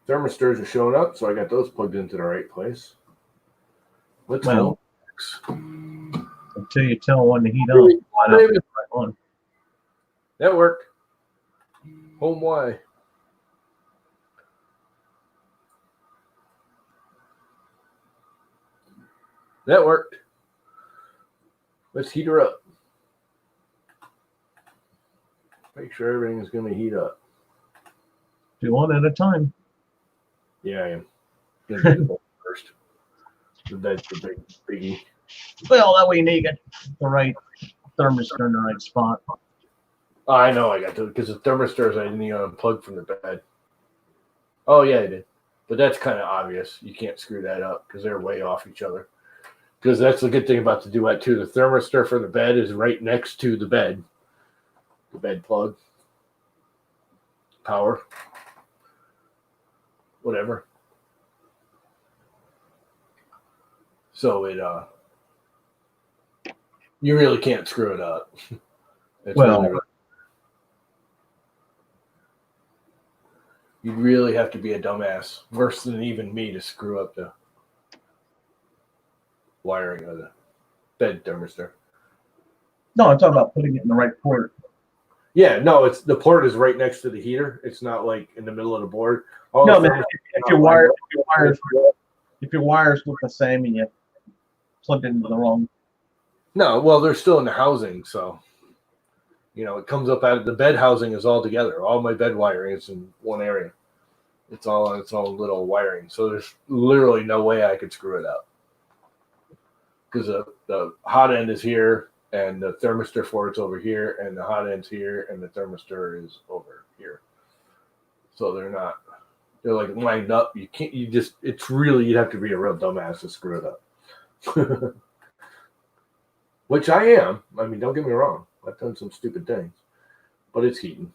Thermistors are showing up, so I got those plugged into the right place. Let's Well, go. until you tell one to heat up, why not pick the right one? That worked. Home Y. That worked. Let's heat her up. Make sure everything is going to heat up. Do one at a time. Yeah, I am. Gonna do the bowl first. That's the biggie. Well, that way you get the right thermistor in the right spot. Oh, I know I got to, because the thermistors I didn't even unplug from the bed. Oh, yeah, I did. But that's kind of obvious. You can't screw that up because they're way off each other. Because that's the good thing about the Duet, too. The thermistor for the bed is right next to the bed. The bed plug. Power. Whatever. So it, you really can't screw it up. It's Well, really, you'd really have to be a dumbass, worse than even me, to screw up the wiring of the bed thermistor. no, I'm talking about putting it in the right port. Yeah, no, it's the port is right next to the heater. It's not like in the middle of the board. All No, the man, if your wires look the same and you plugged into the wrong. No, well, they're still in the housing, so it comes up out of the bed housing is all together. All my bed wiring is in one area. It's all on its own little wiring. So there's literally no way I could screw it up. Because the hot end is here, and the thermistor for it's over here, and the hot end's here, and the thermistor is over here. So they're like lined up. You'd have to be a real dumbass to screw it up. Which I am. I mean, don't get me wrong. I've done some stupid things, but it's heating.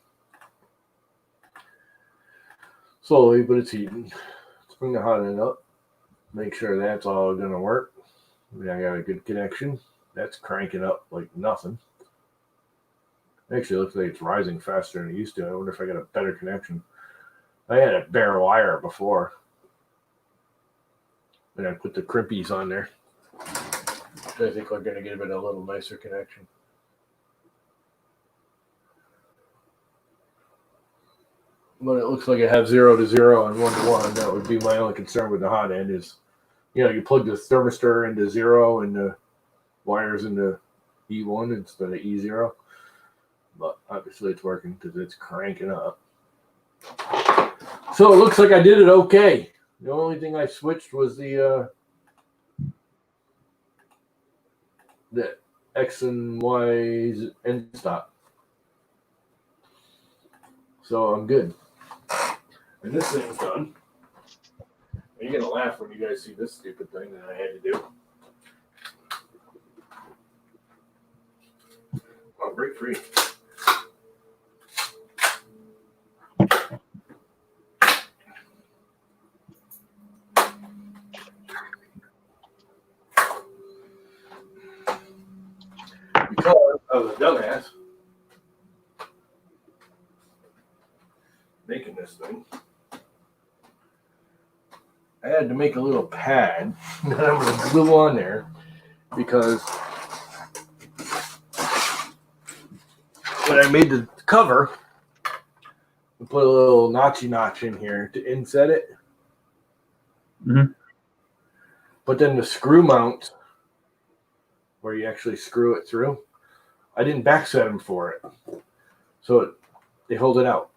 Slowly, but it's heating. Let's bring the hot end up. Make sure that's all going to work. I got a good connection. That's cranking up like nothing. Actually, it looks like it's rising faster than it used to. I wonder if I got a better connection. I had a bare wire before. And I put the crimpies on there. I think we're going to give it a little nicer connection. But it looks like I have 0 to 0 and 1 to 1. That would be my only concern with the hot end is, you plug the thermistor into 0 and the wires into E1 instead of E0. But obviously it's working because it's cranking up. So it looks like I did it okay. The only thing I switched was the X and Y's end stop. So I'm good. And this thing's done. You're going to laugh when you guys see this stupid thing that I had to do. Oh, break free. Because I was a dumbass making this thing. make a little pad that I'm going to glue on there because when I made the cover, I put a little notchy notch in here to inset it. Mhm. But then the screw mount, where you actually screw it through, I didn't backset them for it. So they hold it out.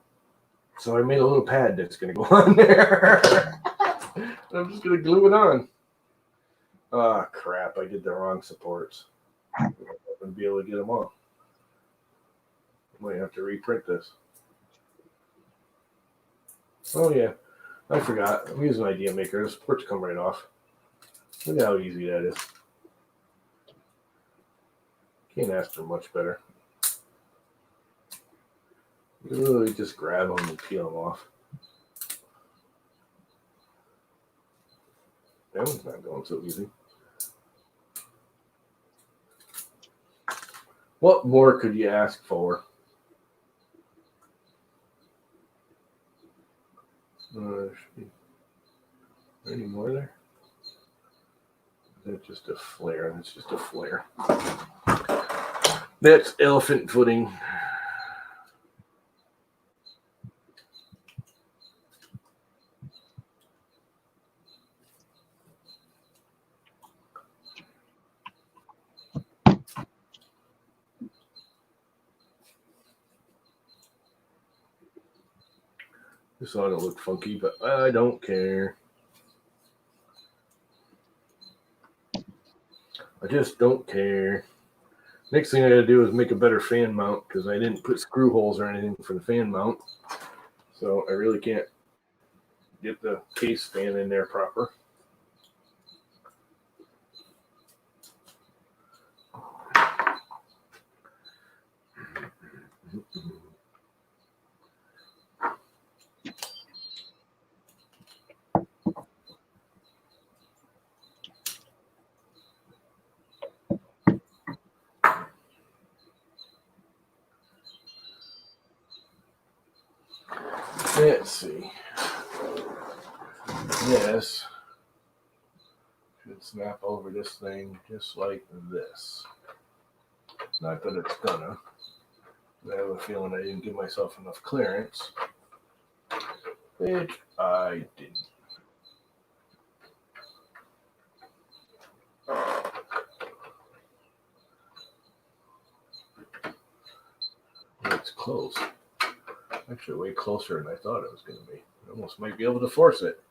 So I made a little pad that's going to go on there. I'm just going to glue it on. Oh, crap. I did the wrong supports. I'm not going to be able to get them on. I might have to reprint this. Oh, yeah. I forgot. I'm using Idea Maker. The supports come right off. Look at how easy that is. Can't ask for much better. You literally just grab them and peel them off. That one's not going so easy. What more could you ask for? Should be any more there? Is that just a flare? That's just a flare. That's elephant footing. This ought to look funky, but I don't care. I just don't care. Next thing I gotta do is make a better fan mount because I didn't put screw holes or anything for the fan mount. So I really can't get the case fan in there proper. Let's see. This should snap over this thing just like this. Not that it's gonna. I have a feeling I didn't give myself enough clearance, which I didn't. It's close. Actually, way closer than I thought it was going to be. I almost might be able to force it.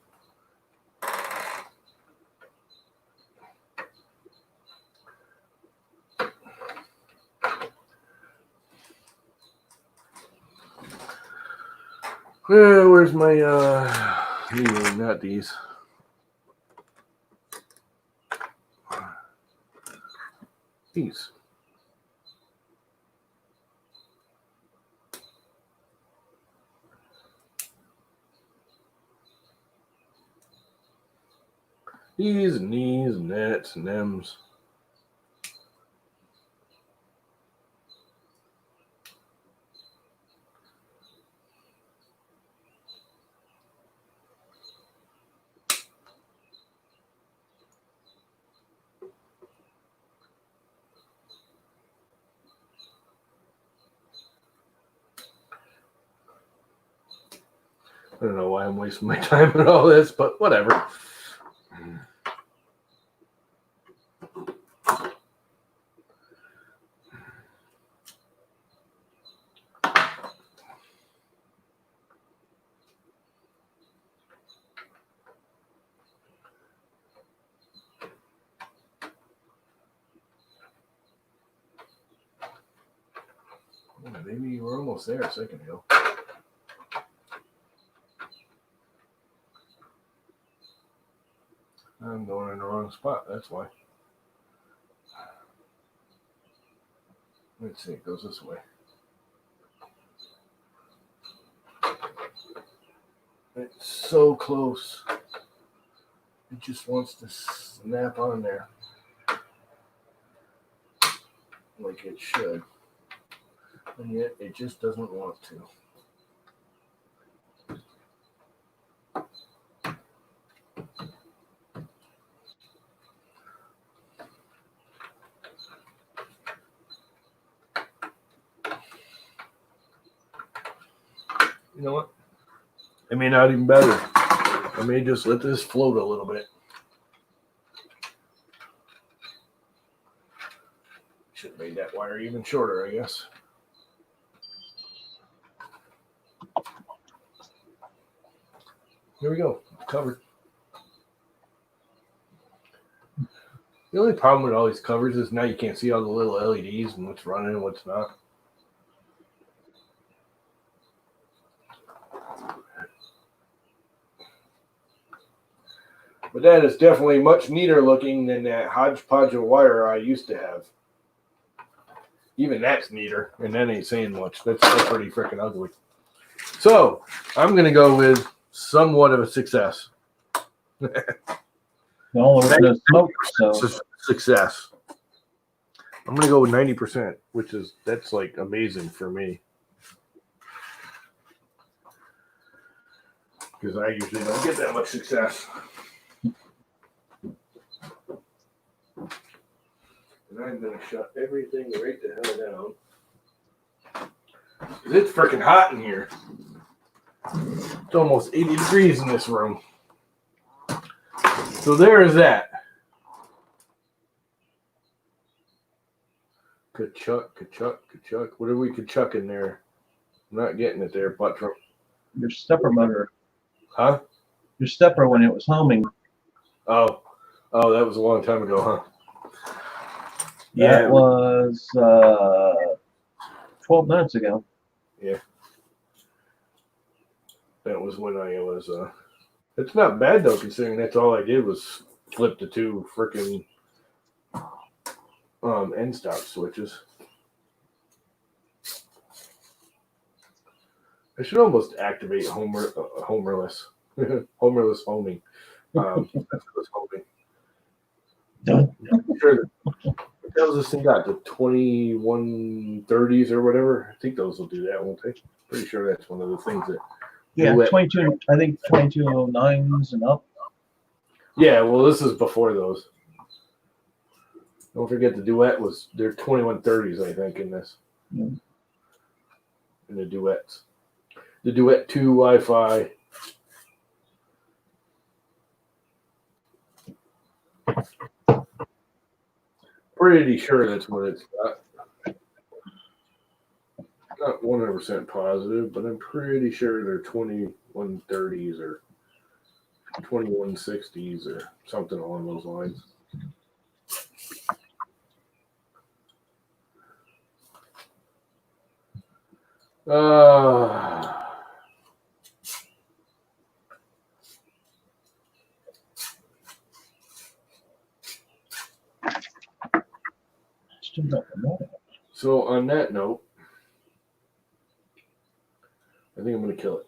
Where's my, not these. These. These and these and that's and them's. I don't know why I'm wasting my time with all this, but whatever. Maybe we're almost there a second ago. I'm going in the wrong spot, that's why. Let's see, it goes this way. It's so close. It just wants to snap on there. Like it should. And yet it just doesn't want to. You know what? I may not even better. I may just let this float a little bit. Should have made that wire even shorter, I guess. Here we go. Covered. The only problem with all these covers is now you can't see all the little LEDs and what's running and what's not. But that is definitely much neater looking than that hodgepodge of wire I used to have. Even that's neater, and that ain't saying much. That's pretty freaking ugly. So, I'm going to go with somewhat of a success. Well, there was no smoke, so Success. I'm going to go with 90%, that's like amazing for me. Because I usually don't get that much success. And I'm going to shut everything right the hell down. It's freaking hot in here. It's almost 80 degrees in this room. So there is that. Ka-chuck, ka-chuck, ka-chuck. What are we ka-chuck in there? I'm not getting it there, but your stepper motor, huh? your stepper when it was homing. Oh, that was a long time ago, huh? That was 12 minutes ago. Yeah. That was when I was, it's not bad though, considering that's all I did was flip the two freaking end stop switches. I should almost activate homerless homerless homing. Homerless homing. Done. Sure. What tells this thing got the 2130s or whatever? I think those will do that, won't they? Pretty sure that's one of the things that. Yeah, Duet. 22. I think 2209s and up. Yeah, well, this is before those. Don't forget the duet was they're 2130s, I think, in this. Yeah. In the duets. The Duet 2 Wi-Fi. Pretty sure that's what it's got. Not 100% positive, but I'm pretty sure they're 2130s or 2160s or something along those lines. Still got the motor. So on that note, I think I'm going to kill it.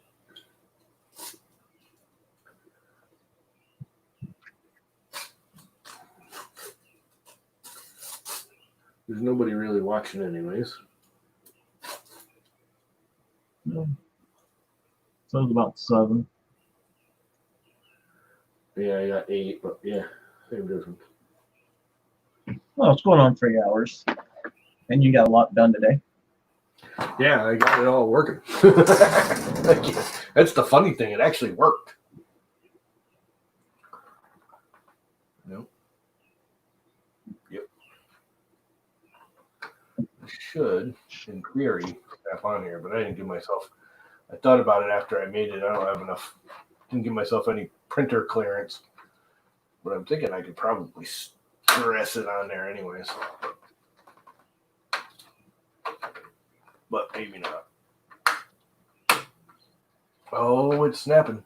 There's nobody really watching anyways. No. So it was about 7. Yeah, I got 8, but yeah, same difference. Well, it's going on 3 hours. And you got a lot done today. Yeah, I got it all working. That's the funny thing. It actually worked. Nope. Yep. I should, in theory, snap on here, but I didn't give myself. I thought about it after I made it. I don't have enough. Didn't give myself any printer clearance. But I'm thinking I could probably stress it on there anyways. But maybe not. Oh, it's snapping.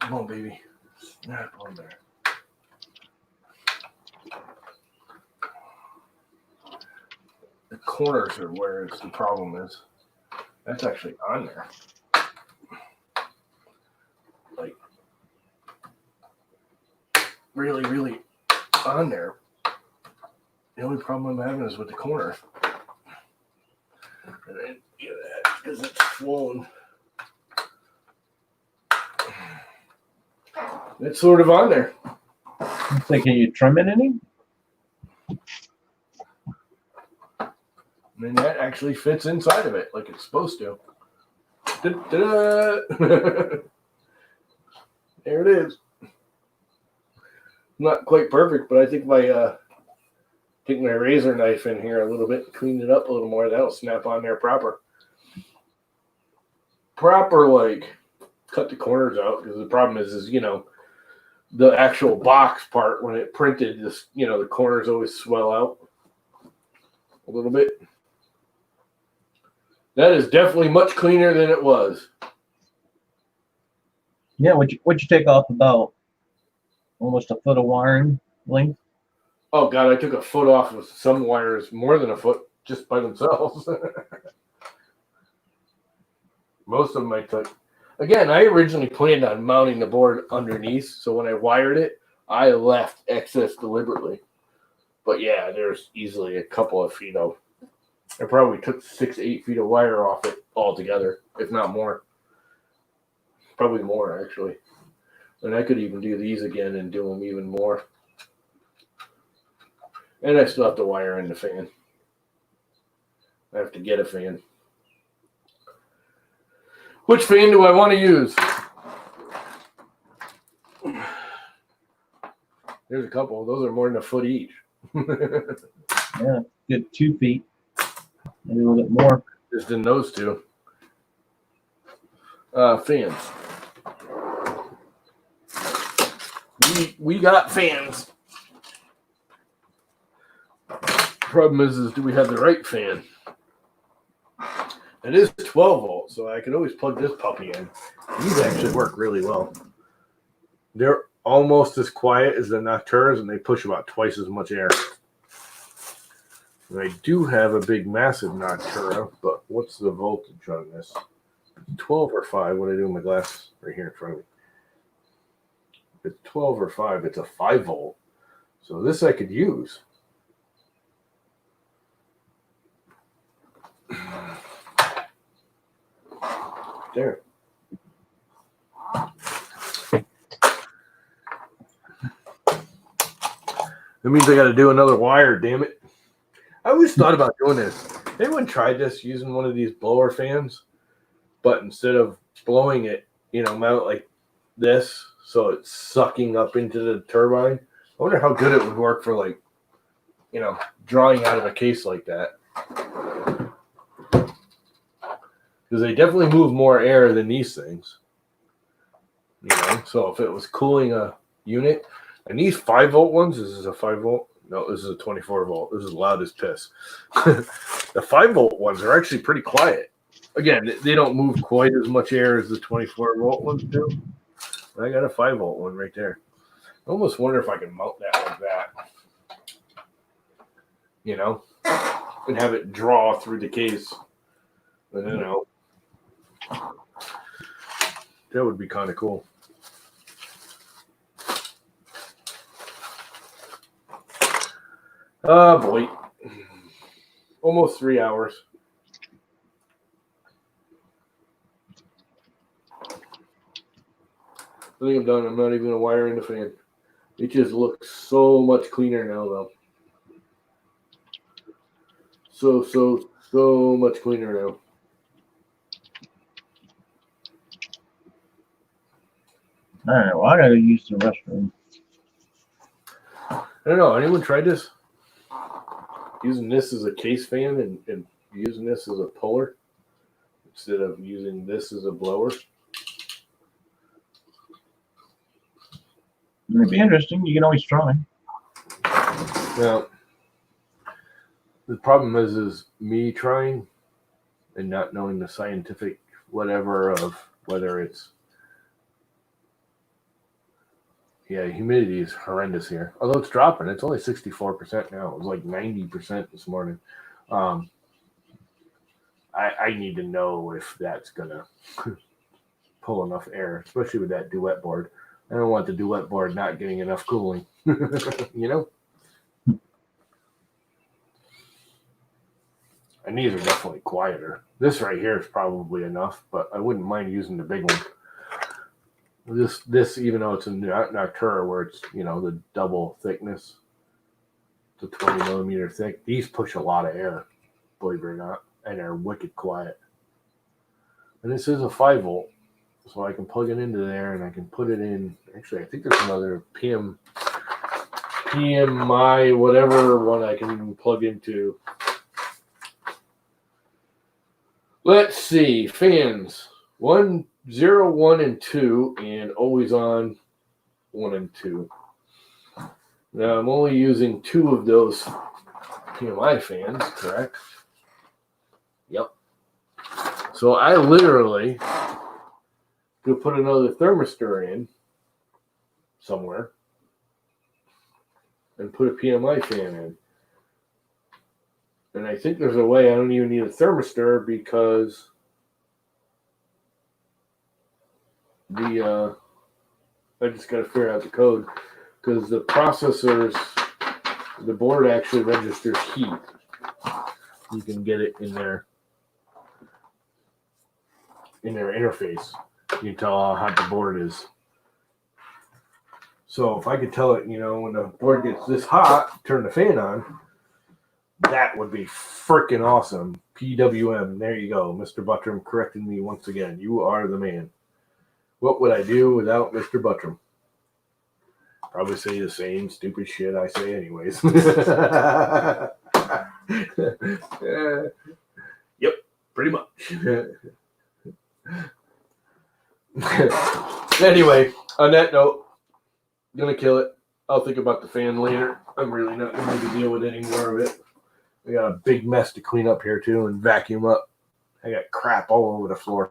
Come on, baby. Snap on there. The corners are where the problem is. That's actually on there. Like, really, really on there. The only problem I'm having is with the corner. And I didn't get that because it's swollen. It's sort of on there. So can you trim it any? And that actually fits inside of it like it's supposed to. Da-da-da. There it is. Not quite perfect, but I think if I take my razor knife in here a little bit, clean it up a little more, that'll snap on there proper. Proper, like, cut the corners out, because the problem is, you know, the actual box part, when it printed, this, you know, the corners always swell out a little bit. That is definitely much cleaner than it was. Yeah, what'd you take off about almost a foot of wiring length? Oh God, I took a foot off of some wires, more than a foot, just by themselves. Most of them I took. Again, I originally planned on mounting the board underneath, so when I wired it, I left excess deliberately. But yeah, there's easily a couple of feet of. I probably took 6 to 8 feet of wire off it altogether, if not more. Probably more, actually. And I could even do these again and do them even more. And I still have to wire in the fan. I have to get a fan. Which fan do I want to use? There's a couple. Those are more than a foot each. Yeah, good 2 feet, maybe a little bit more. Just in those two. Fans. We got fans. Problem is do we have the right fan? It is 12 volts, so I can always plug this puppy in. These actually work really well. They're almost as quiet as the llamaCores, and they push about twice as much air. And I do have a big, massive llamaCore, but what's the voltage on this? 12 or 5. What do I do with my glass right here in front of me? If it's 12 or 5, it's a 5 volt. So this I could use. There. That means I got to do another wire, damn it. I always thought about doing this. Anyone tried this, using one of these blower fans? But instead of blowing it, you know, mount it like this, so it's sucking up into the turbine. I wonder how good it would work for, like, you know, drawing out of a case like that. Because they definitely move more air than these things. You know, so if it was cooling a unit, and these 5 volt ones, this is a 5 volt. No, this is a 24 volt. This is loud as piss. The 5 volt ones are actually pretty quiet. Again, they don't move quite as much air as the 24 volt ones do. I got a 5 volt one right there. I almost wonder if I can mount that like that. You know, and have it draw through the case. But you know, that would be kind of cool. Oh boy. Almost 3 hours. I think I'm done. I'm not even gonna wire in the fan. It just looks so much cleaner now, though. So much cleaner now. All right, well, I gotta use the restroom. I don't know. Anyone tried this? Using this as a case fan and using this as a puller instead of using this as a blower? It'd be interesting. You can always try. Well, the problem is me trying and not knowing the scientific whatever of whether it's. Yeah, humidity is horrendous here. Although it's dropping. It's only 64% now. It was like 90% this morning. I need to know if that's going to pull enough air, especially with that duet board. I don't want the duet board not getting enough cooling. You know? And these are definitely quieter. This right here is probably enough, but I wouldn't mind using the big one. This, even though it's a llamaCore where it's, you know, the double thickness, it's a 20 millimeter thick. These push a lot of air. believe it or not, and they're wicked quiet. And this is a 5-volt, so I can plug it into there, and I can put it in. Actually, I think there's another PMI, whatever one I can plug into. Let's see, fans 1, 0, 1, and 2, and always on 1 and 2. Now I'm only using 2 of those PMI fans, correct? Yep. So I literally could put another thermistor in somewhere and put a PMI fan in. And I think there's a way I don't even need a thermistor because I just got to figure out the code because the processors, the board actually registers heat. You can get it in their interface. You can tell how hot the board is. So if I could tell it, when the board gets this hot, turn the fan on, that would be freaking awesome. PWM, there you go. Mr. Buttram corrected me once again. You are the man. What would I do without Mr. Buttram? Probably say the same stupid shit I say anyways. Yep, pretty much. Anyway, on that note, gonna kill it. I'll think about the fan later. I'm really not going to deal with any more of it. I got a big mess to clean up here too and vacuum up. I got crap all over the floor.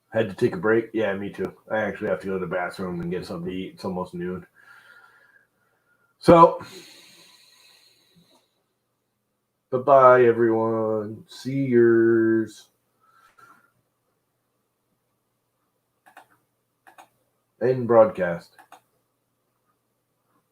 Had to take a break. Yeah, me too. I actually have to go to the bathroom and get something to eat. It's almost noon. So, bye-bye, everyone. See yours. End broadcast.